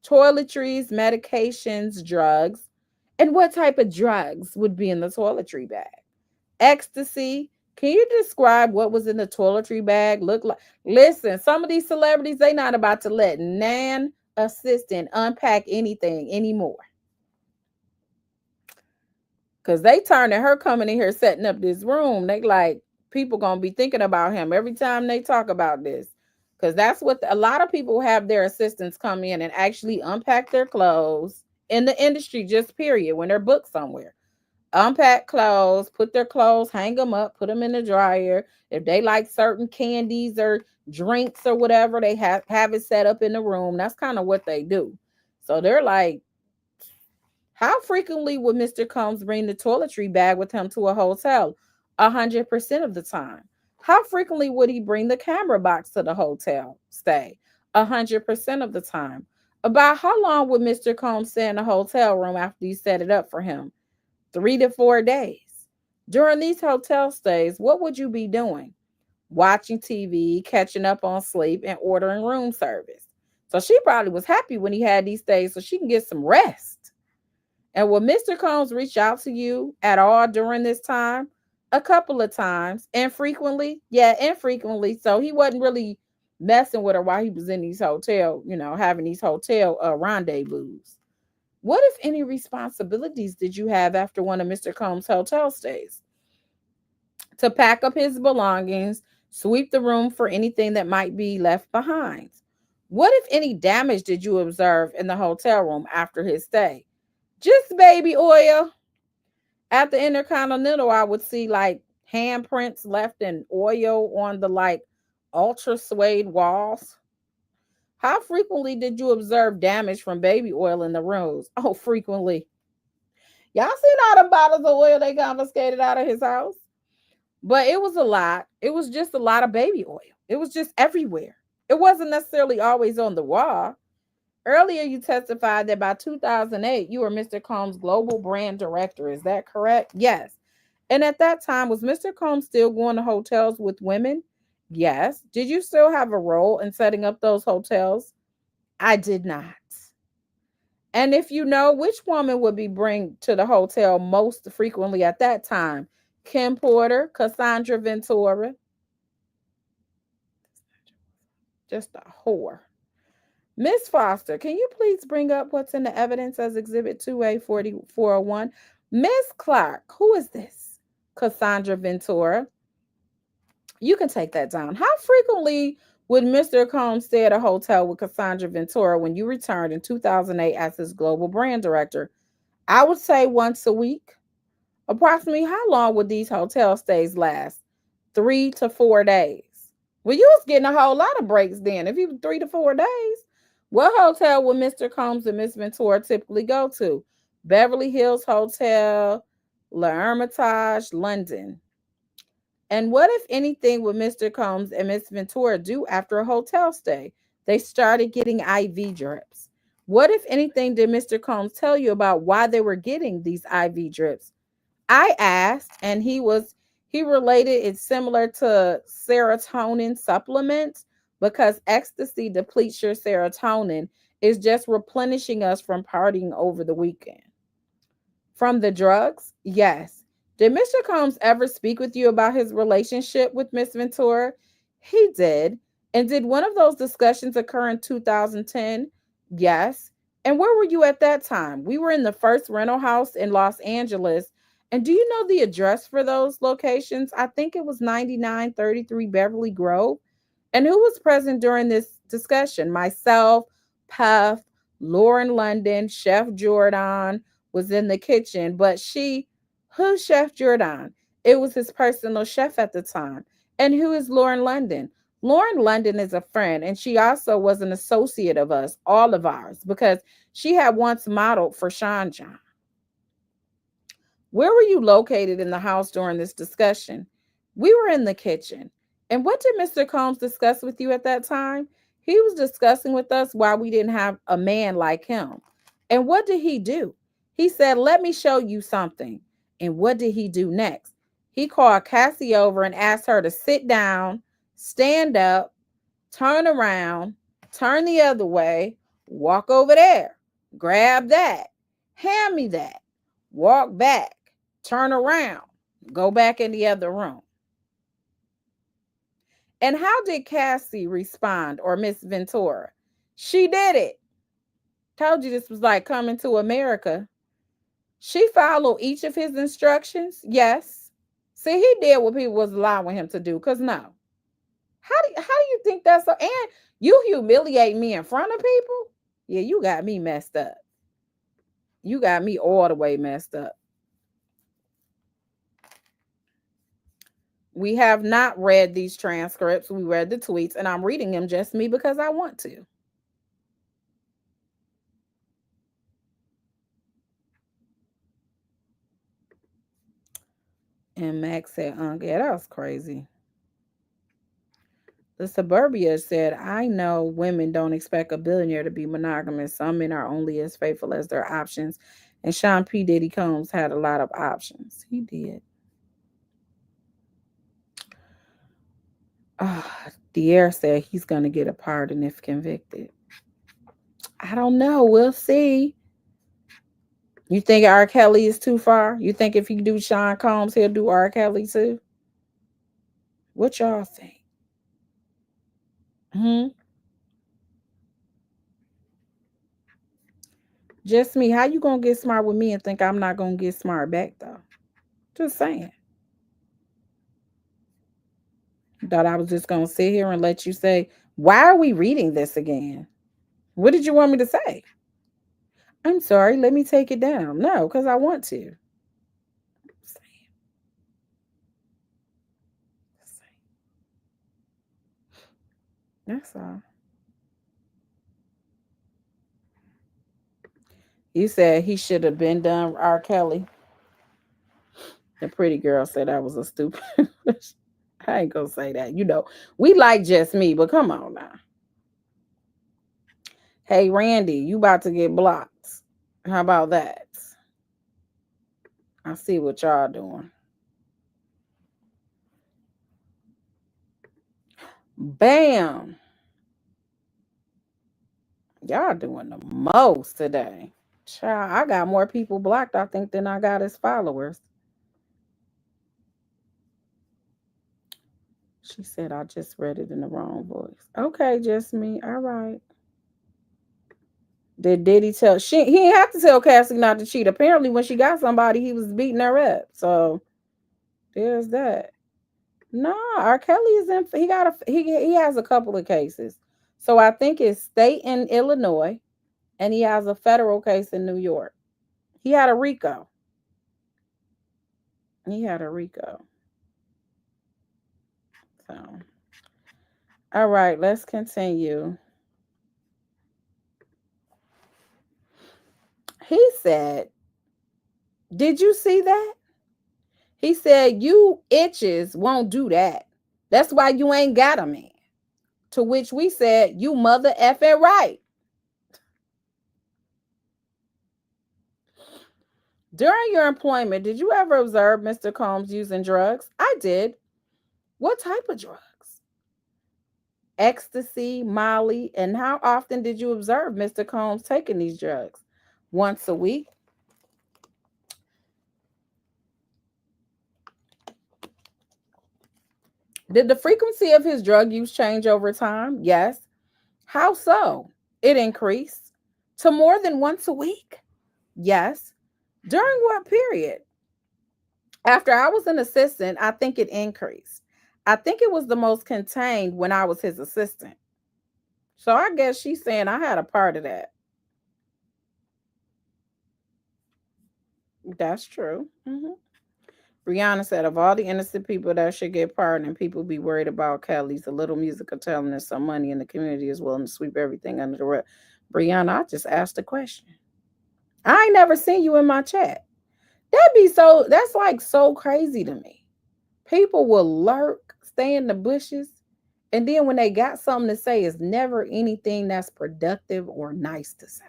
Toiletries, medications, drugs. And what type of drugs would be in the toiletry bag? Ecstasy. Can you describe what was in the toiletry bag? Look like, listen, some of these celebrities, they not about to let Nan assistant unpack anything anymore. Cause they turning her coming in here setting up this room. They like people gonna be thinking about him every time they talk about this. Cause that's what a lot of people have their assistants come in and actually unpack their clothes in the industry, just period, when they're booked somewhere. Unpack clothes, put their clothes, hang them up, put them in the dryer. If they like certain candies or drinks or whatever, they have it set up in the room. That's kind of what they do. So they're like, how frequently would Mr. Combs bring the toiletry bag with him to a hotel? 100% of the time. How frequently would he bring the camera box to the hotel stay? 100% of the time. About how long would Mr. Combs stay in the hotel room after you set it up for him? 3 to 4 days. During these hotel stays, what would you be doing? Watching TV, catching up on sleep, and ordering room service. So she probably was happy when he had these stays so she can get some rest. And will Mr. Combs reach out to you at all during this time? A couple of times. Infrequently? Yeah, infrequently. So he wasn't really messing with her while he was in these hotel, having these hotel rendezvous. What, if any, responsibilities did you have after one of Mr. Combs' hotel stays? To pack up his belongings, sweep the room for anything that might be left behind. What, if any, damage did you observe in the hotel room after his stay? Just baby oil. At the Intercontinental, I would see like handprints left in oil on the like ultra suede walls. How frequently did you observe damage from baby oil in the rooms? Oh, frequently. Y'all seen all the bottles of oil they confiscated out of his house? But it was a lot. It was just a lot of baby oil. It was just everywhere. It wasn't necessarily always on the wall. Earlier, you testified that by 2008, you were Mr. Combs' global brand director. Is that correct? Yes. And at that time, was Mr. Combs still going to hotels with women? Yes. Did you still have a role in setting up those hotels? I did not. And if you know, which woman would be bring to the hotel most frequently at that time? Kim Porter, Cassandra Ventura, just a whore. Miss Foster, can you please bring up what's in the evidence as Exhibit 2A 4401? Miss Clark, who is this? Cassandra Ventura. You can take that down. How frequently would Mr. Combs stay at a hotel with Cassandra Ventura when you returned in 2008 as his global brand director? I would say once a week. Approximately how long would these hotel stays last? 3 to 4 days. Well, you was getting a whole lot of breaks then. If you 3 to 4 days, what hotel would Mr. Combs and Miss Ventura typically go to? Beverly Hills Hotel, La Hermitage, London. And what, if anything, would Mr. Combs and Miss Ventura do after a hotel stay? They started getting IV drips. What, if anything, did Mr. Combs tell you about why they were getting these IV drips? I asked, and he related it's similar to serotonin supplements because ecstasy depletes your serotonin. It's just replenishing us from partying over the weekend. From the drugs? Yes. Did Mr. Combs ever speak with you about his relationship with Miss Ventura? He did. And did one of those discussions occur in 2010? Yes. And where were you at that time? We were in the first rental house in Los Angeles. And do you know the address for those locations? I think it was 9933 Beverly Grove. And who was present during this discussion? Myself, Puff, Lauren London, Chef Jordan was in the kitchen, but who's Chef Jordan? It was his personal chef at the time. And who is Lauren London? Lauren London is a friend, and she also was an associate of us, all of ours, because she had once modeled for Sean John. Where were you located in the house during this discussion? We were in the kitchen. And what did Mr. Combs discuss with you at that time? He was discussing with us why we didn't have a man like him. And what did he do? He said, "Let me show you something." And what did he do next? He called Cassie over and asked her to sit down, stand up, turn around, turn the other way, walk over there, grab that, hand me that, walk back, turn around, go back in the other room. And how did Cassie respond, or Miss Ventura? She did it. Told you this was like Coming to America. She followed each of his instructions. Yes. See, he did what people was allowing him to do. Because no. How do you think that's so? And you humiliate me in front of people? Yeah, you got me messed up. You got me all the way messed up. We have not read these transcripts. We read the tweets, and I'm reading them just me because I want to. And Max said, yeah, that was crazy. The Suburbia said, I know women don't expect a billionaire to be monogamous. Some men are only as faithful as their options. And Sean P. Diddy Combs had a lot of options. He did. Dier said he's going to get a pardon if convicted. I don't know. We'll see. You think R. Kelly is too far? You think if he do Sean Combs, he'll do R. Kelly too? What y'all think? Just me. How you gonna get smart with me and think I'm not gonna get smart back though? Just saying. Thought I was just gonna sit here and let you say, why are we reading this again? What did you want me to say? I'm sorry, let me take it down. No, because I want to. That's all. You said he should have been done R. Kelly. The pretty girl said I was a stupid. I ain't gonna say that. You know, we like just me, but come on now. Hey, Randy, you about to get blocked. How about that? I see what y'all doing. Bam. Y'all doing the most today. Child, I got more people blocked, I think, than I got as followers. She said I just read it in the wrong voice. Okay, just me. All right. Did Diddy tell he didn't have to tell Cassie not to cheat. Apparently, when she got somebody, he was beating her up. So there's that. No, R. Kelly is in. He has a couple of cases. So I think it's state in Illinois, and he has a federal case in New York. He had a RICO. So, all right, let's continue. He said, "Did you see that?" He said, "You itches won't do that. That's why you ain't got a man." To which we said, "You mother effing right." During your employment, did you ever observe Mr. Combs using drugs? I did. What type of drugs? Ecstasy, Molly, and how often did you observe Mr. Combs taking these drugs? Once a week. Did the frequency of his drug use change over time? Yes. How so? It increased to more than once a week? Yes. During what period? After I was an assistant, I think it increased. I think it was the most contained when I was his assistant. So I guess she's saying I had a part of that. That's true. Brianna said, of all the innocent people that should get pardoned and people be worried about Kelly's, a little music of telling us some money in the community is willing to sweep everything under the rug. Brianna, I just asked a question. I ain't never seen you in my chat. That's like so crazy to me. People will lurk, stay in the bushes, and then when they got something to say, it's never anything that's productive or nice to say.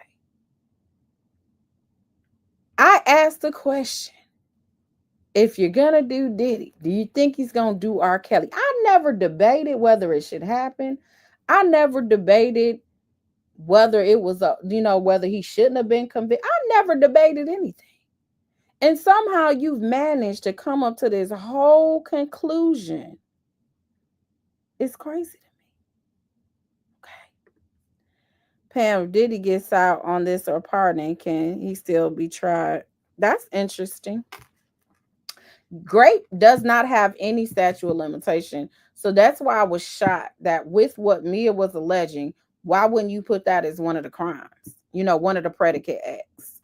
I asked a question. If you're gonna do Diddy, do you think he's gonna do R. Kelly? I never debated whether it should happen. I never debated whether it was whether he shouldn't have been convicted. I never debated anything. And somehow you've managed to come up to this whole conclusion. It's crazy to me. Okay. Pam, if Diddy gets out on this or pardon, can he still be tried? That's interesting. Grape does not have any statute of limitation. So that's why I was shocked that with what Mia was alleging, why wouldn't you put that as one of the crimes? One of the predicate acts.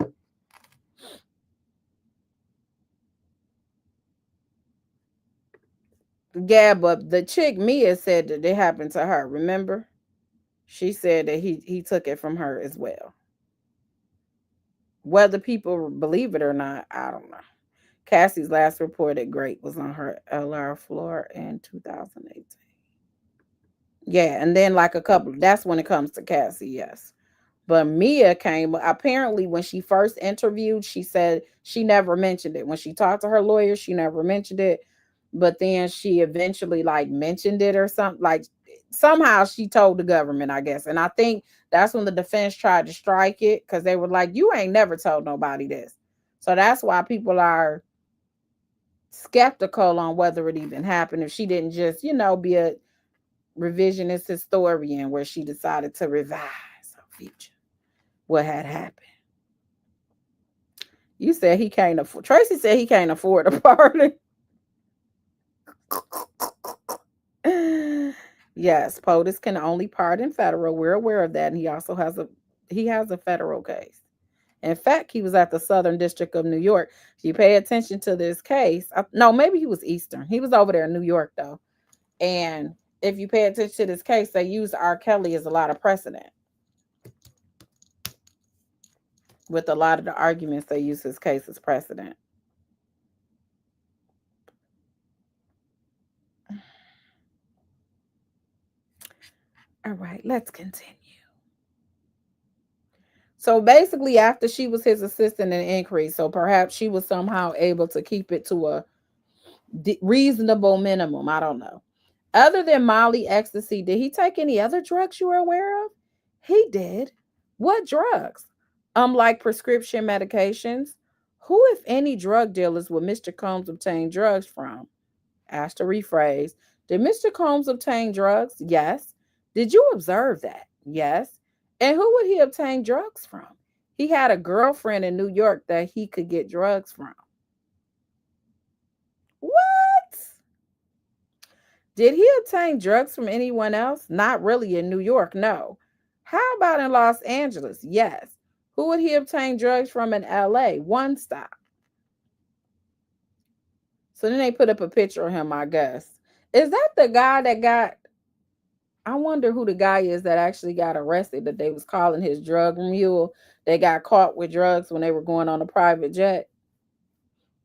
Yeah, but the chick Mia said that it happened to her. Remember? She said that he took it from her as well. Whether people believe it or not, I don't know. Cassie's last reported grape was on her LR floor in 2018. Yeah, and then like a couple, that's when it comes to Cassie, yes. But Mia came, apparently when she first interviewed, she said she never mentioned it. When she talked to her lawyer, she never mentioned it. But then she eventually like mentioned it or something. Like somehow she told the government, I guess. And I think that's when the defense tried to strike it because they were like, you ain't never told nobody this. So that's why people are skeptical on whether it even happened. If she didn't just, be a revisionist historian where she decided to revise her future, what had happened. You said he can't afford. Tracy said he can't afford a pardon. Yes, POTUS can only pardon federal. We're aware of that, and he has a federal case. In fact, he was at the Southern District of New York. If you pay attention to this case, no, maybe he was Eastern. He was over there in New York though, and if you pay attention to this case, they use R. Kelly as a lot of precedent. With a lot of the arguments, they use his case as precedent. All right, let's continue. So basically, after she was his assistant in increase, so perhaps she was somehow able to keep it to a reasonable minimum. I don't know. Other than Molly, ecstasy, did he take any other drugs you were aware of? He did. What drugs? Like prescription medications. Who, if any, drug dealers would Mr. Combs obtain drugs from? Asked to rephrase. Did Mr. Combs obtain drugs? Yes. Did you observe that? Yes. And who would he obtain drugs from? He had a girlfriend in New York that he could get drugs from. What? Did he obtain drugs from anyone else? Not really in New York, no. How about in Los Angeles? Yes. Who would he obtain drugs from in LA? One stop. So then they put up a picture of him, I guess. Is that the guy that got, I wonder who the guy is that actually got arrested that they was calling his drug mule. They got caught with drugs when they were going on a private jet.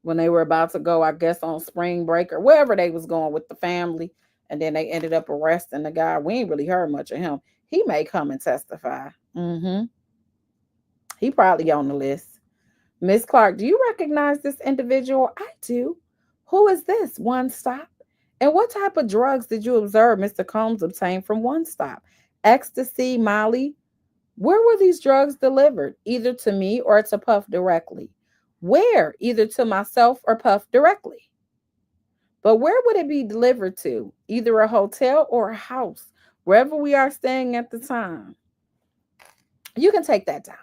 When they were about to go, I guess, on spring break or wherever they was going with the family. And then they ended up arresting the guy. We ain't really heard much of him. He may come and testify. He probably on the list. Miss Clark, do you recognize this individual? I do. Who is this? One Stop. And what type of drugs did you observe Mr. Combs obtain from One Stop? Ecstasy, Molly. Where were these drugs delivered? Either to me or to Puff directly. Where? Either to myself or Puff directly. But where would it be delivered to? Either a hotel or a house, wherever we are staying at the time. You can take that down.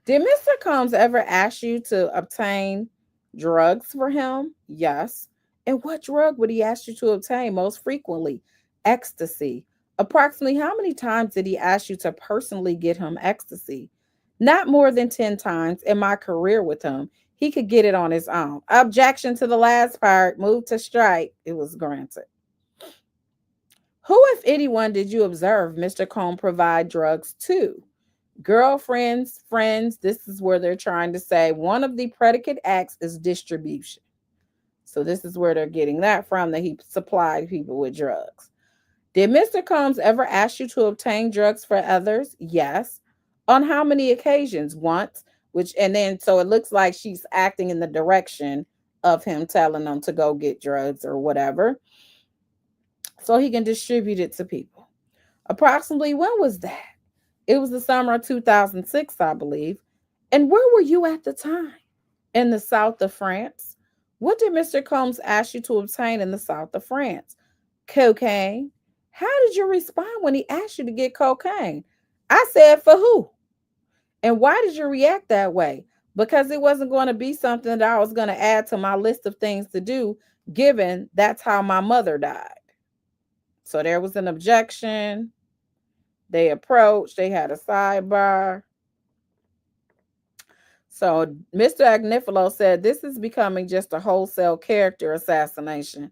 Did Mr. Combs ever ask you to obtain drugs for him? Yes. And what drug would he ask you to obtain most frequently? Ecstasy. Approximately how many times did he ask you to personally get him ecstasy? Not more than 10 times in my career with him. He could get it on his own. Objection to the last part. Move to strike. It was granted. Who, if anyone, did you observe Mr. Combs provide drugs to? Girlfriends, friends. This is where they're trying to say one of the predicate acts is distribution. So this is where they're getting that from, that he supplied people with drugs. Did Mr. Combs ever ask you to obtain drugs for others? Yes. On how many occasions? Once. And then so it looks like she's acting in the direction of him telling them to go get drugs or whatever, so he can distribute it to people. Approximately when was that? It was the summer of 2006, I believe. And where were you at the time? In the south of France. What did Mr. Combs ask you to obtain in the south of France? Cocaine. How did you respond when he asked you to get cocaine? I said, for who? And why did you react that way? Because it wasn't going to be something that I was going to add to my list of things to do, given that's how my mother died. So there was an objection. They approached, they had a sidebar. So Mr. Agnifilo said, this is becoming just a wholesale character assassination.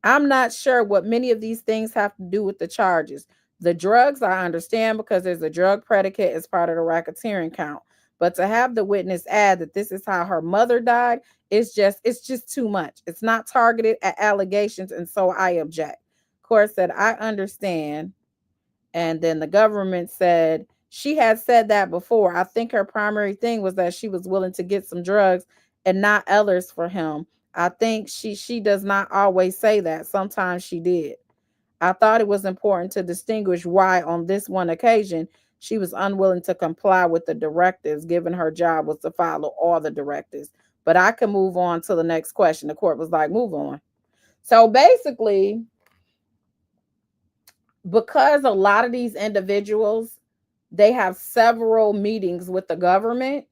I'm not sure what many of these things have to do with the charges. The drugs, I understand, because there's a drug predicate as part of the racketeering count. But to have the witness add that this is how her mother died, it's just too much. It's not targeted at allegations, and so I object. Court said, I understand. And then the government said, she had said that before. I think her primary thing was that she was willing to get some drugs and not others for him. I think she does not always say that. Sometimes she did. I thought it was important to distinguish why on this one occasion she was unwilling to comply with the directives, given her job was to follow all the directives. But I can move on to the next question. The court was like, move on. So basically, because a lot of these individuals, they have several meetings with the government,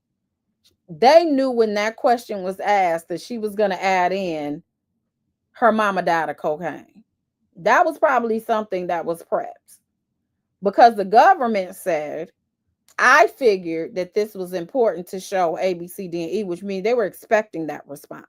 they knew when that question was asked that she was going to add in her mama died of cocaine. That was probably something that was prepped, because the government said, I figured that this was important to show A, B, C, D, and E, which means they were expecting that response.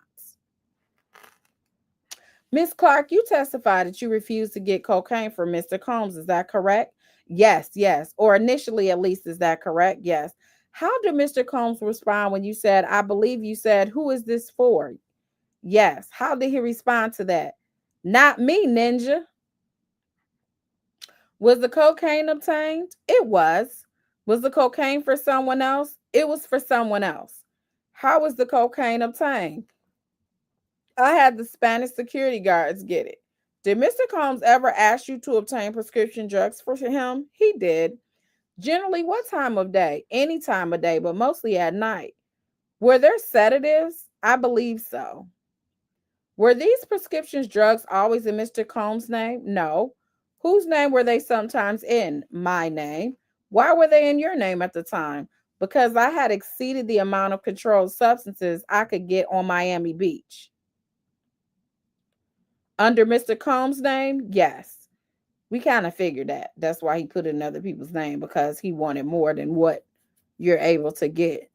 Miss Clark, you testified that you refused to get cocaine from Mr. Combs. Is that correct? Yes, yes. Or initially, at least, is that correct? Yes. How did Mr. Combs respond when you said, I believe you said, who is this for? Yes. How did he respond to that? Not me, ninja. Was the cocaine obtained? It was. Was the cocaine for someone else? It was for someone else. How was the cocaine obtained? I had the Spanish security guards get it. Did Mr. Combs ever ask you to obtain prescription drugs for him? He did. Generally, what time of day? Any time of day, but mostly at night. Were there sedatives? I believe so. Were these prescription drugs always in Mr. Combs' name? No. Whose name were they sometimes in? My name. Why were they in your name at the time? Because I had exceeded the amount of controlled substances I could get on Miami Beach. Under Mr. Combs' name? Yes. We kind of figured that. That's why he put it in other people's name, because he wanted more than what you're able to get.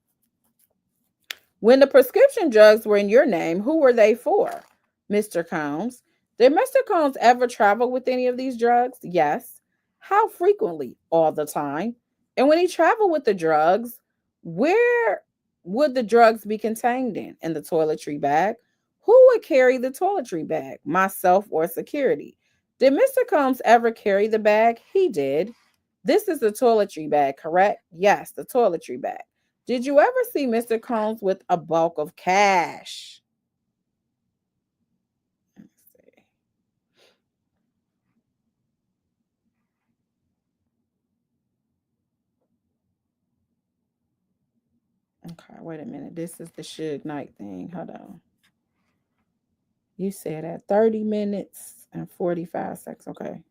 When the prescription drugs were in your name, who were they for? Mr. Combs. Did Mr. Combs ever travel with any of these drugs? Yes. How frequently? All the time. And when he traveled with the drugs, where would the drugs be contained in? In the toiletry bag? Who would carry the toiletry bag? Myself or security? Did Mr. Combs ever carry the bag? He did. This is the toiletry bag, correct? Yes, the toiletry bag. Did you ever see Mr. Combs with a bulk of cash? Let's see. Okay, wait a minute. This is the Suge Knight thing. Hold on. You said at 30 minutes and 45 seconds. Okay,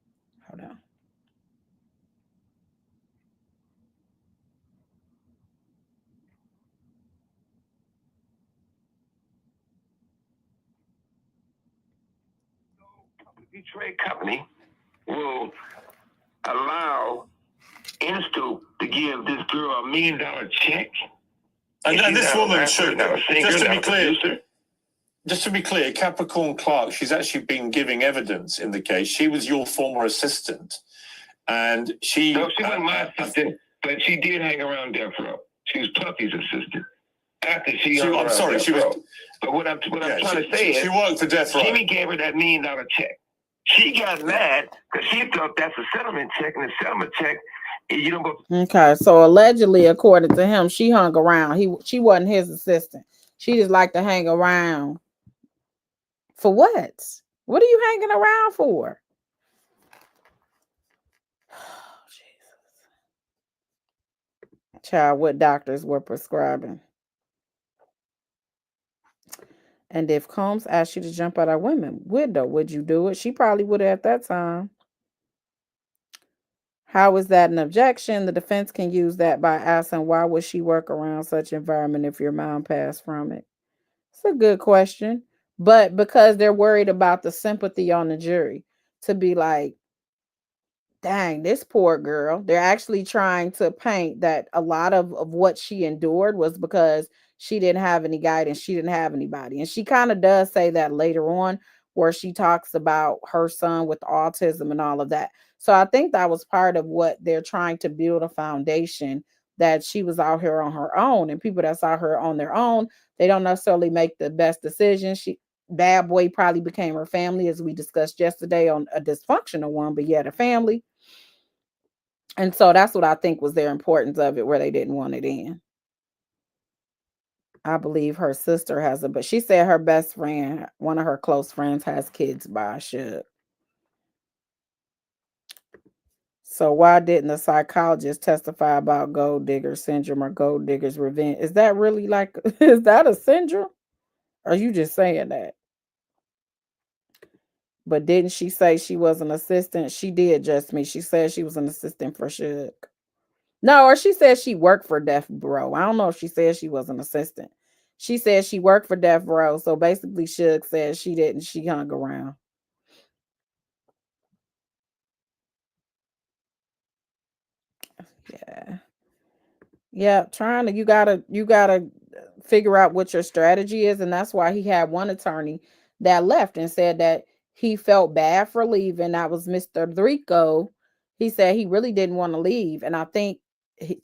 hold on. Trade company will allow Instu to give this girl $1 million check. And this woman should, just to be clear, Capricorn Clark, she's actually been giving evidence in the case. She was your former assistant, and she... No, she wasn't my assistant, but she did hang around Death Row. She was Puffy's assistant. After she hung around Death Row. But what I'm trying to say is... She worked for Death Row. Jimmy gave her that $1 million check. She got mad because she thought that's a settlement check, and the settlement check, you don't go... Okay, so allegedly, according to him, she hung around. She wasn't his assistant. She just liked to hang around For what? What are you hanging around for? Oh, Jesus. Child, what doctors were prescribing. And if Combs asked you to jump out of women, would you do it? She probably would have at that time. How is that an objection? The defense can use that by asking, why would she work around such environment if your mom passed from it? It's a good question. But because they're worried about the sympathy on the jury, to be like, dang, this poor girl. They're actually trying to paint that a lot of what she endured was because she didn't have any guidance. She didn't have anybody. And she kind of does say that later on, where she talks about her son with autism and all of that. So I think that was part of what they're trying to build a foundation, that she was out here on her own, and people that's out here on their own, they don't necessarily make the best decisions. Bad boy probably became her family, as we discussed yesterday, on a dysfunctional one, but yet a family. And so that's what I think was their importance of it, where they didn't want it in. I believe her sister has but she said her best friend, one of her close friends, has kids by Suge. So why didn't the psychologist testify about gold digger syndrome or gold digger's revenge? Is that really like, is that a syndrome? Or are you just saying that? But didn't she say she was an assistant? She did, just me. She said she was an assistant for Suge. No, or she said she worked for Death Row. I don't know if she said she was an assistant. She said she worked for Death Row. So basically, Suge said she didn't. She hung around. Yeah. Yeah. You gotta figure out what your strategy is. And that's why he had one attorney that left and said that he felt bad for leaving. That was Mr. Drico. He said he really didn't want to leave. And I think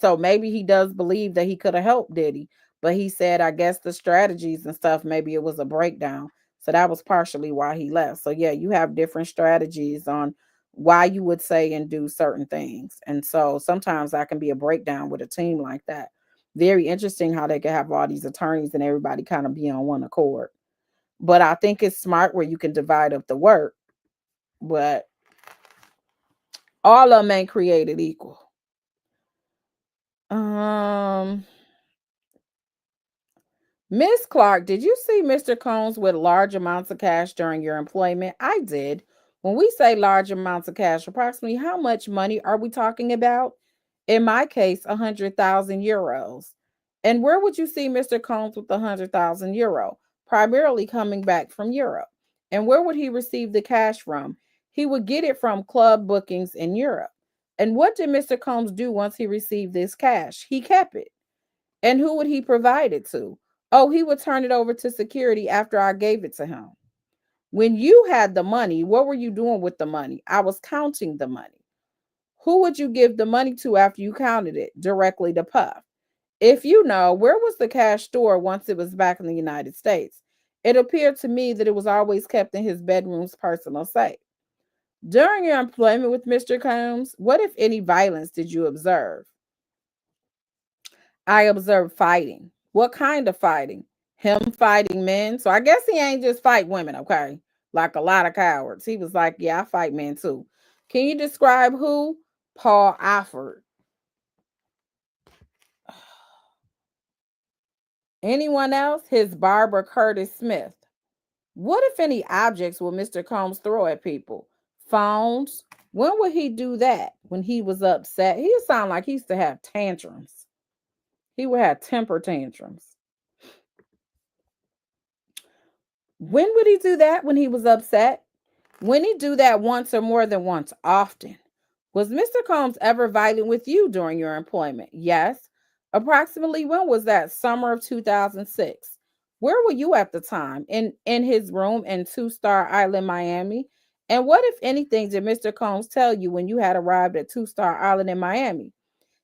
so maybe he does believe that he could have helped Diddy, but he said, I guess the strategies and stuff, maybe it was a breakdown. So that was partially why he left. So yeah, you have different strategies on why you would say and do certain things. And so sometimes that can be a breakdown with a team like that. Very interesting how they can have all these attorneys and everybody kind of be on one accord. But I think it's smart where you can divide up the work, but all of them ain't created equal. Miss Clark, did you see Mr. Combs with large amounts of cash during your employment? I did. When we say large amounts of cash, approximately how much money are we talking about? In my case, 100,000 euros. And where would you see Mr. Combs with 100,000 euro? Primarily coming back from Europe. And where would he receive the cash from? He would get it from club bookings in Europe. And what did Mr. Combs do once he received this cash? He kept it. And who would he provide it to? Oh, he would turn it over to security after I gave it to him. When you had the money, what were you doing with the money? I was counting the money. Who would you give the money to after you counted it? Directly to Puff. If you know, where was the cash stored once it was back in the United States? It appeared to me that it was always kept in his bedroom's personal safe. During your employment with Mr. Combs, what, if any, violence did you observe? I observed fighting. What kind of fighting? Him fighting men. So I guess he ain't just fight women, okay? Like a lot of cowards. He was like, yeah, I fight men too. Can you describe who? Paul Alford. Anyone else? His barber, Curtis Smith. What, if any, objects will Mr. Combs throw at people? Phones. When would he do that? When he was upset. He sound like he used to have tantrums. He would have temper tantrums. When would he do that? When he was upset? When he do that once or more than once? Often. Was Mr. Combs ever violent with you during your employment? Yes. Approximately when was that? Summer of 2006. Where were you at the time? In his room in Two-Star Island, Miami? And what, if anything, did Mr. Combs tell you when you had arrived at Two-Star Island in Miami?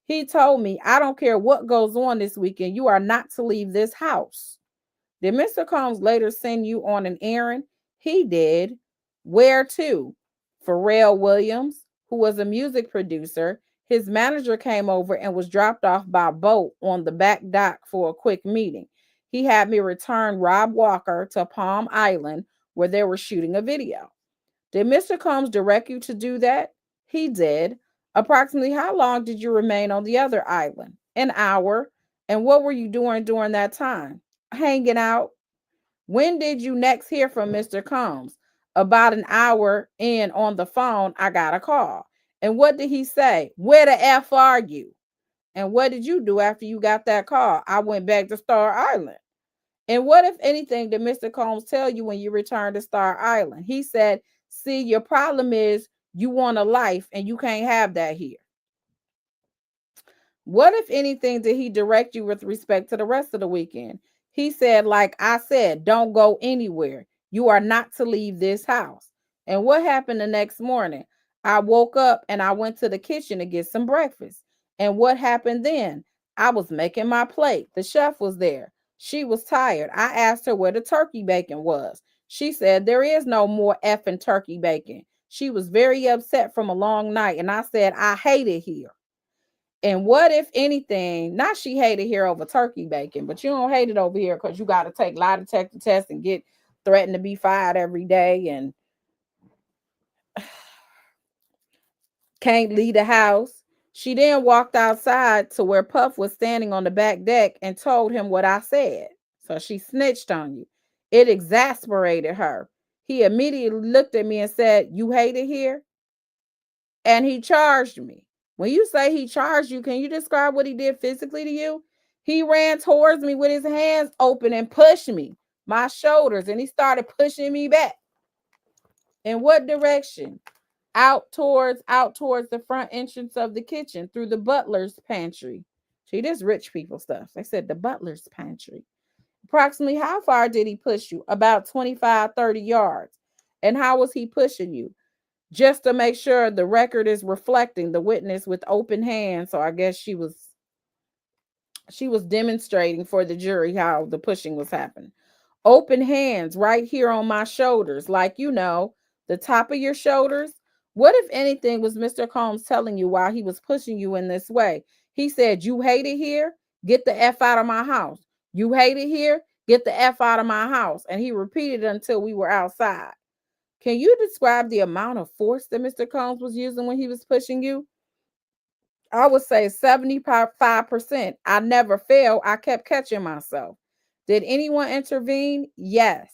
He told me, I don't care what goes on this weekend, you are not to leave this house. Did Mr. Combs later send you on an errand? He did. Where to? Pharrell Williams, who was a music producer. His manager came over and was dropped off by boat on the back dock for a quick meeting. He had me return Rob Walker to Palm Island where they were shooting a video. Did Mr. Combs direct you to do that? He did. Approximately how long did you remain on the other island? An hour. And what were you doing during that time? Hanging out. When did you next hear from Mr. Combs? About an hour in on the phone, I got a call. And what did he say? Where the F are you? And what did you do after you got that call? I went back to Star Island. And what, if anything, did Mr. Combs tell you when you returned to Star Island? He said, see, your problem is you want a life and you can't have that here. What, if anything, did he direct you with respect to the rest of the weekend? He said, like I said, don't go anywhere. You are not to leave this house. And what happened the next morning? I woke up and I went to the kitchen to get some breakfast. And what happened then? I was making my plate. The chef was there. She was tired. I asked her where the turkey bacon was. She said, there is no more effing turkey bacon. She was very upset from a long night. And I said, I hate it here. And what, if anything, not she hated here over turkey bacon, but you don't hate it over here because you got to take lie detector tests and get threatened to be fired every day and can't leave the house. She then walked outside to where Puff was standing on the back deck and told him what I said. So she snitched on you. It exasperated her. He immediately looked at me and said, you hate it here? And he charged me. When you say he charged you, can you describe what he did physically to you? He ran towards me with his hands open and pushed me, my shoulders, and he started pushing me back. In what direction? Out towards the front entrance of the kitchen, through the butler's pantry. See, this rich people stuff. They said the butler's pantry. Approximately how far did he push you? About 25, 30 yards. And how was he pushing you? Just to make sure the record is reflecting the witness with open hands. So I guess she was demonstrating for the jury how the pushing was happening. Open hands right here on my shoulders, like, you know, the top of your shoulders. What, if anything, was Mr. Combs telling you while he was pushing you in this way? He said, you hate it here? Get the F out of my house. You hate it here? Get the F out of my house. And he repeated it until we were outside. Can you describe the amount of force that Mr. Combs was using when he was pushing you? I would say 75%. I never failed. I kept catching myself. Did anyone intervene? Yes.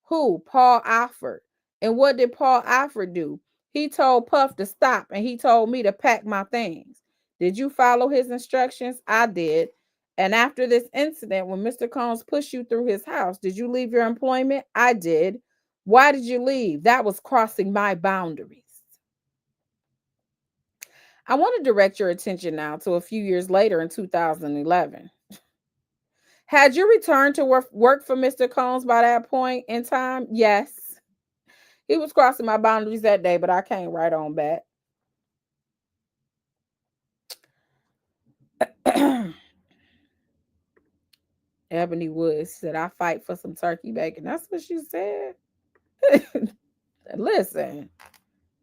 Who? Paul Alford. And what did Paul Alford do? He told Puff to stop and he told me to pack my things. Did you follow his instructions? I did. And after this incident, when Mr. Combs pushed you through his house, did you leave your employment? I did. Why did you leave? That was crossing my boundaries. I want to direct your attention now to a few years later in 2011. Had you returned to work for Mr. Combs by that point in time? Yes. He was crossing my boundaries that day, but I came right on back. Ebony Woods said, I fight for some turkey bacon. That's what she said. Listen,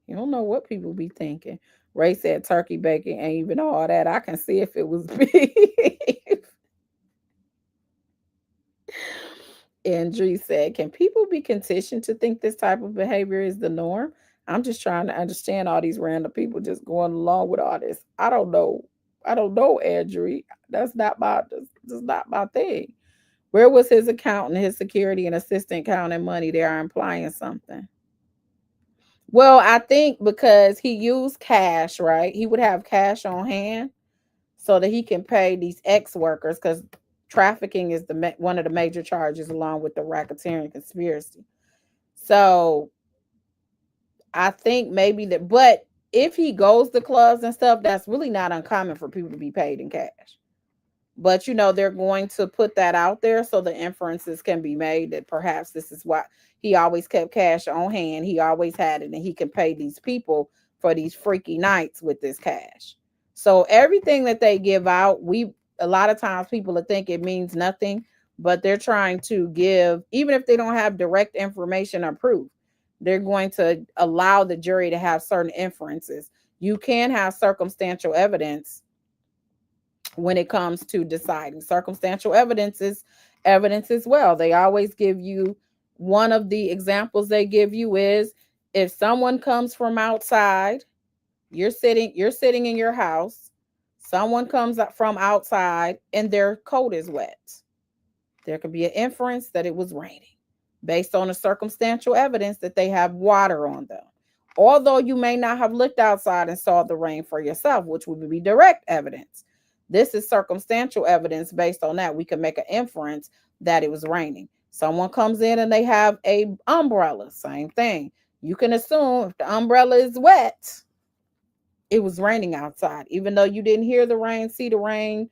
you don't know what people be thinking. Ray said turkey bacon ain't even all that. I can see if it was beef. Andrew said, can people be conditioned to think this type of behavior is the norm? I'm just trying to understand all these random people just going along with all this. I don't know, Andrew. That's not my thing. Where was his accountant, his security and assistant counting money? They are implying something. Well, I think because he used cash, right? He would have cash on hand so that he can pay these ex-workers, because trafficking is one of the major charges along with the racketeering conspiracy. So I think maybe that, but if he goes to clubs and stuff, that's really not uncommon for people to be paid in cash. But, you know, they're going to put that out there so the inferences can be made that perhaps this is why he always kept cash on hand. He always had it, and he can pay these people for these freaky nights with this cash. So everything that they give out, a lot of times people think it means nothing, but they're trying to give, even if they don't have direct information or proof, they're going to allow the jury to have certain inferences. You can have circumstantial evidence when it comes to deciding. Circumstantial evidence is evidence as well. They always give you one of the examples they give you is if someone comes from outside, you're sitting in your house, someone comes up from outside and their coat is wet. There could be an inference that it was raining based on the circumstantial evidence that they have water on them. Although you may not have looked outside and saw the rain for yourself, which would be direct evidence. This is circumstantial evidence. Based on that, we can make an inference that it was raining. Someone comes in and they have a umbrella, same thing. You can assume if the umbrella is wet, it was raining outside, even though you didn't hear the rain, see the rain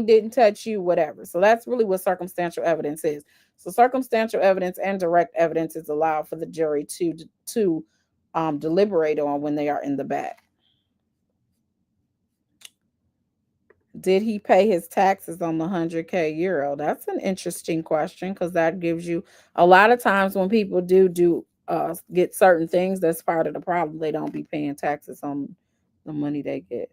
didn't touch you, whatever. So that's really what circumstantial evidence is. So circumstantial evidence and direct evidence is allowed for the jury to deliberate on when they are in the back. Did he pay his taxes on the 100K euro? That's an interesting question, because that gives you a lot of times when people do get certain things, that's part of the problem. They don't be paying taxes on the money they get.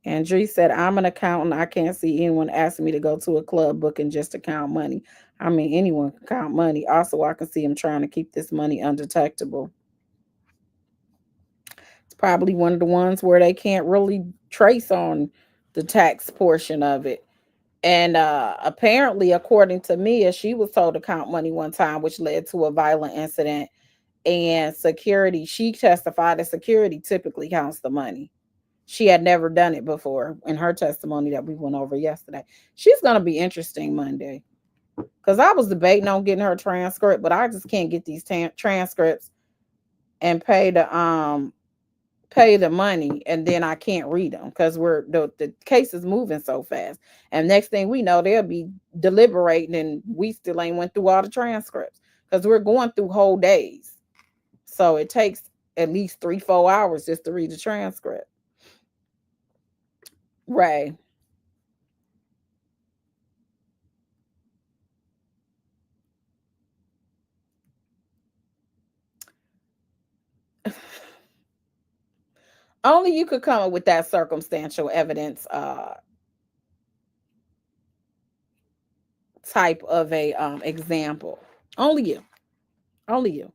Andrea said, I'm an accountant. I can't see anyone asking me to go to a club booking just to count money. I mean, anyone can count money. Also, I can see him trying to keep this money undetectable. It's probably one of the ones where they can't really trace on the tax portion of it. And apparently, according to Mia, she was told to count money one time, which led to a violent incident. And security, she testified that security typically counts the money. She had never done it before in her testimony that we went over yesterday. She's going to be interesting Monday, because I was debating on getting her transcript, but I just can't get these transcripts and pay the money, and then I can't read them because the case is moving so fast. And next thing we know, they'll be deliberating and we still ain't went through all the transcripts, because we're going through whole days. So it takes at least 3-4 hours just to read the transcript. Ray. Only you could come up with that circumstantial evidence type of a example. Only you. Only you.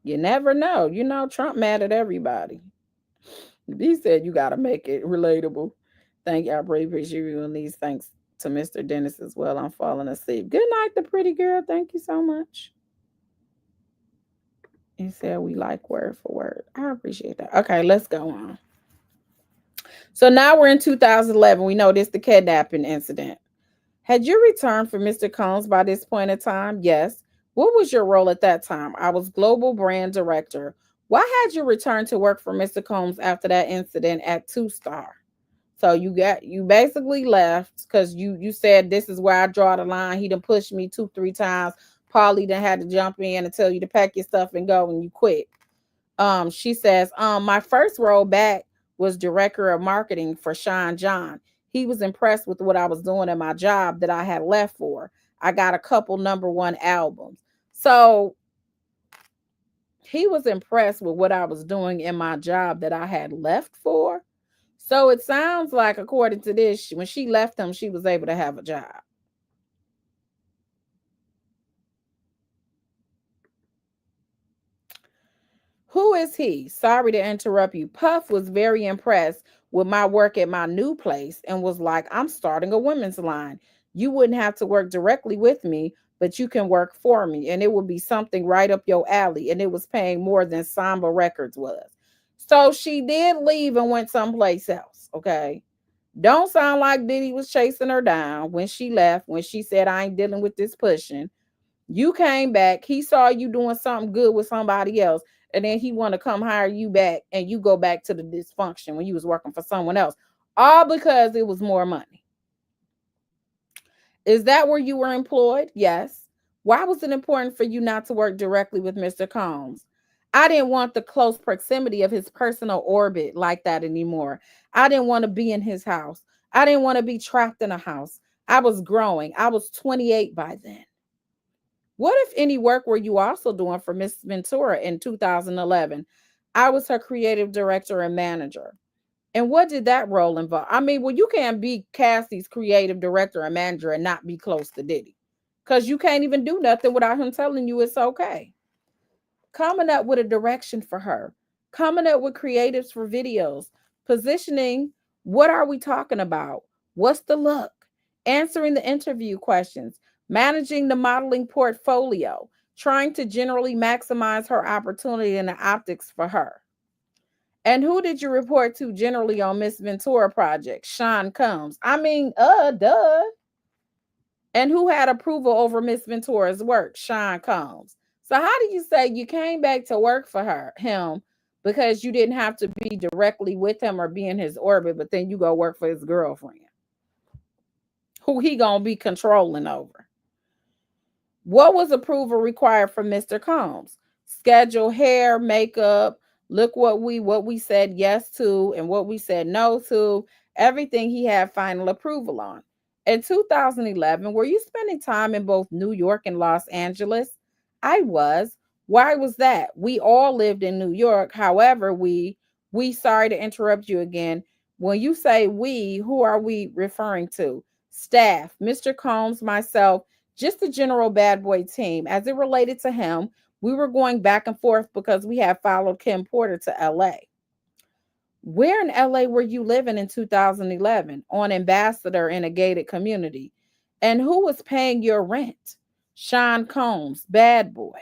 You never know. You know, Trump mad at everybody. He said you got to make it relatable. Thank you. I really appreciate you and these. Thanks to Mr. Dennis as well. I'm falling asleep. Good night, the pretty girl. Thank you so much. He said we like word for word. I appreciate that. Okay, let's go on. So now we're in 2011. We know this the kidnapping incident. Had you returned for Mr. Combs by this point in time? Yes. What was your role at that time? I was global brand director. Why had you returned to work for Mr. Combs after that incident at 2-Star? So you basically left because you said this is where I draw the line. He done pushed me 2-3 times. Paulie done had to jump in and tell you to pack your stuff and go, and you quit. She says, my first role back was director of marketing for Sean John. He was impressed with what I was doing at my job that I had left for. I got a couple #1 albums. So he was impressed with what I was doing in my job that I had left for. So it sounds like, according to this, when she left him, she was able to have a job. Who is he? Sorry to interrupt you. Puff was very impressed with my work at my new place and was like, I'm starting a women's line. You wouldn't have to work directly with me, but you can work for me, and it would be something right up your alley. And it was paying more than Samba Records was. So she did leave and went someplace else. Okay. Don't sound like Diddy was chasing her down when she left, when she said, I ain't dealing with this pushing. You came back. He saw you doing something good with somebody else, and then he want to come hire you back, and you go back to the dysfunction when you was working for someone else, all because it was more money. Is that where you were employed? Yes. Why was it important for you not to work directly with Mr. Combs? I didn't want the close proximity of his personal orbit like that anymore. I didn't want to be in his house. I didn't want to be trapped in a house. I was growing. I was 28 by then. What, if any, work were you also doing for Miss Ventura in 2011? I was her creative director and manager. And what did that role involve? I mean, well, you can't be Cassie's creative director and manager and not be close to Diddy, because you can't even do nothing without him telling you it's okay. Coming up with a direction for her, coming up with creatives for videos, positioning. What are we talking about? What's the look? Answering the interview questions, managing the modeling portfolio, trying to generally maximize her opportunity and the optics for her. And who did you report to generally on Miss Ventura project? Sean Combs. I mean, duh. And who had approval over Miss Ventura's work? Sean Combs. So how do you say you came back to work for him, because you didn't have to be directly with him or be in his orbit, but then you go work for his girlfriend, who he gonna be controlling over? What was approval required from Mr. Combs? Schedule, hair, makeup. Look what we said yes to and what we said no to. Everything he had final approval on. In 2011, were you spending time in both New York and Los Angeles? I was. Why was that? We all lived in New York. However, we sorry to interrupt you again. When you say we, who are we referring to? Staff, Mr. Combs, myself, just the general bad boy team. As it related to him, we were going back and forth because we had followed Kim Porter to LA. Where in LA were you living in 2011? On Ambassador in a gated community. And who was paying your rent? Sean Combs, bad boy.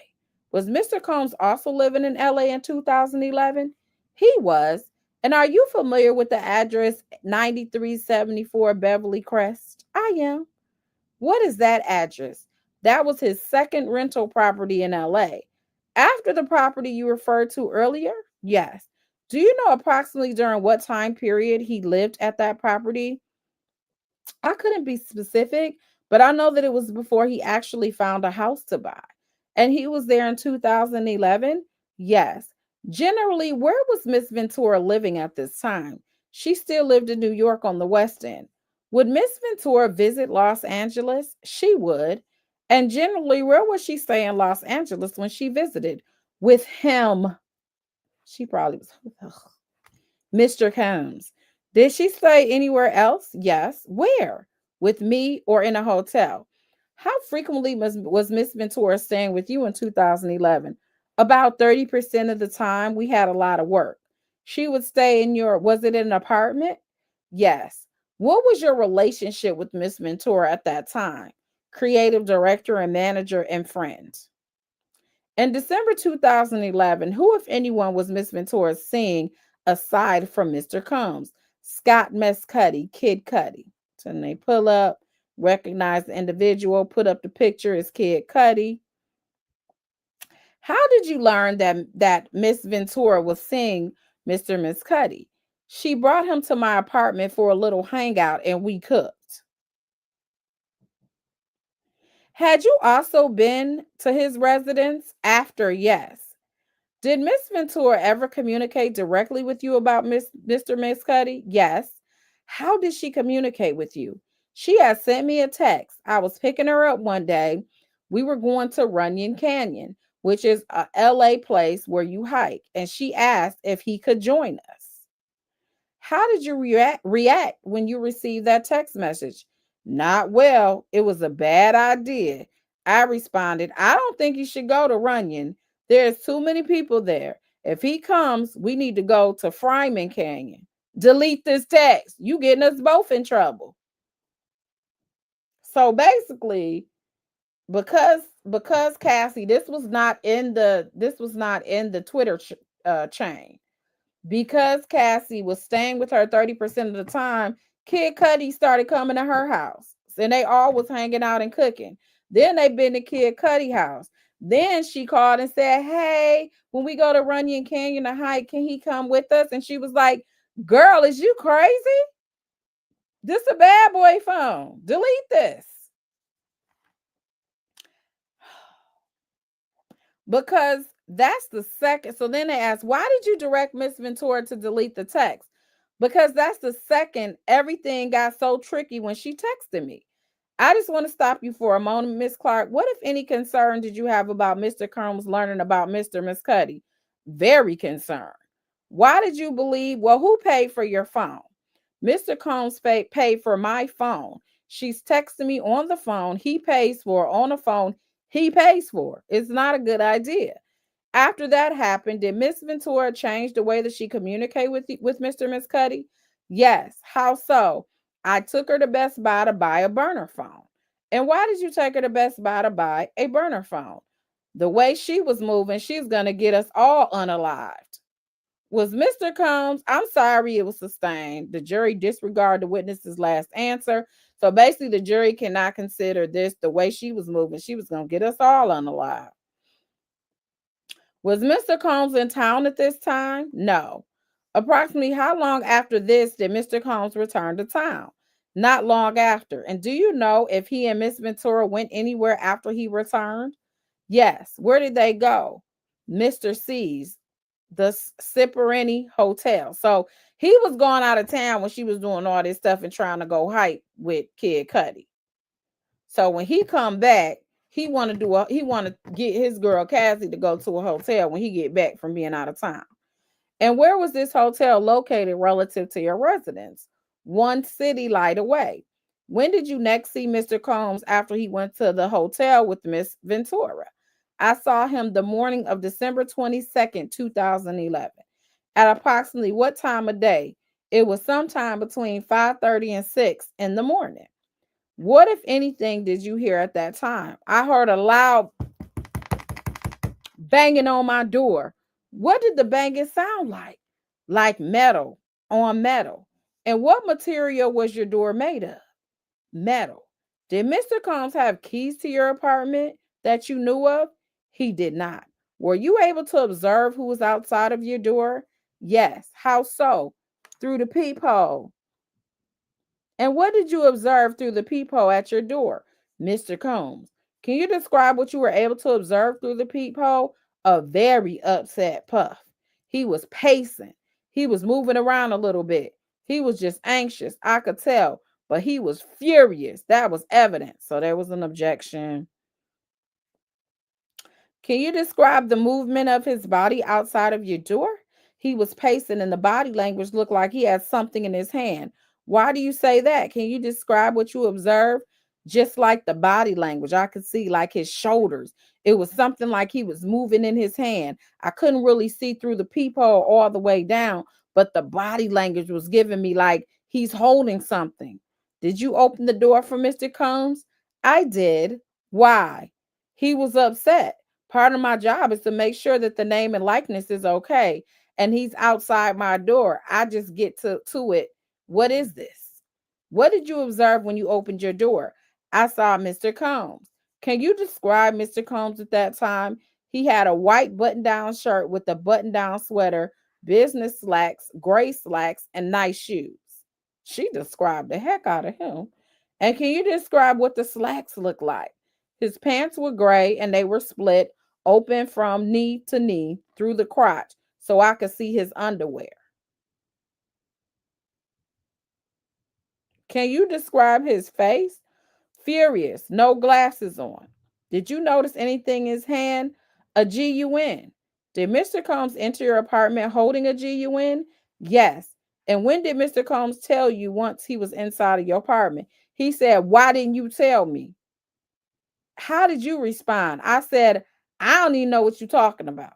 Was Mr. Combs also living in LA in 2011? He was. And are you familiar with the address 9374 Beverly Crest? I am. What is that address? That was his second rental property in LA. After the property you referred to earlier? Yes. Do you know approximately during what time period he lived at that property? I couldn't be specific, but I know that it was before he actually found a house to buy. And he was there in 2011? Yes. Generally, where was Miss Ventura living at this time? She still lived in New York on the West End. Would Miss Ventura visit Los Angeles? She would. And generally, where was she staying in Los Angeles when she visited? With him. She probably was with Mr. Combs. Did she stay anywhere else? Yes. Where? With me or in a hotel? How frequently was Miss Ventura staying with you in 2011? About 30% of the time. We had a lot of work. She would stay in was it an apartment? Yes. What was your relationship with Miss Ventura at that time? Creative director and manager and friend. In December 2011, who, if anyone, was Miss Ventura seeing aside from Mr. Combs? Scott Mescuddy, Kid Cudi. So then they pull up, recognize the individual, put up the picture as Kid Cudi. How did you learn that Miss Ventura was seeing Mr. Mescuddy? She brought him to my apartment for a little hangout and we cooked. Had you also been to his residence after? Yes. Did Miss Ventura ever communicate directly with you about Mr. Mescuddy? Yes. How did she communicate with you? She had sent me a text. I was picking her up one day. We were going to Runyon Canyon, which is a LA place where you hike, and she asked if he could join us. How did you react when you received that text message? Not well. It was a bad idea. I responded, I don't think you should go to Runyon. There's too many people there. If he comes, we need to go to Fryman Canyon. Delete this text. You getting us both in trouble. So basically, because Cassie, this was not in the Twitter chain. Because Cassie was staying with her 30% of the time, Kid Cudi started coming to her house. And they all was hanging out and cooking. Then they been to Kid Cudi house. Then she called and said, hey, when we go to Runyon Canyon to hike, can he come with us? And she was like, girl, is you crazy? This a bad boy phone. Delete this. Because that's the second. So then they asked, why did you direct Miss Ventura to delete the text? Because that's the second everything got so tricky when she texted me. I just want to stop you for a moment, Miss Clark. What, if any, concern did you have about Mr. Combs learning about Mr. Mescuddy? Very concerned. Why did you believe? Well, who paid for your phone? Mr. Combs paid for my phone. She's texting me on the phone. He pays for on the phone. He pays for. It's not a good idea. After that happened, did Miss Ventura change the way that she communicated with Mr. Miss Cuddy? Yes. How so? I took her to Best Buy to buy a burner phone. And why did you take her to Best Buy to buy a burner phone? The way she was moving, she's going to get us all unalived. Was Mr. Combs, I'm sorry, it was sustained. The jury disregarded the witness's last answer. So basically, the jury cannot consider this. The way she was moving, she was going to get us all unalived. Was Mr. Combs in town at this time? No. Approximately how long after this did Mr. Combs return to town? Not long after. And do you know if he and Miss Ventura went anywhere after he returned? Yes. Where did they go? Mr. C's, the Cipriani Hotel. So he was going out of town when she was doing all this stuff and trying to go hype with Kid Cudi. So when he come back, he want to get his girl Cassie to go to a hotel when he get back from being out of town. And where was this hotel located relative to your residence? One city light away. When did you next see Mr. Combs after he went to the hotel with Miss Ventura? I saw him the morning of December 22nd, 2011. At approximately what time of day? It was sometime between 5:30 and 6 in the morning. What, if anything, did you hear at that time? I heard a loud banging on my door. What did the banging sound like? Like metal on metal. And what material was your door made of? Metal. Did Mr. Combs have keys to your apartment that you knew of? He did not. Were you able to observe who was outside of your door? Yes. How so? Through the peephole. And what did you observe through the peephole at your door? Mr. Combs, can you describe what you were able to observe through the peephole? A very upset Puff. He was pacing. He was moving around a little bit. He was just anxious. I could tell, but he was furious. That was evident. So there was an objection. Can you describe the movement of his body outside of your door? He was pacing and the body language looked like he had something in his hand. Why do you say that? Can you describe what you observed? Just like the body language, I could see like his shoulders. It was something like he was moving in his hand. I couldn't really see through the peephole all the way down, but the body language was giving me like he's holding something. Did you open the door for Mr. Combs? I did. Why? He was upset. Part of my job is to make sure that the name and likeness is okay. And he's outside my door. I just get to it. What is this? What did you observe when you opened your door? I saw Mr. Combs. Can you describe Mr. Combs at that time? He had a white button-down shirt with a button-down sweater, business slacks, gray slacks, and nice shoes. She described the heck out of him. And can you describe what the slacks look like? His pants were gray and they were split open from knee to knee through the crotch so I could see his underwear. Can you describe his face? Furious, no glasses on. Did you notice anything in his hand? A GUN. Did Mr. Combs enter your apartment holding a GUN? Yes. And when did Mr. Combs tell you once he was inside of your apartment? He said, "Why didn't you tell me?" How did you respond? I said, "I don't even know what you're talking about."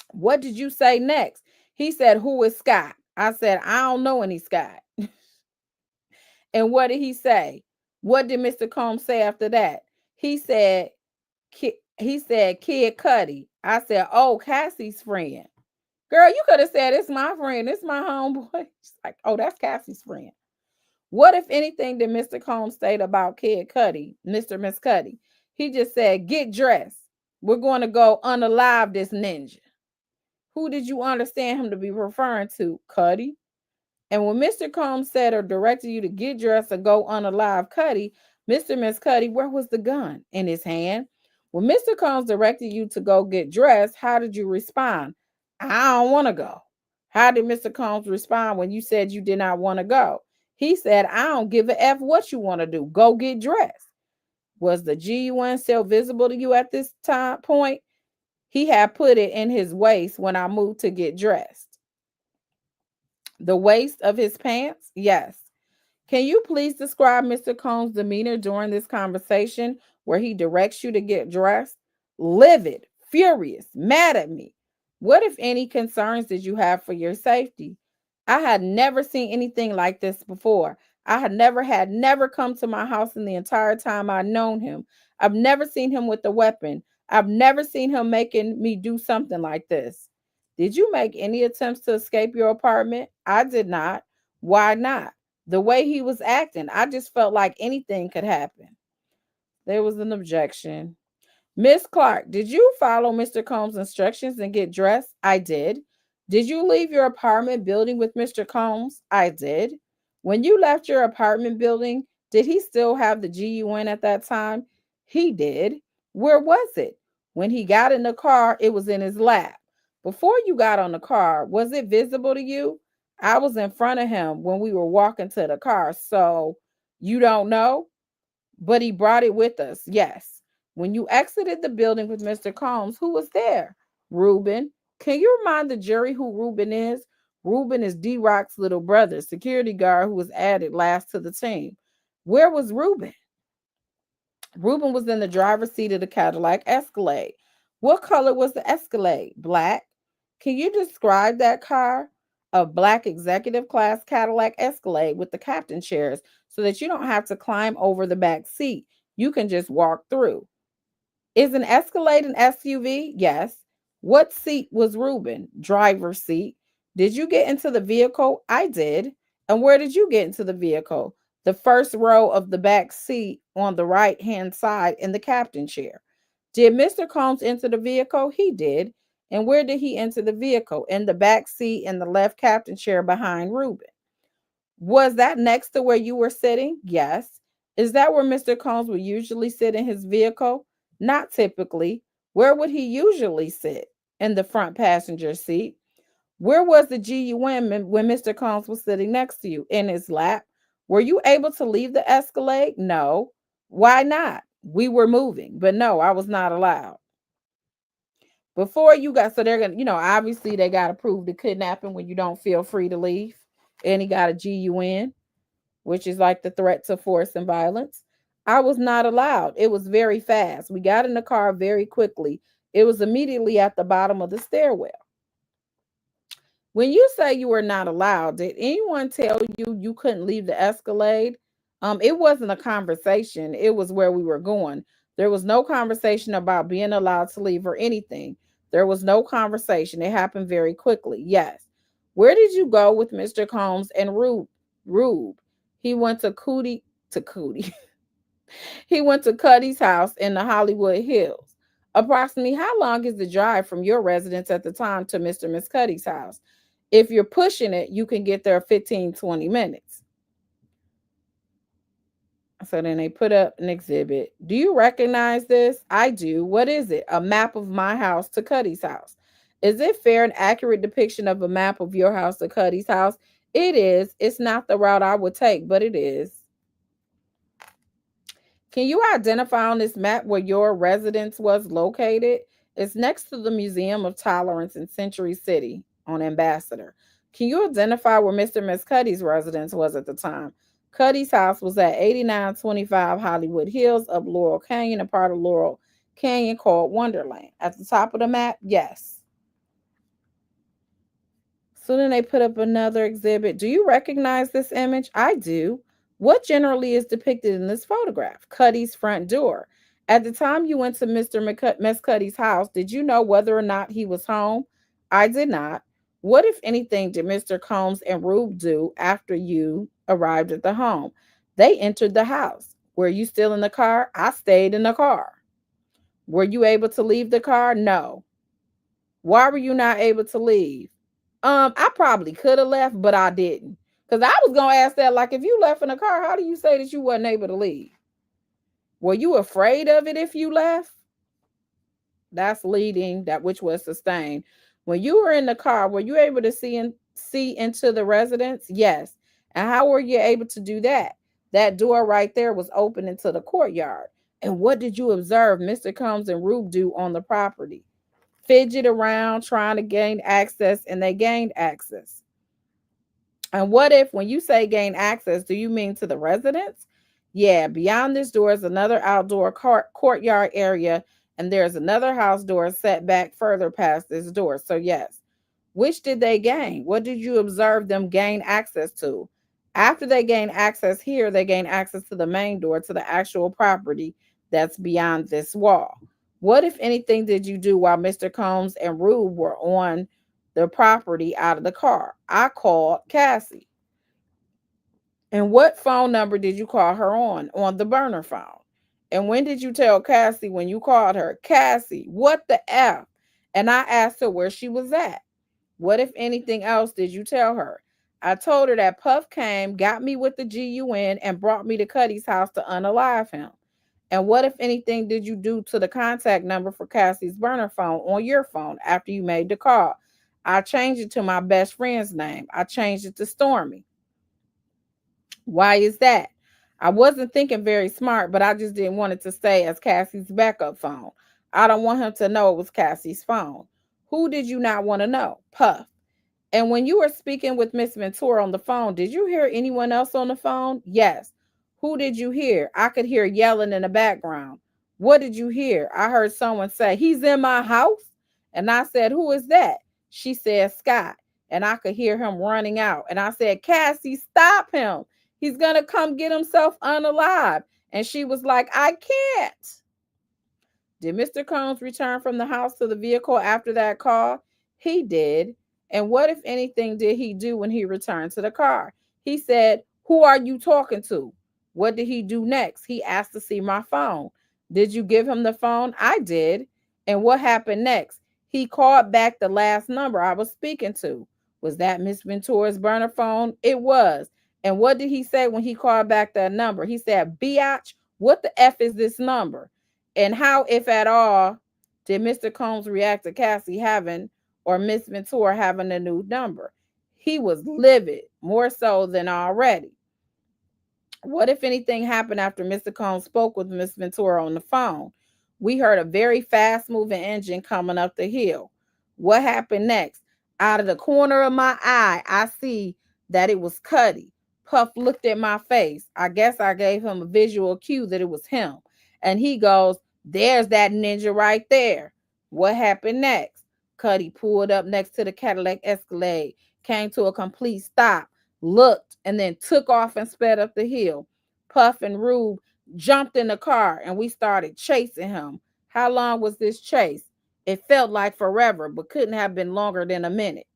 What did you say next? He said, "Who is Scott?" I said, "I don't know any Scott." And what did he say? What did Mr. Combs say after that? He said, Kid Cudi. I said, "Oh, Cassie's friend." Girl, you could have said, "It's my friend. It's my homeboy." She's like, "Oh, that's Cassie's friend." What, if anything, did Mr. Combs state about Kid Cudi, Mr. Miss Cudi? He just said, "Get dressed. We're going to go unalive this ninja." Who did you understand him to be referring to? Cudi. And when Mr. Combs said or directed you to get dressed or go unalive Cudi, Mr. Miss Cudi, where was the gun? In his hand. When Mr. Combs directed you to go get dressed, how did you respond? I don't want to go. How did Mr. Combs respond when you said you did not want to go? He said, I don't give a F what you want to do. Go get dressed. Was the GUN still visible to you at this time point? he had put it in his waist when I moved to get dressed. The waist of his pants? Yes. Can you please describe Mr. Combs' demeanor during this conversation where he directs you to get dressed? Livid, furious, mad at me. What, if any, concerns did you have for your safety? I had never seen anything like this before. I had never come to my house in the entire time I'd known him. I've never seen him with a weapon. I've never seen him making me do something like this. Did you make any attempts to escape your apartment? I did not. Why not? The way he was acting, I just felt like anything could happen. There was an objection. Miss Clark, did you follow Mr. Combs' instructions and get dressed? I did. Did you leave your apartment building with Mr. Combs? I did. When you left your apartment building, did he still have the GUN at that time? He did. Where was it? When he got in the car, it was in his lap. Before you got on the car, was it visible to you? I was in front of him when we were walking to the car, so you don't know? But he brought it with us, yes. When you exited the building with Mr. Combs, who was there? Reuben. Can you remind the jury who Reuben is? Reuben is D-Rock's little brother, security guard who was added last to the team. Where was Reuben? Reuben was in the driver's seat of the Cadillac Escalade. What color was the Escalade? Black. Can you describe that car? A black executive class Cadillac Escalade with the captain chairs so that you don't have to climb over the back seat. You can just walk through. Is an Escalade an SUV? Yes. What seat was Reuben? Driver's seat. Did you get into the vehicle? I did. And where did you get into the vehicle? The first row of the back seat on the right-hand side in the captain chair. Did Mr. Combs enter the vehicle? He did. And where did he enter the vehicle? In the back seat in the left captain chair behind Reuben. Was that next to where you were sitting? Yes. Is that where Mr. Combs would usually sit in his vehicle? Not typically. Where would he usually sit? In the front passenger seat. Where was the GUN when Mr. Combs was sitting next to you? In his lap. Were you able to leave the Escalade? No. Why not? We were moving, but no, I was not allowed. Before you got, so they're going to, obviously they got to prove the kidnapping when you don't feel free to leave. And he got a GUN, which is like the threat to force and violence. I was not allowed. It was very fast. We got in the car very quickly. It was immediately at the bottom of the stairwell. When you say you were not allowed, did anyone tell you you couldn't leave the Escalade? It wasn't a conversation. It was where we were going. There was no conversation about being allowed to leave or anything. There was no conversation. It happened very quickly. Yes. Where did you go with Mr. Combs and Rube? He went to Cootie. He went to Cuddy's house in the Hollywood Hills. Approximately how long is the drive from your residence at the time to Mr. and Miss Cuddy's house? If you're pushing it, you can get there 15, 20 minutes. So then they put up an exhibit. Do you recognize this? I do. What is it? A map of my house to Cuddy's house. Is it fair and accurate depiction of a map of your house to Cuddy's house? It is. It's not the route I would take, but it is. Can you identify on this map where your residence was located? It's next to the Museum of Tolerance in Century City on Ambassador. Can you identify where Mr. and Miss Cuddy's residence was at the time? Cuddy's house was at 8925 Hollywood Hills up Laurel Canyon, a part of Laurel Canyon called Wonderland. At the top of the map, yes. So then they put up another exhibit. Do you recognize this image? I do. What generally is depicted in this photograph? Cuddy's front door. At the time you went to Mr. Miss Cuddy's house, did you know whether or not he was home? I did not. What, if anything, did Mr. Combs and Rube do after you arrived at the home? They entered the house. Were you still in the car? I stayed in the car. Were you able to leave the car? No. Why were you not able to leave? I probably could have left, but I didn't. Because I was going to ask that, like, if you left in the car, how do you say that you wasn't able to leave? Were you afraid of it if you left? That's leading, that which was sustained. When you were in the car, were you able to see into the residence? Yes. And how were you able to do that? That door right there was open into the courtyard. And what did you observe Mr. Combs and Rube do on the property? fidget around trying to gain access, and they gained access. And what if, when you say gain access, do you mean to the residence? Yeah, beyond this door is another outdoor courtyard area, and there's another house door set back further past this door. So, yes. Which did they gain? What did you observe them gain access to? After they gain access here, they gain access to the main door, to the actual property that's beyond this wall. What, if anything, did you do while Mr. Combs and Rube were on the property out of the car? I called Cassie. And what phone number did you call her on? On the burner phone. And when did you tell Cassie when you called her? Cassie, what the F? And I asked her where she was at. What, if anything else, did you tell her? I told her that Puff came, got me with the GUN, and brought me to Cuddy's house to unalive him. And what, if anything, did you do to the contact number for Cassie's burner phone on your phone after you made the call? I changed it to my best friend's name. I changed it to Stormy. Why is that? I wasn't thinking very smart, but I just didn't want it to stay as Cassie's backup phone. I don't want him to know it was Cassie's phone. Who did you not want to know? Puff. And when you were speaking with Miss Ventura on the phone, did you hear anyone else on the phone? Yes. Who did you hear? I could hear yelling in the background. What did you hear? I heard someone say, he's in my house. And I said, who is that? She said, Scott. And I could hear him running out. And I said, Cassie, stop him. He's going to come get himself unalive. And she was like, I can't. Did Mr. Combs return from the house to the vehicle after that call? He did. And what, if anything, did he do when he returned to the car? He said, who are you talking to? What did he do next? He asked to see my phone. Did you give him the phone? I did. And what happened next? He called back the last number I was speaking to. Was that Miss Ventura's burner phone? It was. And what did he say when he called back that number? He said, biatch, what the F is this number? And how, if at all, did Mr. Combs react to Cassie having, or Miss Ventura having, a new number? He was livid, more so than already. What, if anything, happened after Mr. Combs spoke with Miss Ventura on the phone? We heard a very fast-moving engine coming up the hill. What happened next? Out of the corner of my eye, I see that it was Cuddy. Puff looked at my face. I guess I gave him a visual cue that it was him. And he goes, there's that ninja right there. What happened next? Cuddy pulled up next to the Cadillac Escalade, came to a complete stop, looked, and then took off and sped up the hill. Puff and Rube jumped in the car, and we started chasing him. How long was this chase? It felt like forever, but couldn't have been longer than a minute.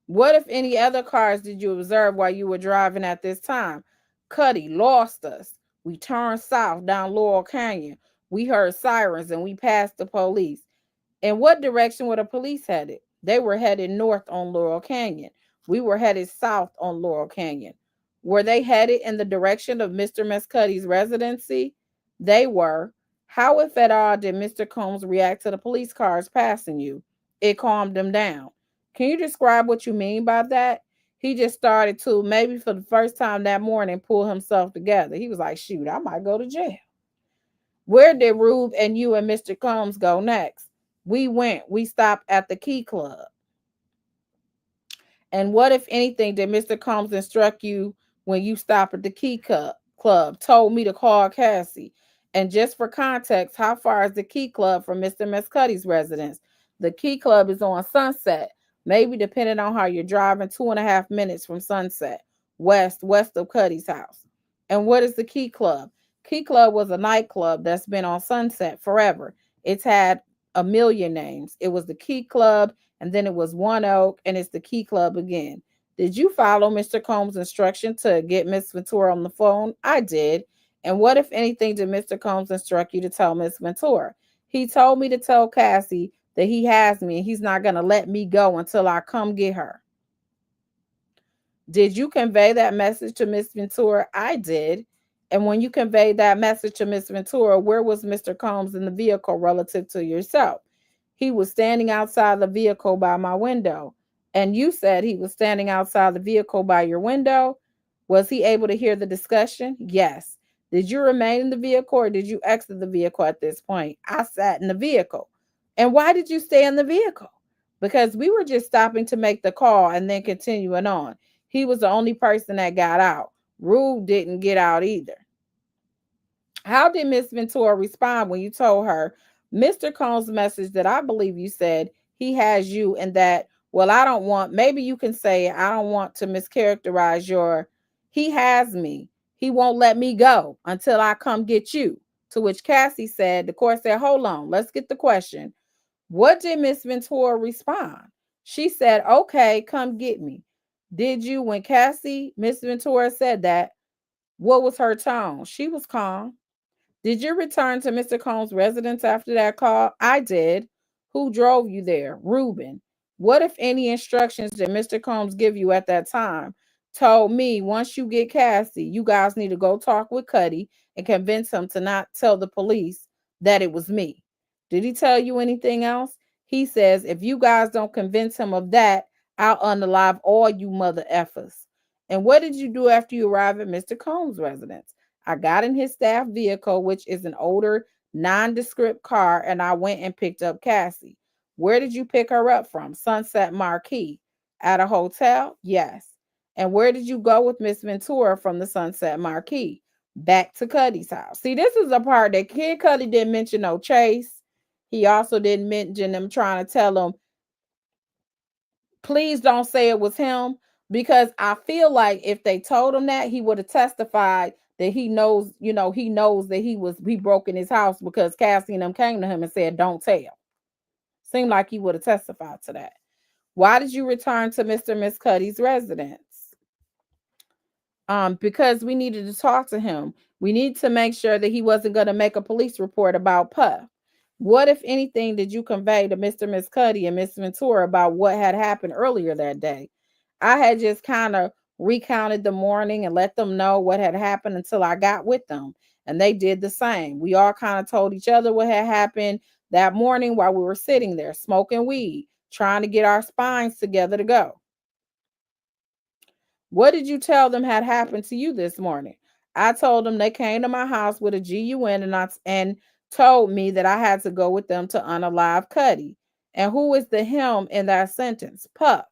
What, if any, other cars did you observe while you were driving at this time? Cuddy lost us. We turned south down Laurel Canyon. We heard sirens and we passed the police. In what direction were the police headed? They were headed north on Laurel Canyon. We were headed south on Laurel Canyon. Were they headed in the direction of Mr. Mescuddy's residency? They were. How, if at all, did Mr. Combs react to the police cars passing you? It calmed him down. Can you describe what you mean by that? He just started to, maybe for the first time that morning, pull himself together. He was like, shoot, I might go to jail. Where did Rube and you and Mr. Combs go next? We stopped at the Key Club. And what, if anything, did Mr. Combs instruct you when you stopped at the Key Club? Told me to call Cassie. And just for context, how far is the Key Club from Mr. Mescuddy's residence? The Key Club is on Sunset. Maybe, depending on how you're driving, 2.5 minutes from Sunset, west of Cuddy's house. And what is the Key Club? Key Club was a nightclub that's been on Sunset forever. It's had a million names. It was the Key Club, and then it was One Oak, and it's the Key Club again. Did you follow Mr. Combs' instruction to get Miss Ventura on the phone? I did. And what, if anything, did Mr. Combs instruct you to tell Miss Ventura? He told me to tell Cassie that he has me and he's not going to let me go until I come get her. Did you convey that message to Miss Ventura? I did. And when you conveyed that message to Miss Ventura, where was Mr. Combs in the vehicle relative to yourself? He was standing outside the vehicle by my window. And you said he was standing outside the vehicle by your window. Was he able to hear the discussion? Yes. Did you remain in the vehicle or did you exit the vehicle at this point? I sat in the vehicle. And why did you stay in the vehicle? Because we were just stopping to make the call and then continuing on. He was the only person that got out. Rube didn't get out either. How did Miss Ventura respond when you told her Mr. Combs' message that I believe you said he has you and that, well, I don't want, maybe you can say, I don't want to mischaracterize your, he has me. He won't let me go until I come get you. To which Cassie said, the court said, hold on, let's get the question. What did Miss Ventura respond? She said, okay, come get me. Did you, when Miss Ventura said that, what was her tone? She was calm. Did you return to Mr. Combs' residence after that call? I did. Who drove you there? Reuben. What, if any, instructions did Mr. Combs give you at that time? Told me, once you get Cassie, you guys need to go talk with Cuddy and convince him to not tell the police that it was me. Did he tell you anything else? He says, if you guys don't convince him of that, I'll unalive all you mother effers. And what did you do after you arrived at Mr. Combs' residence? I got in his staff vehicle, which is an older, nondescript car, and I went and picked up Cassie. Where did you pick her up from? Sunset Marquis. At a hotel? Yes. And where did you go with Miss Ventura from the Sunset Marquis? Back to Cuddy's house. See, this is a part that Kid Cuddy didn't mention no chase. He also didn't mention them trying to tell him, please don't say it was him, because I feel like if they told him that, he would have testified that he knows, he knows that he broke in his house because Cassie and them came to him and said, don't tell. Seemed like he would have testified to that. Why did you return to Mr. and Miss Cuddy's residence? Because we needed to talk to him. We need to make sure that he wasn't going to make a police report about Puff. What, if anything, did you convey to Mr. and Miss Cuddy and Miss Ventura about what had happened earlier that day? I had just kind of recounted the morning and let them know what had happened until I got with them. And they did the same. We all kind of told each other what had happened that morning while we were sitting there smoking weed, trying to get our spines together to go. What did you tell them had happened to you this morning? I told them they came to my house with a GUN and told me that I had to go with them to unalive Cuddy. And who is the him in that sentence? Puff.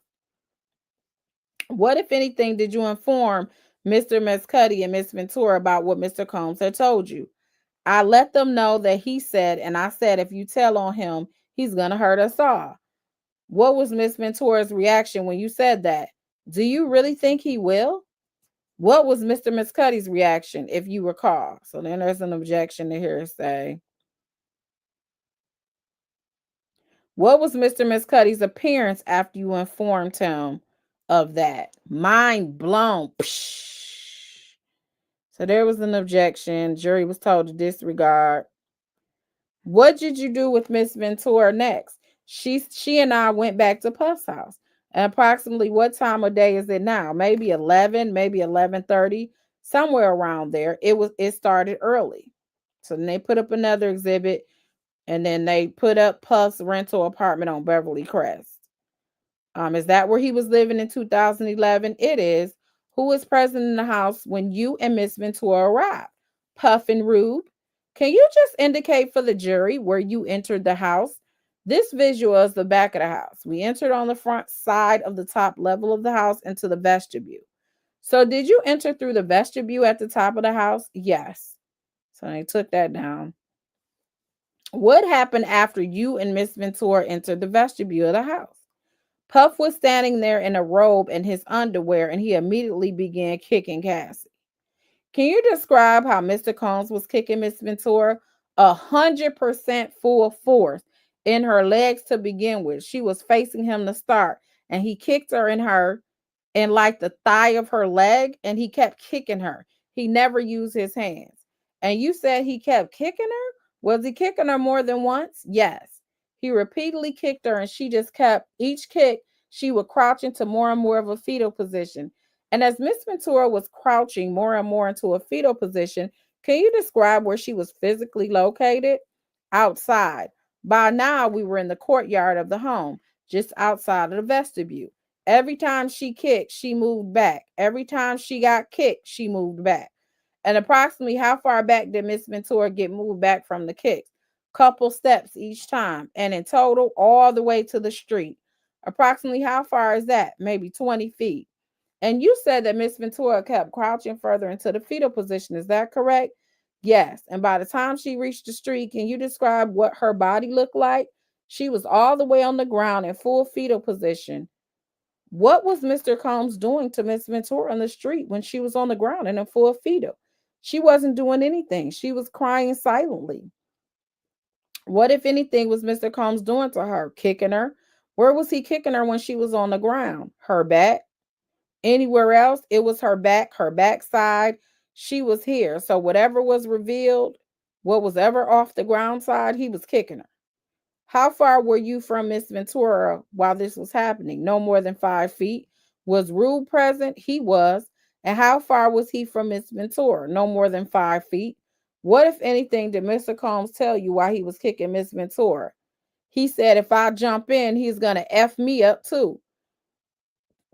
What, if anything, did you inform Mr. and Miss Cuddy and Miss Ventura about what Mr. Combs had told you? I let them know that he said, and I said, if you tell on him, he's going to hurt us all. What was Miss Ventura's reaction when you said that? Do you really think he will? What was Mr. and Miss Cuddy's reaction, if you recall? So then there's an objection to hearsay. What was Mr. and Miss Cuddy's appearance after you informed him of that? Mind blown. Psh. So there was an objection. Jury was told to disregard. What did you do with Miss Ventura next? She and I went back to Puff's house. And approximately what time of day is it now? Maybe 11, maybe 11:30, somewhere around there. It started early. So then they put up another exhibit, and then they put up Puff's rental apartment on Beverly Crest. Is that where he was living in 2011? It is. Who was present in the house when you and Miss Ventura arrived? Puff and Rube. Can you just indicate for the jury where you entered the house? This visual is the back of the house. We entered on the front side of the top level of the house into the vestibule. So did you enter through the vestibule at the top of the house? Yes. So they took that down. What happened after you and Miss Ventura entered the vestibule of the house? Puff was standing there in a robe and his underwear, and he immediately began kicking Cassie. Can you describe how Mr. Combs was kicking Miss Ventura? 100% full force in her legs to begin with. She was facing him to start, and he kicked her in like the thigh of her leg, and he kept kicking her. He never used his hands. And you said he kept kicking her? Was he kicking her more than once? Yes. He repeatedly kicked her, and she just kept, each kick, she would crouch into more and more of a fetal position. And as Miss Ventura was crouching more and more into a fetal position, can you describe where she was physically located? Outside. By now, we were in the courtyard of the home, just outside of the vestibule. Every time she kicked, she moved back. Every time she got kicked, she moved back. And approximately how far back did Miss Ventura get moved back from the kicks? Couple steps each time. And in total, all the way to the street. Approximately how far is that? Maybe 20 feet. And you said that Miss Ventura kept crouching further into the fetal position. Is that correct? Yes. And by the time she reached the street, can you describe what her body looked like? She was all the way on the ground in full fetal position. What was Mr. Combs doing to Miss Ventura on the street when she was on the ground in a full fetal? She wasn't doing anything. She was crying silently. What, if anything, was Mr. Combs doing to her? Kicking her? Where was he kicking her when she was on the ground? Her back? Anywhere else? It was her backside. She was here. So whatever was revealed, what was ever off the ground side, he was kicking her. How far were you from Miss Ventura while this was happening? No more than 5 feet. Was Rube present? He was. And how far was he from Miss Ventura? No more than 5 feet. What, if anything, did Mr. Combs tell you why he was kicking Miss Ventura? He said, if I jump in, he's going to F me up too.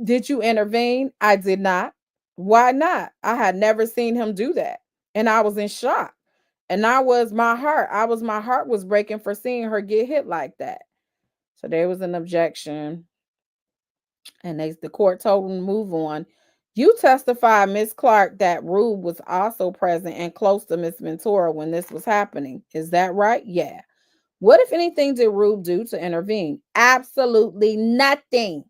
Did you intervene? I did not. Why not? I had never seen him do that. And I was in shock. And my heart was breaking for seeing her get hit like that. So there was an objection. And the court told him to move on. You testified, Miss Clark, that Rube was also present and close to Miss Ventura when this was happening. Is that right? Yeah. What, if anything, did Rube do to intervene? Absolutely nothing.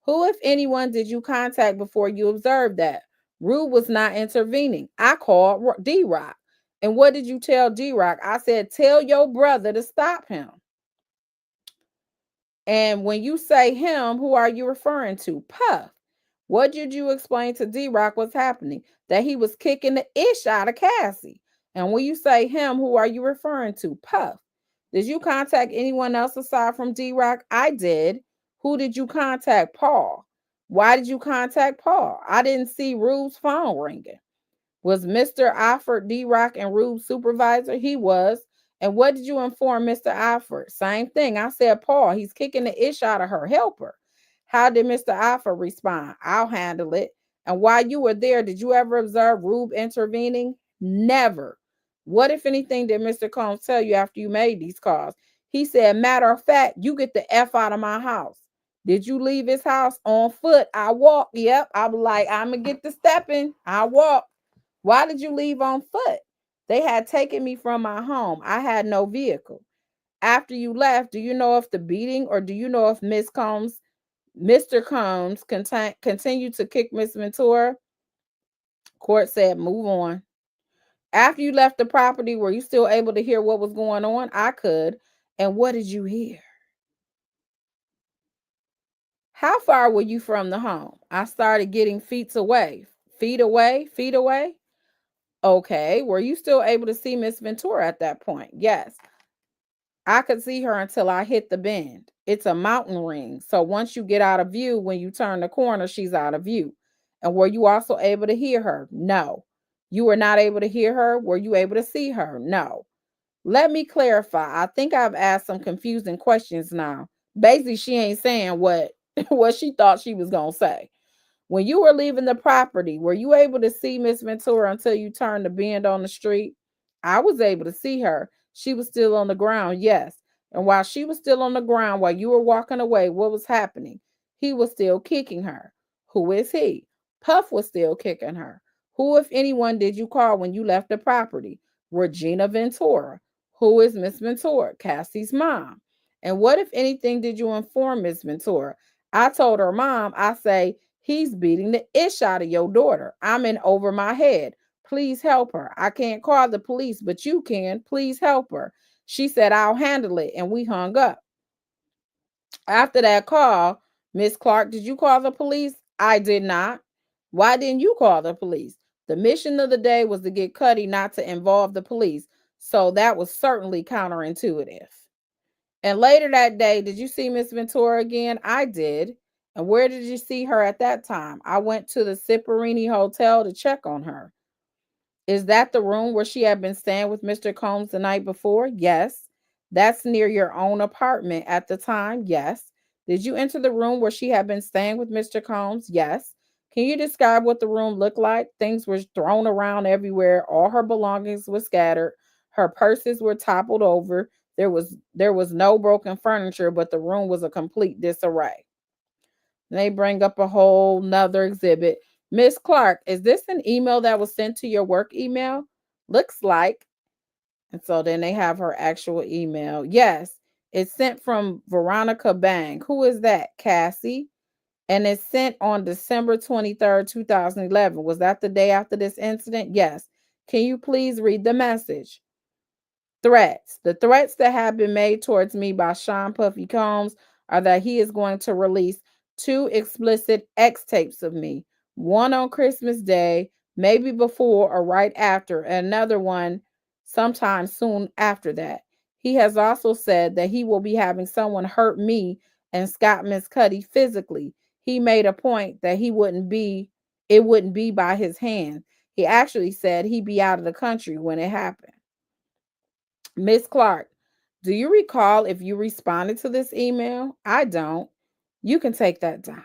Who, if anyone, did you contact before you observed that? Rube was not intervening. I called D-Rock. And what did you tell D-Rock? I said, tell your brother to stop him. And when you say him, who are you referring to? Puff. What did you explain to D-Rock was happening? That he was kicking the ish out of Cassie. And when you say him, who are you referring to? Puff. Did you contact anyone else aside from D-Rock? I did. Who did you contact? Paul. Why did you contact Paul? I didn't see Rube's phone ringing. Was Mr. Alford D-Rock and Rube's supervisor? He was. And what did you inform Mr. Alford? Same thing. I said, Paul, he's kicking the ish out of her. Help her. How did Mr. Alford respond? I'll handle it. And while you were there, did you ever observe Rube intervening? Never. What, if anything, did Mr. Combs tell you after you made these calls? He said, matter of fact, you get the F out of my house. Did you leave his house on foot? I walked. Yep. I was like, I'm going to get the stepping. I walked. Why did you leave on foot? They had taken me from my home. I had no vehicle. After you left, do you know if the beating or do you know if Mr. Combs continued to kick Miss Ventura? Court said, move on. After you left the property, were you still able to hear what was going on? I could. And what did you hear? How far were you from the home? I started getting feet away. Feet away? Feet away? Okay. Were you still able to see Miss Ventura at that point? Yes. I could see her until I hit the bend. It's a mountain ring. So once you get out of view, when you turn the corner, she's out of view. And were you also able to hear her? No. You were not able to hear her? Were you able to see her? No. Let me clarify. I think I've asked some confusing questions now. Basically, she ain't saying what she thought she was going to say. When you were leaving the property, were you able to see Miss Ventura until you turned the bend on the street? I was able to see her. She was still on the ground, yes. And while she was still on the ground, while you were walking away, what was happening? He was still kicking her. Who is he? Puff was still kicking her. Who, if anyone, did you call when you left the property? Regina Ventura. Who is Miss Ventura? Cassie's mom. And what, if anything, did you inform Miss Ventura? I told her mom, I say, he's beating the ish out of your daughter. I'm in over my head. Please help her. I can't call the police, but you can. Please help her. She said, I'll handle it. And we hung up. After that call, Miss Clark, did you call the police? I did not. Why didn't you call the police? The mission of the day was to get Cuddy not to involve the police. So that was certainly counterintuitive. And later that day, did you see Miss Ventura again? I did. And where did you see her at that time? I went to the Ciparini Hotel to check on her. Is that the room where she had been staying with Mr. Combs the night before? Yes. That's near your own apartment at the time? Yes. Did you enter the room where she had been staying with Mr. Combs? Yes. Can you describe what the room looked like? Things were thrown around everywhere. All her belongings were scattered. Her purses were toppled over. There was no broken furniture, but the room was a complete disarray. They bring up a whole nother exhibit. Miss Clark, is this an email that was sent to your work email? Looks like. And so then they have her actual email. Yes, it's sent from Veronica Bang. Who is that? Cassie. And it's sent on December 23rd, 2011. Was that the day after this incident? Yes. Can you please read the message? Threats. The threats that have been made towards me by Sean Puffy Combs are that he is going to release 2 explicit X tapes of me, one on Christmas Day, maybe before or right after, and another one sometime soon after that. He has also said that he will be having someone hurt me and Scott Miscuddy physically. He made a point that it wouldn't be by his hand. He actually said he'd be out of the country when it happened. Miss Clark, do you recall if you responded to this email? I don't. You can take that down.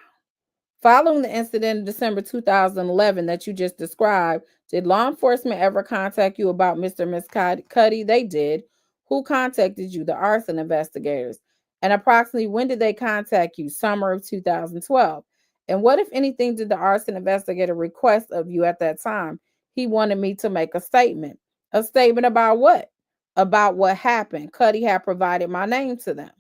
Following the incident in December 2011 that you just described, did law enforcement ever contact you about Mr. and Miss Cuddy? They did. Who contacted you? The arson investigators. And approximately when did they contact you? Summer of 2012. And what, if anything, did the arson investigator request of you at that time? He wanted me to make a statement. A statement about what? About what happened. Cuddy had provided my name to them.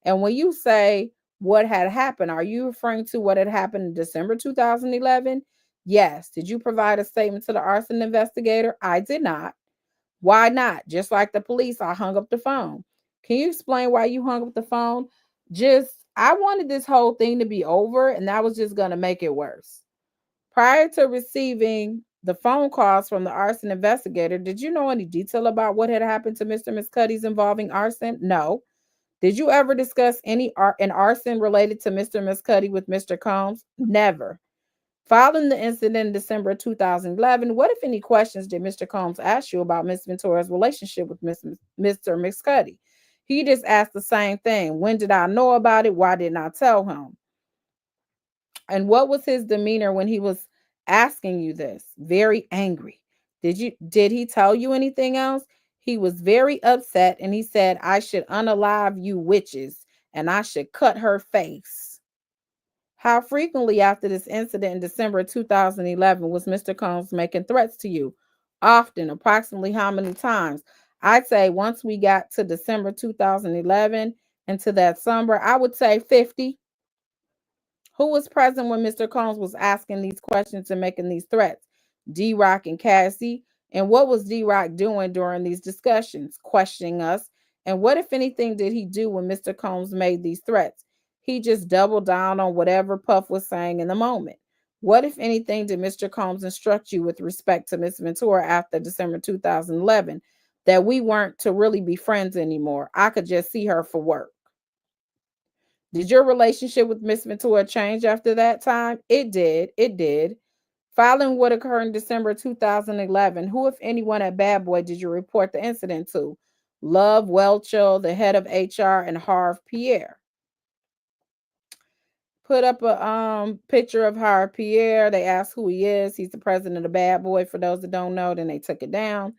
And when you say what had happened, are you referring to what had happened in December 2011? Yes. Did you provide a statement to the arson investigator? I did not. Why not? Just like the police, I hung up the phone. Can you explain why you hung up the phone? I wanted this whole thing to be over, and that was just going to make it worse. Prior to receiving the phone calls from the arson investigator, did you know any detail about what had happened to Mr. and Miss Cuddy's involving arson? No. Did you ever discuss an arson related to Mr. and Miss Cuddy with Mr. Combs? Never. Following the incident in December 2011, what, if any, questions did Mr. Combs ask you about Miss Ventura's relationship with Mr. and Miss Cuddy? He just asked the same thing. When did I know about it? Why didn't I tell him? And what was his demeanor when he was asking you this? Very angry. Did he tell you anything else? He was very upset and he said, I should unalive you witches and I should cut her face. How frequently after this incident in December 2011 was Mr. Combs making threats to you? Often. Approximately how many times? I'd say once we got to December 2011 and to that summer, I would say 50. Who was present when Mr. Combs was asking these questions and making these threats? D-Rock and Cassie. And what was D-Rock doing during these discussions? Questioning us. And what, if anything, did he do when Mr. Combs made these threats? He just doubled down on whatever Puff was saying in the moment. What, if anything, did Mr. Combs instruct you with respect to Miss Ventura after December 2011? That we weren't to really be friends anymore. I could just see her for work. Did your relationship with Miss Ventura change after that time? It did. It did. Following what occurred in December 2011, who, if anyone, at Bad Boy did you report the incident to? Love Welchel, the head of HR, and Harv Pierre. Put up a picture of Harv Pierre. They asked who he is. He's the president of Bad Boy. For those that don't know, then they took it down.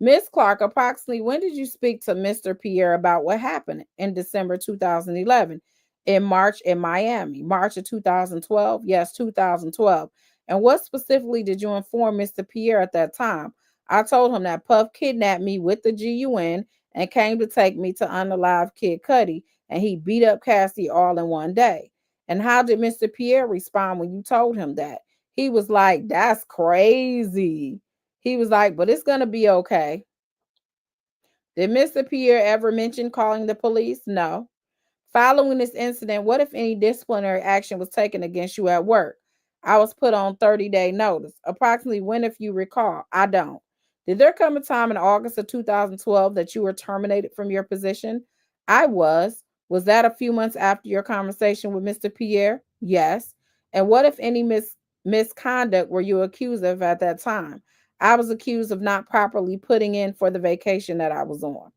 Miss Clark, approximately when did you speak to Mr. Pierre about what happened in December 2011? In March in Miami. March of 2012? Yes, 2012. And what specifically did you inform Mr. Pierre at that time? I told him that Puff kidnapped me with the GUN and came to take me to unalive Kid Cudi, and he beat up Cassie all in one day. And how did Mr. Pierre respond when you told him that? He was like, that's crazy. He was like, but it's going to be okay. Did Mr. Pierre ever mention calling the police? No. Following this incident, what, if any, disciplinary action was taken against you at work? I was put on 30-day notice. Approximately when, if you recall? I don't. Did there come a time in August of 2012 that you were terminated from your position? I was. Was that a few months after your conversation with Mr. Pierre? Yes. And what, if any, misconduct were you accused of at that time? I was accused of not properly putting in for the vacation that I was on.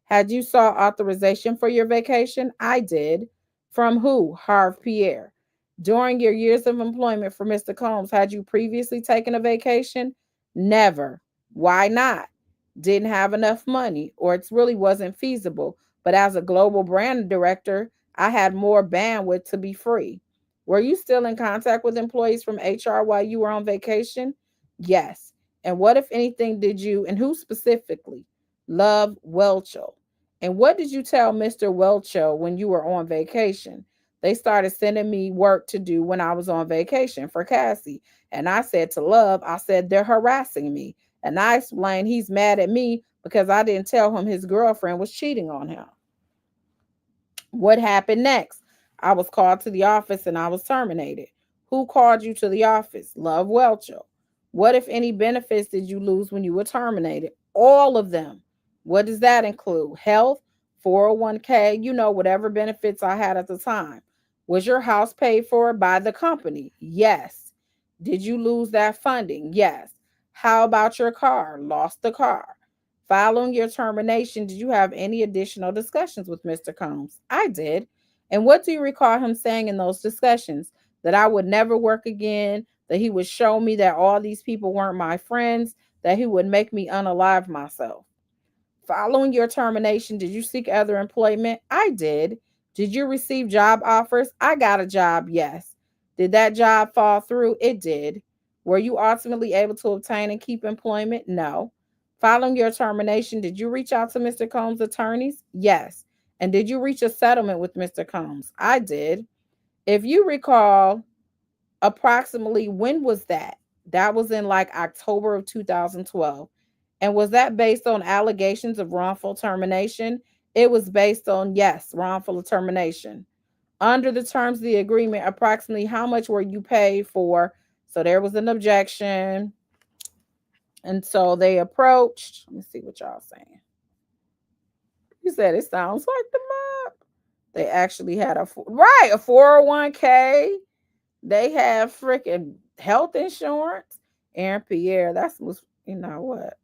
Had you sought authorization for your vacation? I did. From who? Harv Pierre. During your years of employment for Mr. Combs, had you previously taken a vacation? Never. Why not? Didn't have enough money, or it really wasn't feasible. But as a global brand director, I had more bandwidth to be free. Were you still in contact with employees from HR while you were on vacation? Yes. And what, if anything, did you, and who specifically, love Welchel? And what did you tell Mr. Welchel when you were on vacation? They started sending me work to do when I was on vacation for Cassie. And I said to Love, I said, they're harassing me. And I explained he's mad at me because I didn't tell him his girlfriend was cheating on him. What happened next? I was called to the office and I was terminated. Who called you to the office? Love Welchel. What, if any, benefits did you lose when you were terminated? All of them. What does that include? Health, 401k, whatever benefits I had at the time. Was your house paid for by the company? Yes. Did you lose that funding? Yes. How about your car? Lost the car. Following your termination, did you have any additional discussions with Mr. Combs? I did. And what do you recall him saying in those discussions? That I would never work again, that he would show me that all these people weren't my friends, that he would make me unalive myself. Following your termination, did you seek other employment? I did. Did you receive job offers? I got a job, yes. Did that job fall through? It did. Were you ultimately able to obtain and keep employment? No. Following your termination, did you reach out to Mr. Combs' attorneys? Yes. And did you reach a settlement with Mr. Combs? I did. If you recall, approximately when was that? That was in like October of 2012. And was that based on allegations of wrongful termination? It was based on, yes, wrongful termination. Under the terms of the agreement, approximately how much were you paid for? So there was an objection. And so they approached. Let me see what y'all saying. You said it sounds like the mob. They actually had a 401k. They have freaking health insurance. Aaron Pierre, that's was, you know what?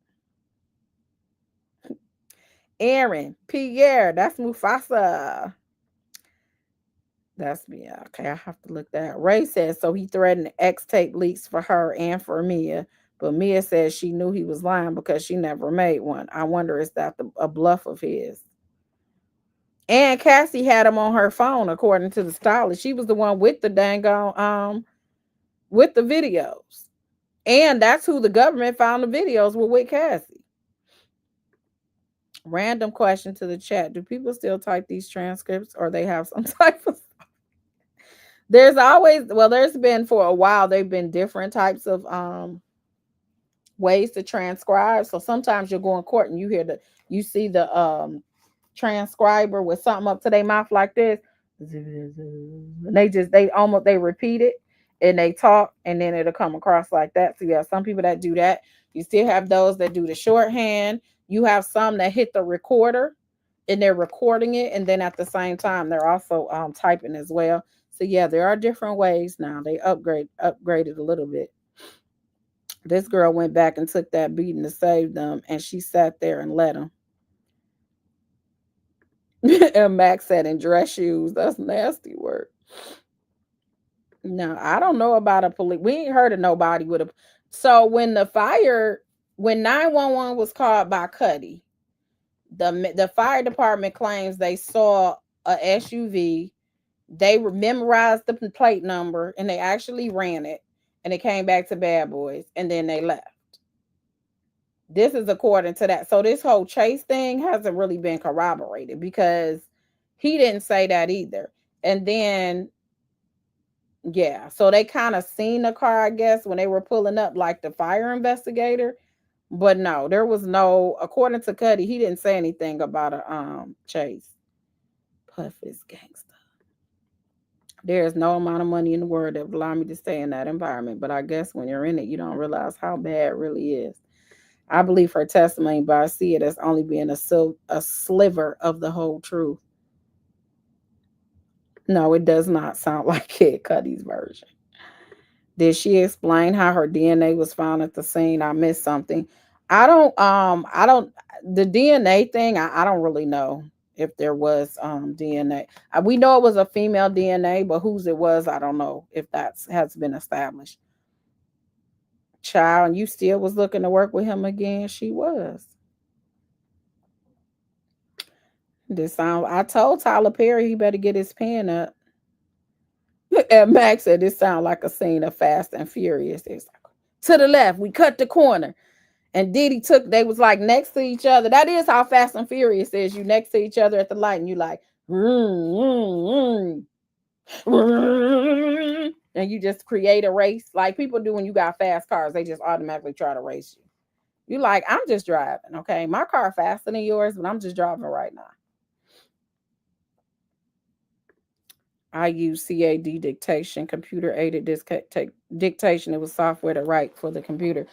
Aaron Pierre, that's Mufasa. That's me. Okay, I have to look that. Ray says so he threatened X tape leaks for her and for Mia, but Mia says she knew he was lying because she never made one. I wonder, is that a bluff of his? And Cassie had him on her phone, according to the stylist. She was the one with the dang on with the videos. And that's who the government found the videos were with Cassie. Random question to the chat. Do people still type these transcripts or they have some type of... There's always, well, there's been for a while, they've been different types of ways to transcribe. So sometimes you'll go in court and you see the transcriber with something up to their mouth like this. And they repeat it and they talk and then it'll come across like that. So yeah, some people that do that. You still have those that do the shorthand. You have some that hit the recorder and they're recording it, and then at the same time they're also typing as well. So yeah, there are different ways now. They upgraded a little bit. This girl went back and took that beating to save them, and she sat there and let them. And Max said in dress shoes. That's nasty work. No, I don't know about a police. We ain't heard of nobody with a. So when 911 was called by Cuddy, the fire department claims they saw a SUV. They memorized the plate number and they actually ran it, and it came back to Bad Boys, and then they left. This is according to that. So this whole chase thing hasn't really been corroborated because he didn't say that either. And then, yeah, so they kind of seen the car, I guess, when they were pulling up, like the fire investigator. But no, there was no, according to Cuddy, he didn't say anything about a chase. Puff is gangster. There is no amount of money in the world that would allow me to stay in that environment. But I guess when you're in it, you don't realize how bad it really is. I believe her testimony, but I see it as only being a sliver of the whole truth. No, it does not sound like Kid Cudi's version. Did she explain how her DNA was found at the scene? I missed something. I don't, the DNA thing, I don't really know. if there was DNA. We know it was a female DNA, but whose it was, I don't know if that has been established. Child, and you still was looking to work with him again? She was. This sound. I told Tyler Perry he better get his pen up. And Max said this sound like a scene of Fast and Furious. It's like, to the left, we cut the corner. And Diddy they was like next to each other. That is how Fast and Furious is. You next to each other at the light and you like, and you just create a race like people do when you got fast cars. They just automatically try to race you. You like, I'm just driving, okay? My car faster than yours, but I'm just driving right now. I use CAD dictation, computer aided dictation. It was software to write for the computer.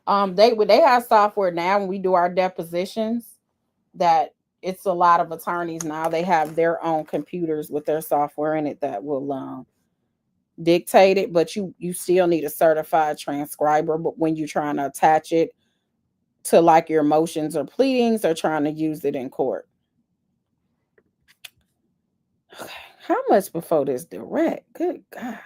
They have software now when we do our depositions that it's a lot of attorneys now. They have their own computers with their software in it that will dictate it, but you still need a certified transcriber. But when you're trying to attach it to like your motions or pleadings or trying to use it in court. Okay. How much before this direct? Good gosh.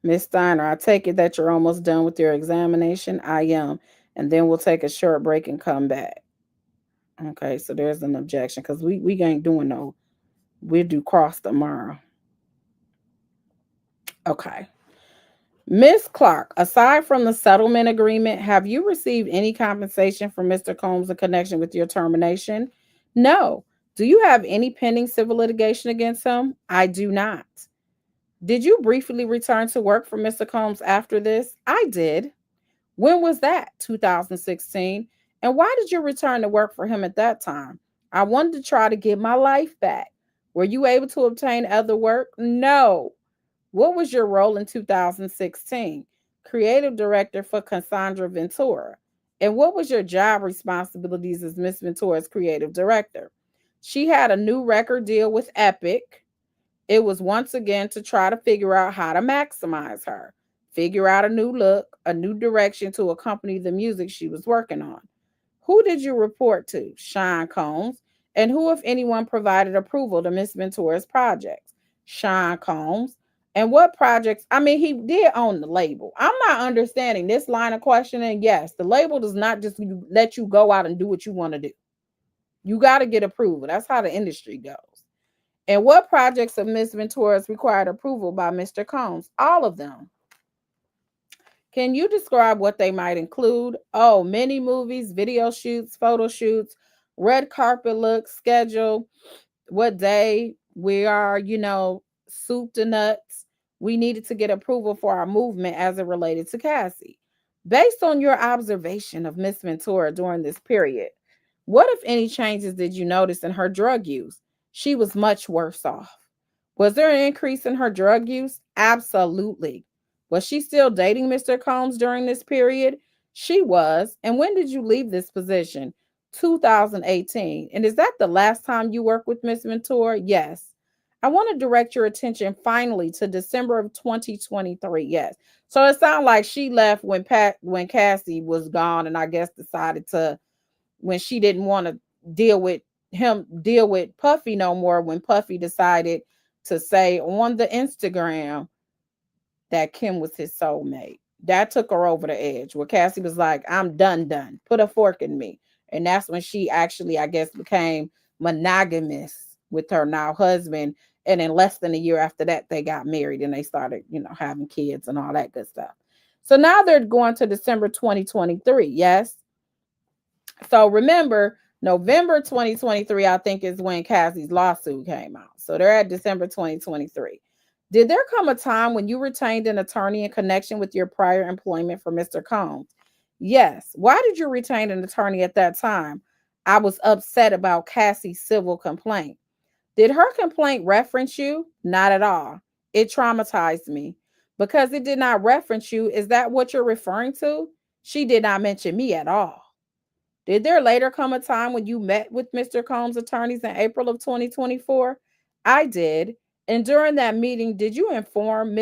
Miss Steiner, I take it that you're almost done with your examination. I am. And then we'll take a short break and come back. Okay, so there's an objection because we ain't doing no. We'll do cross tomorrow. Okay. Miss Clark, aside from the settlement agreement, have you received any compensation from Mr. Combs in connection with your termination? No. Do you have any pending civil litigation against him? I do not. Did you briefly return to work for Mr. Combs after this? I did. When was that? 2016. And why did you return to work for him at that time? I wanted to try to get my life back. Were you able to obtain other work? No. What was your role in 2016? Creative director for Cassandra Ventura. And what was your job responsibilities as Miss Ventura's creative director? She had a new record deal with Epic. It was once again to try to figure out how to maximize her, figure out a new look, a new direction to accompany the music she was working on. Who did you report to? Sean Combs. And who, if anyone, provided approval to Miss Ventura's projects? Sean Combs. And what projects? I mean, he did own the label. I'm not understanding this line of questioning. Yes, the label does not just let you go out and do what you want to do. You got to get approval. That's how the industry goes. And what projects of Miss Ventura's required approval by Mr. Combs? All of them. Can you describe what they might include? Oh, many movies, video shoots, photo shoots, red carpet looks, schedule, what day we are, soup to nuts. We needed to get approval for our movement as it related to Cassie. Based on your observation of Miss Ventura during this period, what, if any, changes did you notice in her drug use? She was much worse off. Was there an increase in her drug use? Absolutely. Was she still dating Mr. Combs during this period? She was. And when did you leave this position? 2018. And is that the last time you worked with Miss Ventura? Yes. I want to direct your attention finally to December of 2023. Yes. So it sounds like she left when Cassie was gone, and I guess decided to, when she didn't want to deal with Puffy no more, when Puffy decided to say on the Instagram that Kim was his soulmate. That took her over the edge, where Cassie was like, I'm done. Put a fork in me. And that's when she actually, I guess, became monogamous with her now husband. And in less than a year after that, they got married and they started, having kids and all that good stuff. So now they're going to December 2023. Yes. So remember, November 2023, I think, is when Cassie's lawsuit came out. So they're at December 2023. Did there come a time when you retained an attorney in connection with your prior employment for Mr. Combs? Yes. Why did you retain an attorney at that time? I was upset about Cassie's civil complaint. Did her complaint reference you? Not at all. It traumatized me. Because it did not reference you, is that what you're referring to? She did not mention me at all. Did there later come a time when you met with Mr. Combs' attorneys in April of 2024? I did. And during that meeting, did you inform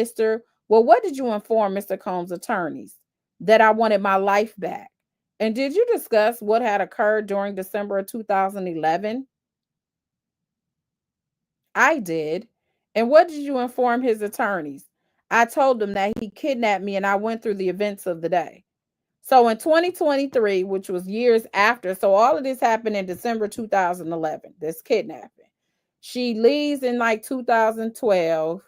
what did you inform Mr. Combs' attorneys? That I wanted my life back. And did you discuss what had occurred during December of 2011? I did. And what did you inform his attorneys? I told them that he kidnapped me and I went through the events of the day. So in 2023, which was years after, so all of this happened in December 2011, this kidnapping. She leaves in like 2012.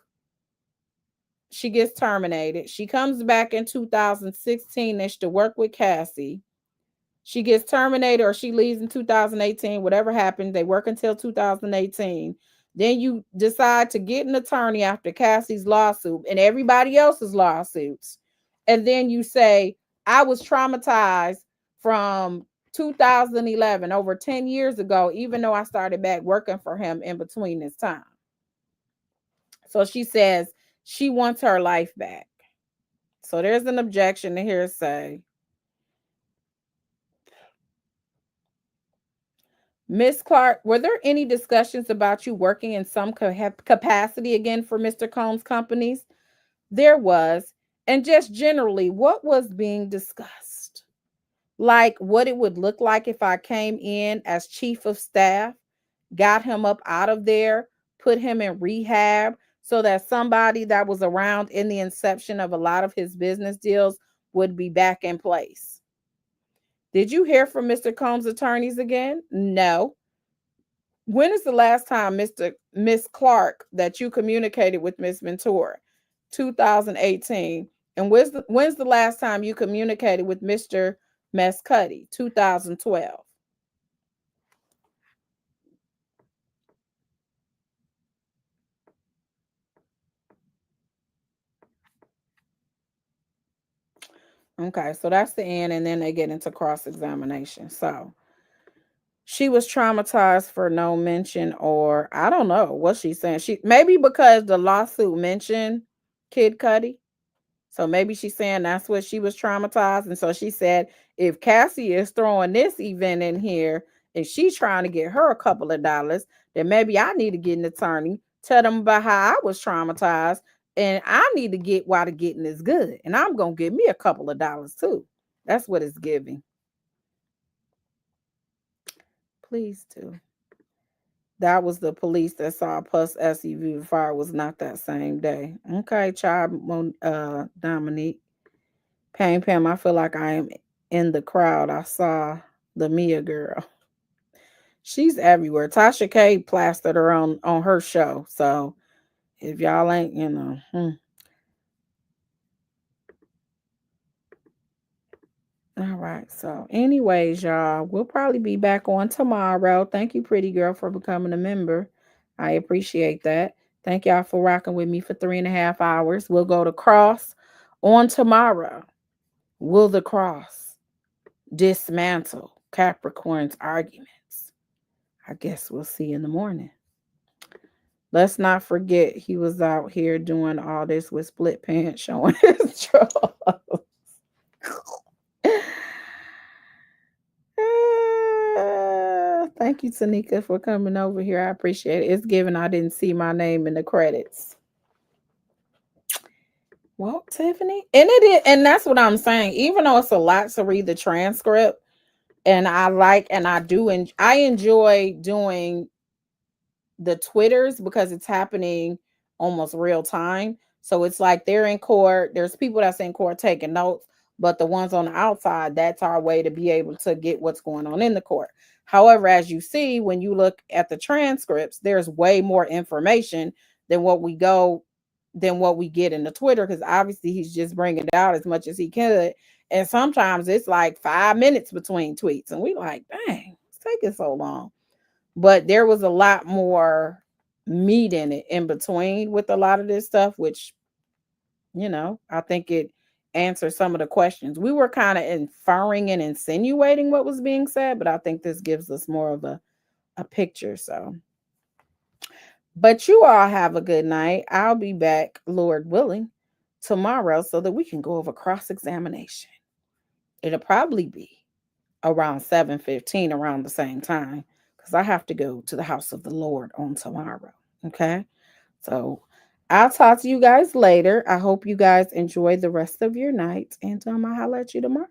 She gets terminated. She comes back in 2016ish to work with Cassie. She gets terminated or she leaves in 2018, whatever happened. They work until 2018. Then you decide to get an attorney after Cassie's lawsuit and everybody else's lawsuits. And then you say, I was traumatized from 2011, over 10 years ago, even though I started back working for him in between this time. So she says she wants her life back. So there's an objection to hearsay. Miss Clark, were there any discussions about you working in some capacity again for Mr. Combs' companies? There was. And just generally, what was being discussed? Like what it would look like if I came in as chief of staff, got him up out of there, put him in rehab so that somebody that was around in the inception of a lot of his business deals would be back in place. Did you hear from Mr. Combs' attorneys again? No. When is the last time, Miss Clark, that you communicated with Miss Ventura? 2018. And when's the last time you communicated with Mr. Mescuddy? 2012. Okay, so that's the end, and then they get into cross-examination. So she was traumatized for no mention, or I don't know what she's saying. She maybe because the lawsuit mentioned Kid Cudi. So maybe she's saying that's what she was traumatized. And so she said, if Cassie is throwing this event in here and she's trying to get her a couple of dollars, then maybe I need to get an attorney, tell them about how I was traumatized, and I need to get why the getting is good. And I'm going to give me a couple of dollars too. That's what it's giving. Please do. That was the police that saw a Plus SUV fire. Was not that same day. Okay, child, Dominique. Pam, I feel like I am in the crowd. I saw the Mia girl. She's everywhere. Tasha K plastered her on her show. So if y'all ain't, All right. So anyways, y'all, we'll probably be back on tomorrow. Thank you, pretty girl, for becoming a member. I appreciate that. Thank y'all for rocking with me for 3.5 hours. We'll go to cross on tomorrow. Will the cross dismantle Capricorn's arguments? I guess we'll see in the morning. Let's not forget he was out here doing all this with split pants, showing his drawers. Thank you, Tanika, for coming over here. I appreciate it. It's given I didn't see my name in the credits. Well, Tiffany, and it is, and that's what I'm saying. Even though it's a lot to read the transcript, and I like, and I do, and I enjoy doing the Twitters because it's happening almost real time. So it's like they're in court. There's people that's in court taking notes, but the ones on the outside, that's our way to be able to get what's going on in the court. However, as you see, when you look at the transcripts, there's way more information than what we get in the Twitter, because obviously he's just bringing it out as much as he could. And sometimes it's like 5 minutes between tweets. And we like, dang, it's taking so long. But there was a lot more meat in it in between with a lot of this stuff, which, I think it answers some of the questions. We were kind of inferring and insinuating what was being said, but I think this gives us more of a picture. So, but you all have a good night. I'll be back, Lord willing, tomorrow so that we can go over cross-examination. It'll probably be around 7:15, around the same time, because I have to go to the house of the Lord on tomorrow. Okay. So I'll talk to you guys later. I hope you guys enjoy the rest of your night, and I'll holler at you tomorrow.